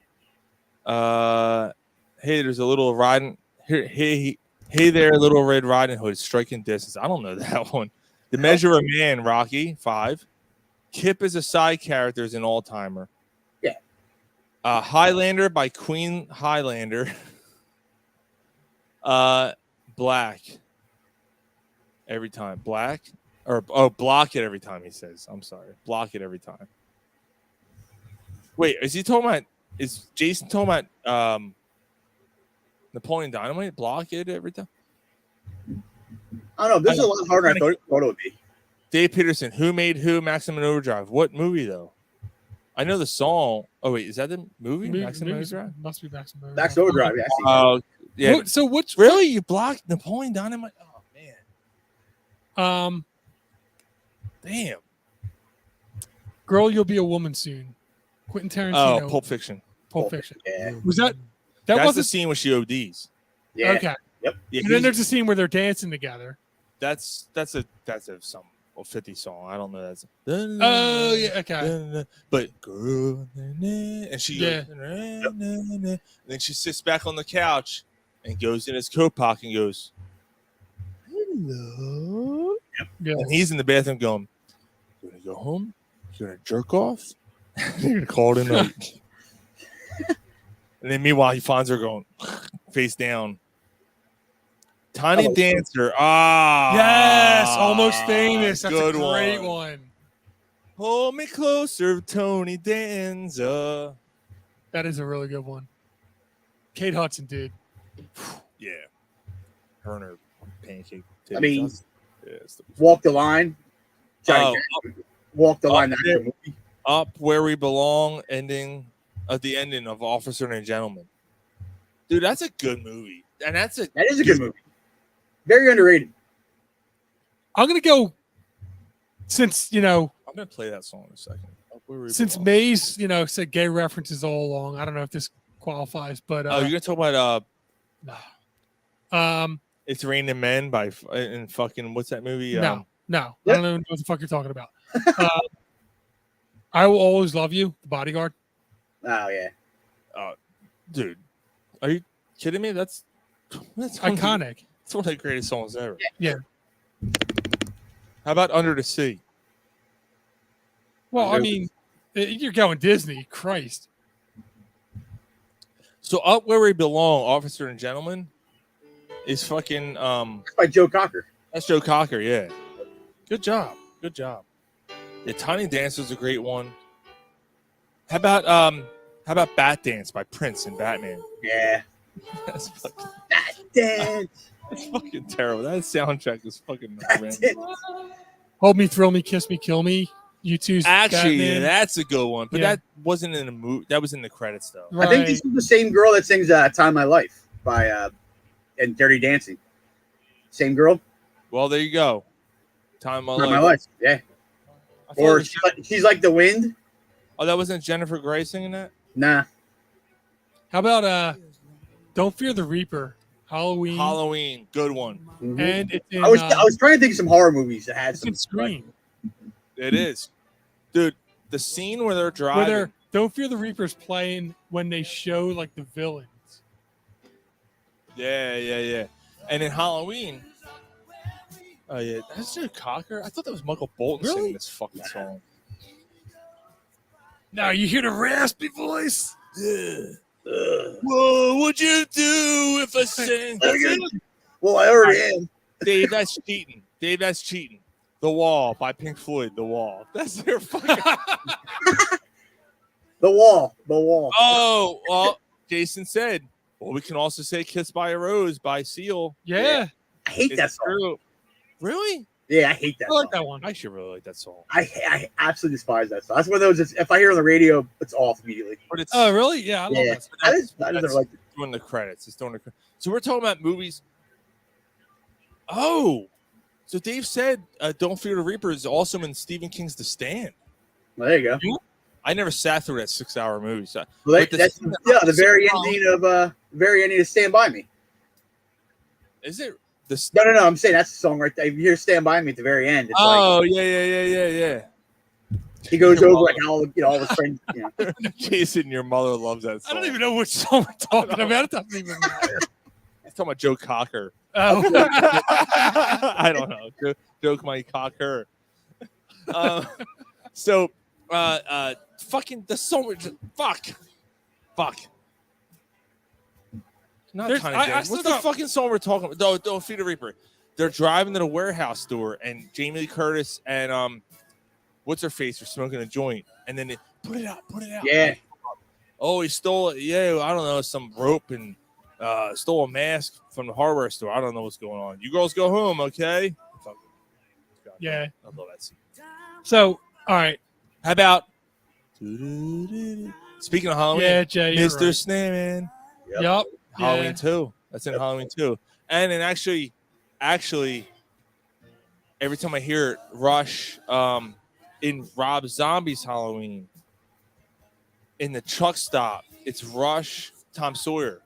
Hey, there's a little riding. Hey there, Little Red Riding Hood, Striking Distance. I don't know that one. The Measure of Man, Rocky 5. Kip is a side character, is an all-timer. Yeah. Highlander by Queen Highlander. Black. Every time. Black? Block it every time, he says. I'm sorry. Block it every time. Wait, is Jason talking about Napoleon Dynamite? Block it every time? I don't know. This is a lot harder than I thought it would be. Dave Peterson, Who Made Who, Maximum Overdrive. What movie, though? I know the song. Oh, wait, is that the movie? Maximum Overdrive? Must be Maximum Overdrive. Max Overdrive, yeah. Oh, yeah. So what's really? You blocked Napoleon Dynamite? Oh, man. Damn. Girl, You'll Be a Woman Soon. Quentin Tarantino. Oh, Pulp Fiction. Pulp Fiction. Yeah. Was that That's wasn't the scene where she ODs. Yeah. okay? Yep. Yeah, And then there's a scene where they're dancing together. that's a some 50 song. I don't know. That's Oh yeah, okay. But girl, and she goes, and then she sits back on the couch and goes in his coat pocket and goes, hello. Yeah. And he's in the bathroom going, you gonna go home? You're gonna jerk off? You're gonna call it a night. And then meanwhile, he finds her going face down. Tiny Dancer. Ah, Yes, Almost Famous. That's a good great one. Hold me closer, Tony Danza. That is a really good one. Kate Hudson, dude. Yeah. Her and her pancake. I mean, titties. Yeah, Walk the Line. Johnny Depp. Walk the Line. There, Up Where We Belong, ending at the ending of Officer and Gentleman. Dude, that's a good movie. And that is a good movie. Very underrated. I'm gonna go since I'm gonna play that song in a second. Up Where We since Belong. Maze, said gay references all along. I don't know if this qualifies, but you're gonna talk about It's Raining Men by and fucking what's that movie? No. I don't know what the fuck you're talking about. I Will Always Love You, The Bodyguard. Oh yeah. Dude, are you kidding me? That's iconic. It's one of the greatest songs ever. Yeah. How about Under the Sea? Well, I mean, you're going Disney. Christ. So Up Where We Belong, Officer and Gentleman, is fucking That's by Joe Cocker. That's Joe Cocker, yeah. Good job. Yeah, Tiny Dancer's a great one. How about Bat Dance by Prince and Batman? Yeah. That's fucking Bat Dance. That's fucking terrible. That soundtrack is fucking horrendous. Hold Me, Thrill Me, Kiss Me, Kill Me. U2's Actually, Batman. that's a good one, but Yeah. that wasn't in the movie. That was in the credits, though. I think this is the same girl that sings "Time of My Life" by and "Dirty Dancing." Same girl. Well, there you go. Time of Time of My Life. Yeah. I thought it Or was she's like the wind. Oh, that wasn't Jennifer Grey singing that? Nah. How about Don't Fear the Reaper? Halloween. Good one. And it's in, I was trying to think of some horror movies that had some Scream. It is, dude. The scene where they're driving. Don't Fear the Reaper's playing when they show like the villains. Yeah. And in Halloween. Oh yeah, that's Joe Cocker. I thought that was Michael Bolton singing this fucking song. Now you hear the raspy voice. Whoa, what'd you do if I sang? Well, I already am. Dave, that's cheating. The Wall by Pink Floyd. The Wall. That's their fucking. The Wall. Oh, well, Jason said. Well, we can also say "Kissed by a Rose" by Seal. Yeah. I hate that song. True. Really? Yeah, I hate that. I like song. that one. I should really like that song. I absolutely despise that song. That's one of those. If I hear it on the radio, it's off immediately. But it's Oh, really? Yeah, I love Yeah. that. I never liked it. doing the credits. It's doing the. So we're talking about movies. Oh, so Dave said, "Don't Fear the Reaper" is also in Stephen King's The Stand. Well, there you go. I never sat through that 6-hour movie. So, Well, but that's the very ending of Stand By Me. Is it? No. I'm saying that's the song right there. If you hear "Stand By Me" at the very end, it's yeah. he goes over like all all his friends. Jason, your mother loves that song. I don't even know which song we're talking about. It doesn't even matter. He's talking about Joe Cocker. Oh. I don't know. Joke my cocker. Fucking the song. Fuck. Not Tiny Dancer. What's the fucking song we're talking about? Don't Feed the Reaper. They're driving to the warehouse store, and Jamie Lee Curtis and what's her face are smoking a joint, and then they put it out. Yeah. Oh, he stole it. Yeah, I don't know, some rope and stole a mask from the hardware store. I don't know what's going on. You girls go home, okay? Yeah. I love that scene. So, all right. How about speaking of Halloween? Yeah, Jay, you're Mr. right. Snowman. Yep. Halloween 2. That's in Halloween 2. And then actually, every time I hear it, Rush in Rob Zombie's Halloween, in the truck stop, it's Rush, Tom Sawyer.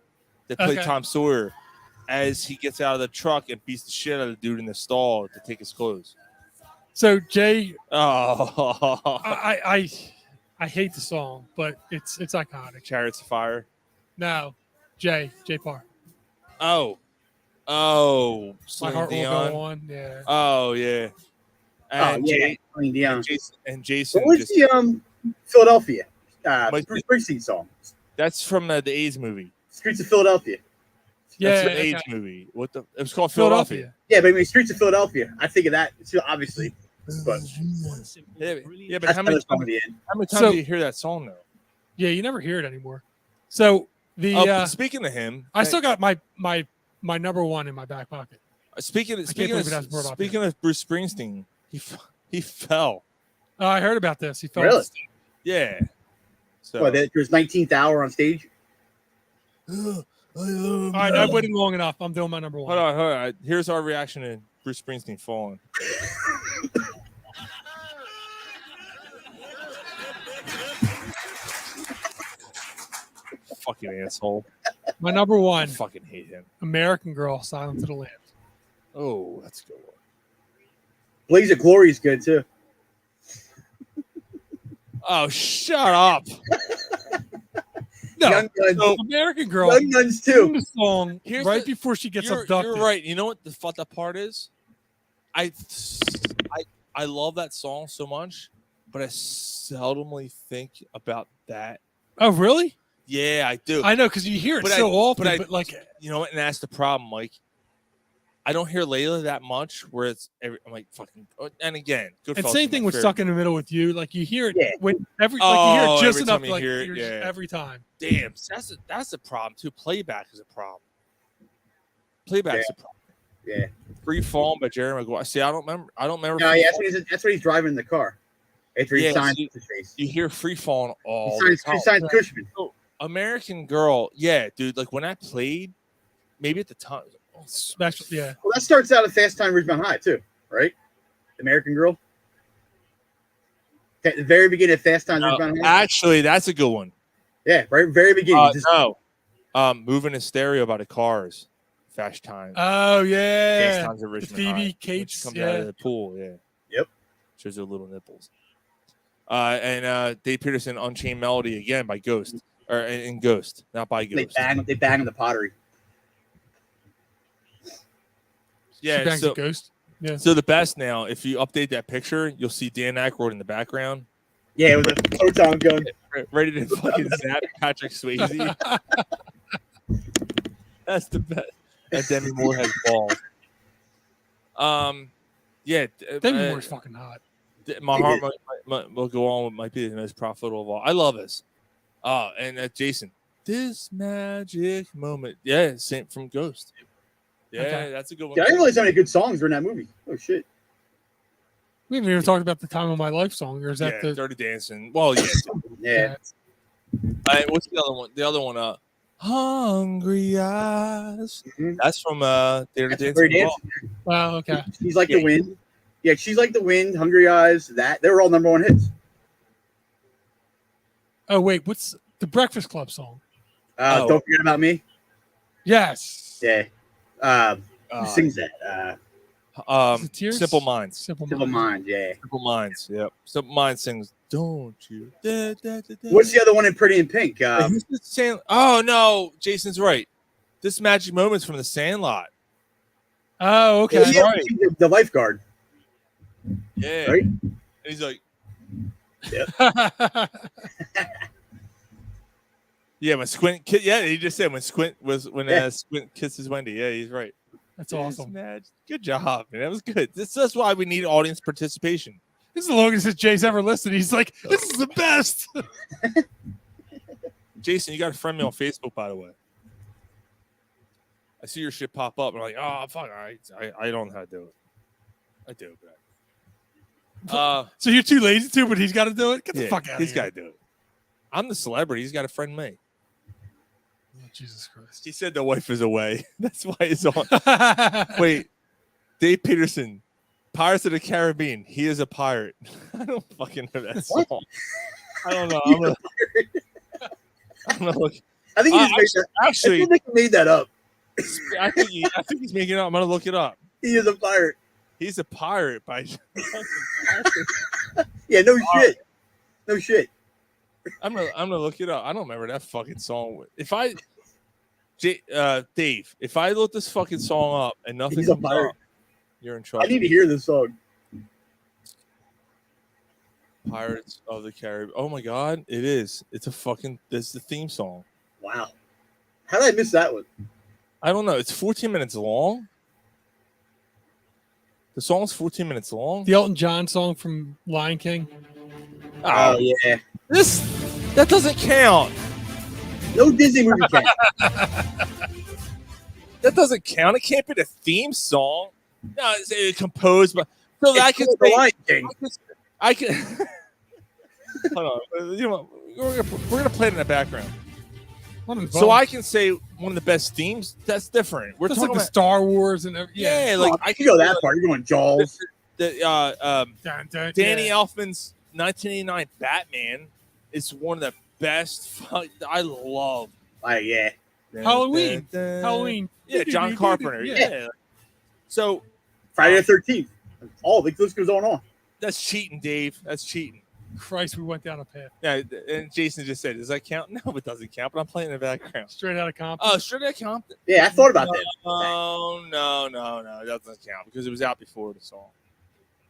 They play Okay. Tom Sawyer as he gets out of the truck and beats the shit out of the dude in the stall to take his clothes. So Jay, Oh, I hate the song, but it's iconic. Chariots of Fire. No, Jay Parr. Oh, My Celine heart will Dion. go on. Yeah. Oh yeah, And yeah. Jay- I mean, yeah. and Jason What was just the Philadelphia? Mike- Bruce Springsteen song. that's from the A's movie. Streets of Philadelphia. That's Yeah, an A's okay. movie. What the? It was called Philadelphia. Yeah, but I mean, Streets of Philadelphia. I think of that too, obviously. But Yeah, but that's how many another song at the end. times do you hear that song though? Yeah, you never hear it anymore. So the But speaking of him, I still got my number one in my back pocket. speaking of believe it has more about speaking of Bruce Springsteen, he fell. Oh, I heard about this. He fell. Really? Yeah. So Well, there's 19th hour on stage. All right, I've waited long enough. I'm doing my number one. hold on. Here's our reaction to Bruce Springsteen falling. Fucking asshole. My number I one, fucking hate him. American Girl, Silence of the Lambs. Oh, that's a good one. Blaze of Glory is good too. Oh, shut up. No, Young Guns. So- American Girl. Young Guns sing too. the song Here's right the- before she gets You're abducted. right. You know what the fucked up part is? I love that song so much, but I seldomly think about that. Oh, really? Yeah, I do. I know because you hear it But so I- often, but I- but like, You know what? And that's the problem, Mike. I don't hear Layla that much. Where it's, I'm like fucking. And again, good. and same thing with Stuck in the Middle with You. Like you hear it Yeah. when you hear it just every enough, time you like hear it, you're yeah. just every time. Damn, that's a problem too. Playback is a problem. Playback's a problem. Yeah. Free Fall by Jerry Maguire. See, I don't remember. No, Free yeah, Fall. that's what he's driving in the car. After he Yeah, signs see, his face. You hear Free Falling all He the time. signs Cushman. So, American Girl, yeah, dude. Like when I played, maybe at the time. Special, yeah. Well, that starts out at Fast Time Ridgemont High too, right? American Girl. At the very beginning of Fast Time Ridgemont High. Actually, that's a good one. Yeah, right. Very beginning. No, Moving in Stereo by the Cars. Fast Time. Oh yeah, Fast Times at the Richmond Phoebe High, which Cates. comes Yeah, out of the pool. Yeah. Yep. Shows her little nipples. And Dave Peterson, Unchained Melody again by Ghost, or in Ghost, not by Ghost. They bang on the pottery. Yeah, she bangs so, a ghost. Yeah. so the best now, if you update that picture, you'll see Dan Aykroyd in the background, Yeah, with the photon gun. ready to fucking zap Patrick Swayze. That's the best. And Demi Moore has balls. Yeah, Demi Moore's fucking hot. My heart will go on. Might be the most profitable of all. I love this. And Jason, this magic moment. Yeah, same from Ghost. Yeah, Okay. that's a good one. Yeah, I didn't realize how many good songs were in that movie. Oh shit. We haven't even talked about the Time of My Life song, or is that Yeah, the? Dirty Dancing. Well, yeah. Yeah. What's the other one? The other one, Hungry Eyes. Mhm. That's from Dirty Dancing. Dirty as well. Dancing. Wow. Okay. She's like Yeah. the wind. Yeah, she's like the wind. Hungry Eyes. That they were all number one hits. Oh wait, what's the Breakfast Club song? Don't forget about me. Yes. Yeah. Who sings that? Is it Tears? Simple Minds. Simple Simple Minds. Mind. Yeah. Simple Minds. Yep. Simple Minds sings "Don't You." Da, da, da, da. What's the other one in Pretty in Pink? Wait, who's this oh no, Jason's right. This magic moment's from The Sandlot. Oh, okay. Yeah, right. she's the lifeguard. Yeah. Right? And he's like, yeah, when Squint, yeah, he just said when Squint Squint kisses Wendy. Yeah, he's right. That's This awesome. magic- Good job, man. That was good. That's why we need audience participation. This is the longest that Jay's ever listened. He's like, this is the best. Jason, you got to friend me on Facebook, by the way. I see your shit pop up. I'm like, oh fuck, I don't know how to do it. I do, but So you're too lazy to, but he's got to do it. Get the yeah, fuck out of he's here. got to do it. I'm the celebrity. He's got to friend me. Oh, Jesus Christ. He said the wife is away. That's why he's on. Wait, Dave Peterson, Pirates of the Caribbean. He is a pirate. I don't fucking know that song. I don't know. I'm gonna look. I think he just made that. Actually, I think he made that up. I think he's making it up. I'm gonna look it up. He is a pirate. He's a pirate by. Yeah, no shit. No shit. I'm gonna look it up. I don't remember that fucking song. If I, Dave, if I look this fucking song up and nothing He's a comes pirate. up, you're in trouble. I need to hear this song. Pirates of the Caribbean. Oh my God, it is. It's a fucking. This is the theme song. Wow. How did I miss that one? I don't know. It's 14 minutes long. The song's 14 minutes long. The Elton John song from Lion King. Oh yeah. That doesn't count. No Disney movie can. That doesn't count. It can't be the theme song. No, it's composed by. So I can the Lion King. I can. Hold on. You know, we're gonna play it in the background. So I can say one of the best themes. That's different. We're That's talking like the about Star Wars and yeah, like I can go that far. You're going Jaws. Danny Elfman's 1989 Batman is one of the best. I love. Yeah. Halloween. Halloween. Yeah, John Carpenter. Yeah. So Friday the 13th. All the list goes on. That's cheating, Dave. That's cheating. Christ, we went down a path. Yeah, and Jason just said, "Does that count?" No, it doesn't count. But I'm playing in the background. Straight out of Compton. Oh, straight out of Compton. Yeah, I thought about that. Oh no, it doesn't count because it was out before the song,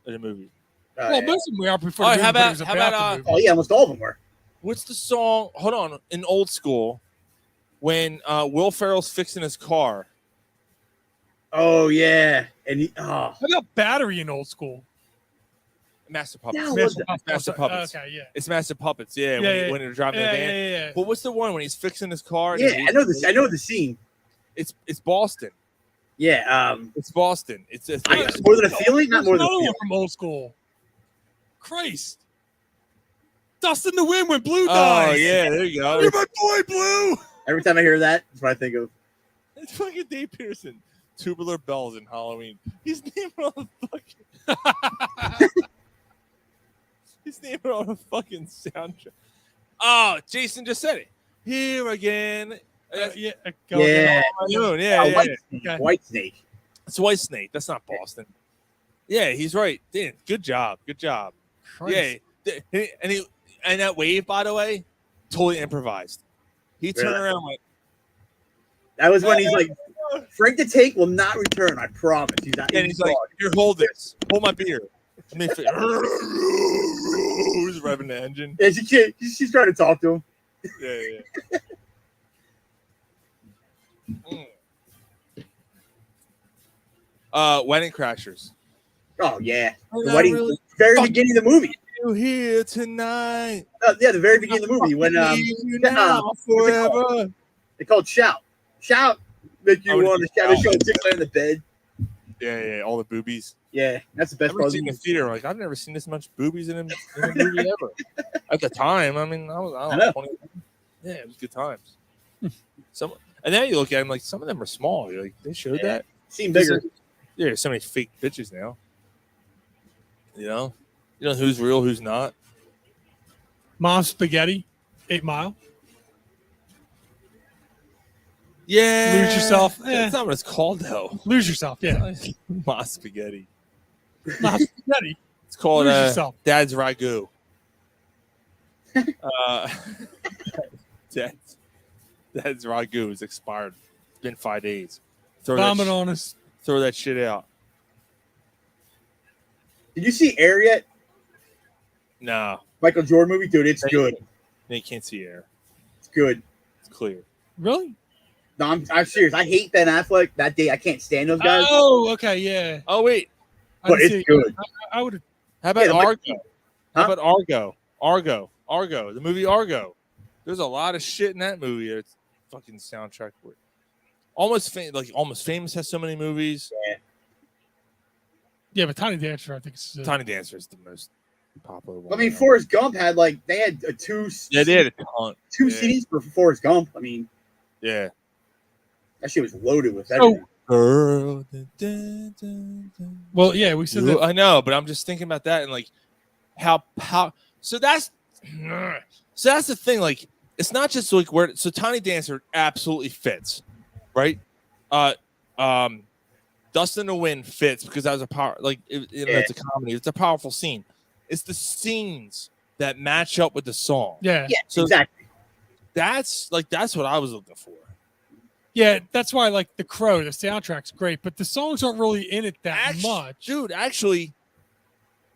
or the movie. Well, most of them were out before. All The right, movie, but it was about the movie. Oh yeah, almost all of them were. What's the song? Hold on. In Old School, when Will Ferrell's fixing his car. Oh yeah, and he. Oh. How about Battery in Old School? Master Puppets. No, Master Puppets. Okay, yeah. It's Master Puppets. Yeah, when they're driving the van. Yeah. But what's the one when he's fixing his car? Yeah, I know this. I know the scene. It's Boston. Yeah. It's Boston. It's more than a feeling, not more than a Another feeling. one from Old School. Christ. Dust in the Wind when Blue Oh dies. yeah, there you go. You're my boy, Blue. Every time I hear that, that's what I think of. It's fucking Dave Pearson. Tubular Bells in Halloween. He's naming all the fucking. He's naming all the fucking soundtrack. Oh, Jason just said it. Here again. White Snake. It's White Snake. That's not Boston. Yeah, he's right. Dan, good job. Christ. Yeah, and that wave, by the way, totally improvised. He turned around like. That was when he's like, Frank the Tank will not return. I promise. He's not. And he's like, here, hold this. Hold my beer. I mean, who's revving the engine? Yeah, she's trying to talk to him. Yeah. Wedding Crashers. Oh yeah, the wedding, very beginning of the movie. You here tonight? Yeah, the very beginning of the movie when forever. They called Shout, make you want to shout. They showed Dick in the bed. Yeah, all the boobies. Yeah, that's the best I've part. seen the theater. Like I've never seen this much boobies in a movie ever. At the time, I mean, I don't know. 20, yeah, it was good times. And then you look at them like some of them are small. You're like, they showed that. Seem bigger. Yeah, there's so many fake bitches now. You know who's real, who's not. Mom's Spaghetti, 8 Mile. Yeah, Lose Yourself. That's not what it's called though. Lose Yourself. Yeah, Ma Spaghetti. Mom's Spaghetti. It's called Lose Yourself. Dad's Ragu. Dad's Ragu is expired. It's been 5 days. Vomit on us. Throw that shit out. Did you see Air yet? No. Michael Jordan movie, dude. It's good. You can't see air. It's good. It's clear. Really? No, I'm serious. I hate Ben Affleck. That day, I can't stand those guys. Oh, okay, yeah. Oh wait, but it's good. I would. How about Argo? Huh? How about Argo? The movie Argo. There's a lot of shit in that movie. It's fucking soundtrack work. Almost Famous has so many movies. Yeah, but Tiny Dancer, I think it's Tiny Dancer is the most popular one. I mean, Forrest Gump had they had two. Yeah, they had a ton. Two CDs for Forrest Gump. I mean, yeah, that shit was loaded with everything. Girl. Well, yeah, we said that. I know, but I'm just thinking about that and like how. So that's the thing. Like, it's not just like where. So Tiny Dancer absolutely fits, right? Dust in the Wind fits because that was a power. Like, it's a comedy. It's a powerful scene. It's the scenes that match up with the song. Yeah. So exactly. That's what I was looking for. Yeah, that's why like The Crow, the soundtrack's great, but the songs aren't really in it that much. Dude, actually,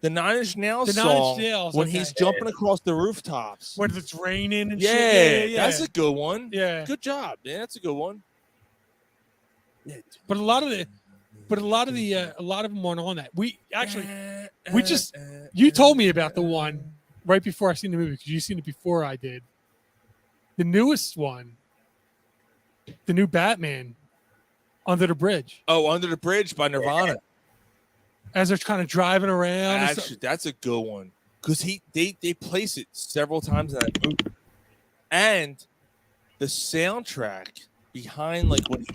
The Nine Inch Nails The Nine Inch song Nails, when okay. he's jumping across the rooftops. When it's raining and Yeah, shit. Yeah, that's a good one. Yeah. Good job, man. That's a good one. But a lot of them weren't on that. You told me about the one right before I seen the movie because you seen it before I did. The newest one, the new Batman, Under the Bridge. Oh, Under the Bridge by Nirvana. As they're kind of driving around. Actually, that's a good one because they place it several times in that movie, and the soundtrack behind like when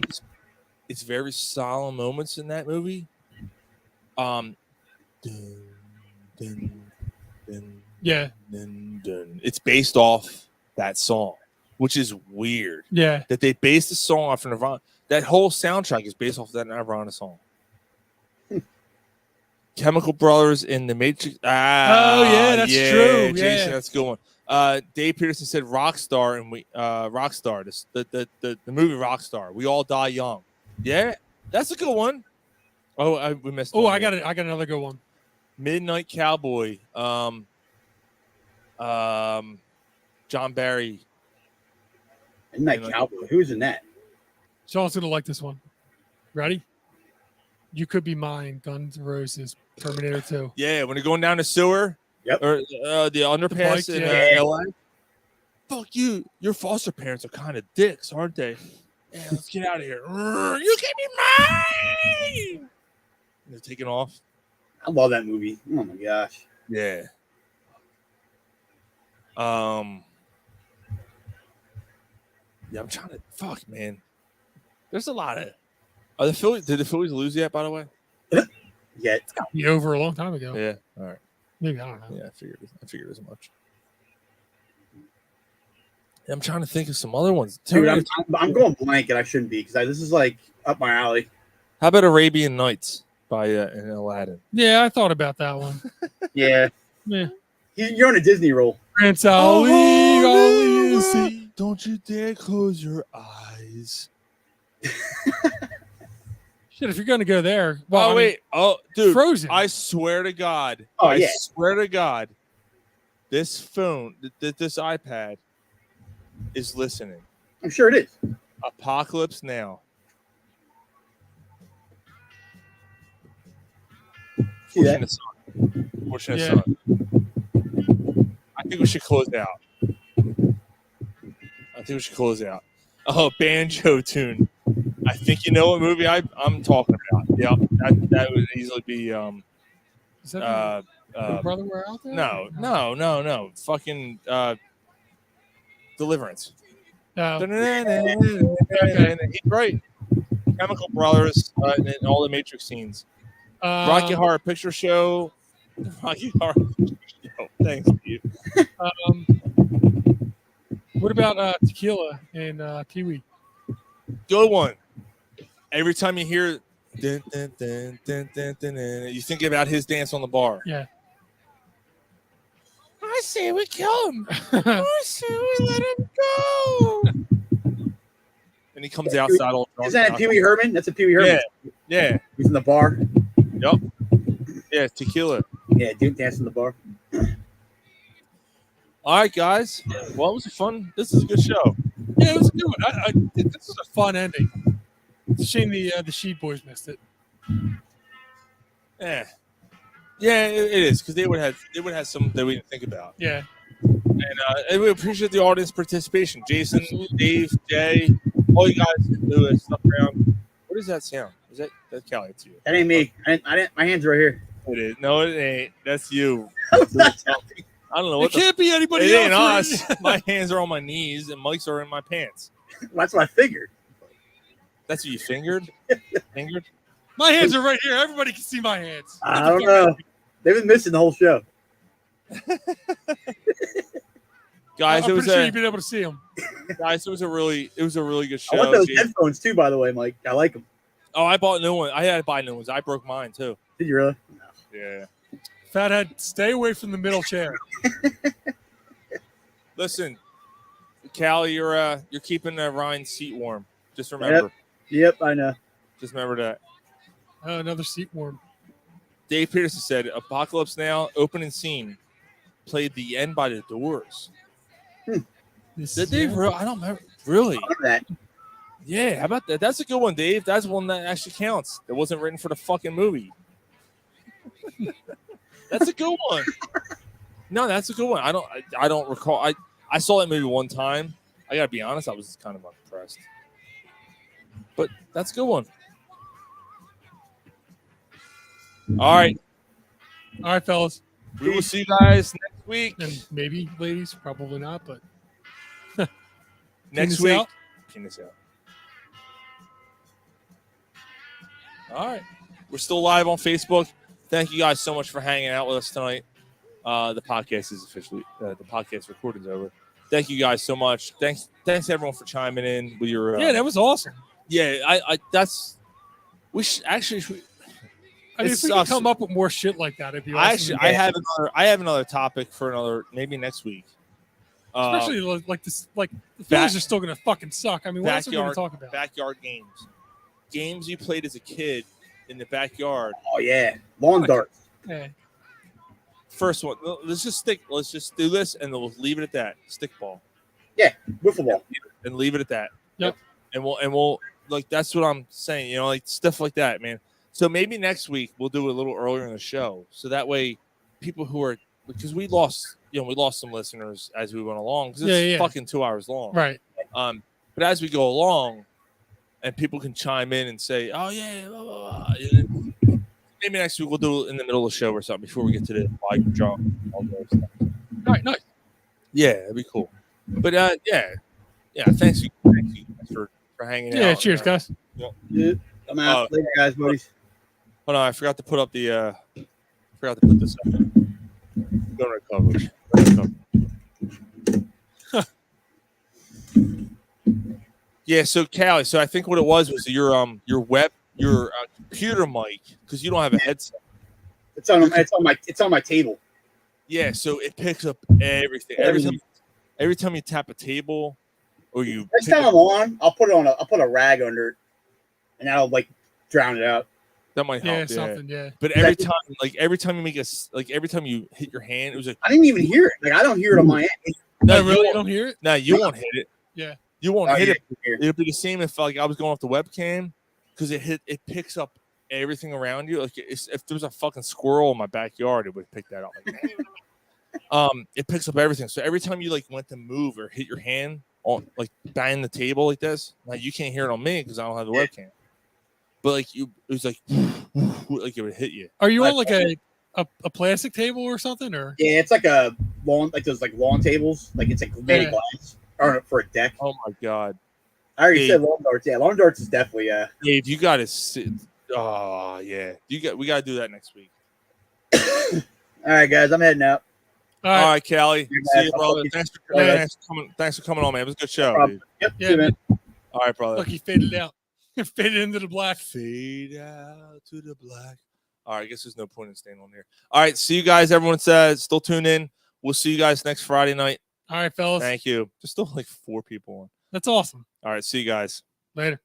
it's very solemn moments in that movie. Dun, dun, dun, Yeah. dun, dun. It's based off that song, which is weird. Yeah. That they based the song off of Nirvana. That whole soundtrack is based off that Nirvana song. Chemical Brothers in the Matrix. Oh yeah, that's true. Jason, Yeah. that's a good one. Dave Peterson said Rockstar, and we Rockstar, the movie Rockstar. We all die young. Yeah, that's a good one. Oh, we missed. Oh, I got another good one. Midnight Cowboy. John Barry. Midnight Cowboy. Who's in that? Sean's gonna like this one. Ready? You Could Be Mine. Guns N' Roses. Terminator 2. Yeah, when you're going down the sewer. Yep. Or the underpass bike, in yeah. LA. Fuck you. Your foster parents are kind of dicks, aren't they? Yeah, let's get out of here. You can be mine. They're taking off. I love that movie. Oh my gosh. Yeah. Yeah, I'm trying to fuck, man. There's a lot of. Are the Phillies? Did the Phillies lose yet? By the way. Yeah. It's got to be over a long time ago. Yeah. All right. Maybe, I don't know. Yeah, I figured as much. Yeah, I'm trying to think of some other ones. Dude, I'm going blank, and I shouldn't be because this is like up my alley. How about Arabian Nights by Aladdin? Yeah, I thought about that one. Yeah. Yeah. You're on a Disney roll. Prince Ali, only you see. Don't you dare close your eyes. Shit, if you're going to go there. Well, Wait. Oh, dude. Frozen. I swear to God. Oh, I yeah. swear to God. This phone, this iPad is listening. I'm sure it is. Apocalypse Now. See that? Fortunate Yeah. son. I think we should close out. Oh, banjo tune. I think you know what movie I'm talking about. Yeah, that would easily be Is that Big Brother We're Out There? No. Fucking Deliverance. No. He's right. Chemical Brothers and all the Matrix scenes. Rocky Horror Picture Show. Rocky Horror Picture Show. Thanks, Steve. What about Tequila and Pee Wee? Good one. Every time you hear dun, dun, dun, dun, dun, dun, dun, you think about his dance on the bar. Yeah. I say we kill him. I say we let him go. And he comes outside all drunk. Is that a Pee Wee Herman? That's a Pee Wee Herman. Yeah. He's in the bar. Yep. Yeah, Tequila. Yeah, dude, dance in the bar. All right, guys. Well, it was fun. This is a good show. Yeah, it was a good one. This was a fun ending. It's a shame the Sheep Boys missed it. Yeah, it is because they would have something that we didn't think about. Yeah. And we appreciate the audience participation. Jason, Dave, Jay, all you guys who stuck around. What is that sound? Is that's Callie? It's you. That ain't me. I didn't. My hands are right here. It is. No, it ain't. That's you. I don't know It what. can't be anybody It ain't else. us. My hands are on my knees and Mike's are in my pants. That's what I figured. That's what you fingered. Fingered. My hands are right here. Everybody can see my hands. I don't know. They've been missing the whole show. Guys, I'm it was pretty sure you've been able to see them. Guys, it was a really good show. I want those Jason. headphones too, by the way, Mike. I like them. Oh, I bought new ones. I had to buy new ones. I broke mine too. Did you really? Yeah. Fathead, stay away from the middle chair. Listen, Callie, you're keeping Ryan's seat warm. Just remember. Yep, I know. Just remember that. Oh, another seat warm. Dave Peterson said, "Apocalypse Now opening scene played The End by the Doors." Did they? I don't remember. Really? That. Yeah. How about that? That's a good one, Dave. That's one that actually counts. It wasn't written for the fucking movie. That's a good one. No, that's a good one. I don't recall. I saw that movie one time. I gotta be honest. I was kind of unimpressed. But that's a good one. All right, fellas. We will see you guys next week. And maybe ladies, probably not, but next Penis week. out. Penis out. All right. We're still live on Facebook. Thank you guys so much for hanging out with us tonight. The podcast is officially the podcast recording's over. Thank you guys so much. Thanks everyone for chiming in with your. Yeah, that was awesome. Yeah, I that's we should actually. I mean, if we can come up with more shit like that, it'd be awesome. I have another topic for another maybe next week. Especially like this, like the Phillies are still gonna fucking suck. I mean, what else are we gonna talk about? Backyard games you played as a kid in the backyard. Oh yeah, lawn darts. Yeah. First one. Let's just do this, and we'll leave it at that. Stick ball. Yeah, wiffle ball, and leave it at that. Yep. And we'll like that's what I'm saying. You know, like stuff like that, man. So maybe next week we'll do it a little earlier in the show, so that way people who are because we lost some listeners as we went along because it's fucking 2 hours long, right? But as we go along, and people can chime in and say, "Oh yeah," blah, blah, blah. Maybe next week we'll do it in the middle of the show or something before we get to the live draw. All those stuff. All right, nice. Yeah, it'd be cool. But yeah. Thank you guys for hanging out. Yeah, cheers, guys. Yeah. I'm out later, guys, buddies. Hold on, I forgot to put up the. Forgot to put this up. Go to coverage. Yeah, so Callie, I think what it was your computer mic because you don't have a headset. It's on my table. Yeah, so it picks up everything. Every time you tap a table, or you. Next time I'm on, I'll put a rag under it, and that'll like drown it out. That might help. Something. Yeah. But every time you make every time you hit your hand, it was like I didn't even hear it. Like I don't hear it on my end. No, really, you don't hear it. No, you won't hit it. Yeah. You won't hit it. It'll be the same if like I was going off the webcam because it picks up everything around you. Like if there was a fucking squirrel in my backyard, it would pick that up. Like, it picks up everything. So every time you like went to move or hit your hand on like bang the table like this, like you can't hear it on me because I don't have the webcam. But like it was like like it would hit you. Are you on like a plastic table or something or? Yeah, it's like a lawn, like those like lawn tables. Like it's like made of glass or for a deck. Oh my god! I already said lawn darts. Yeah, lawn darts is definitely Dave, you got to sit. Oh yeah, we got to do that next week. All right, guys, I'm heading out. All right, Callie. See you, brother. Thanks for coming on, man. It was a good show. Dude. Yep. Yeah, man. All right, brother. Look, he faded out. Faded into the black. Fade out to the black. All right, I guess there's no point in staying on here. All right, see you guys. Everyone says still tune in. We'll see you guys next Friday night. All right, fellas. Thank you. There's still like 4 people on. That's awesome. All right, see you guys. Later.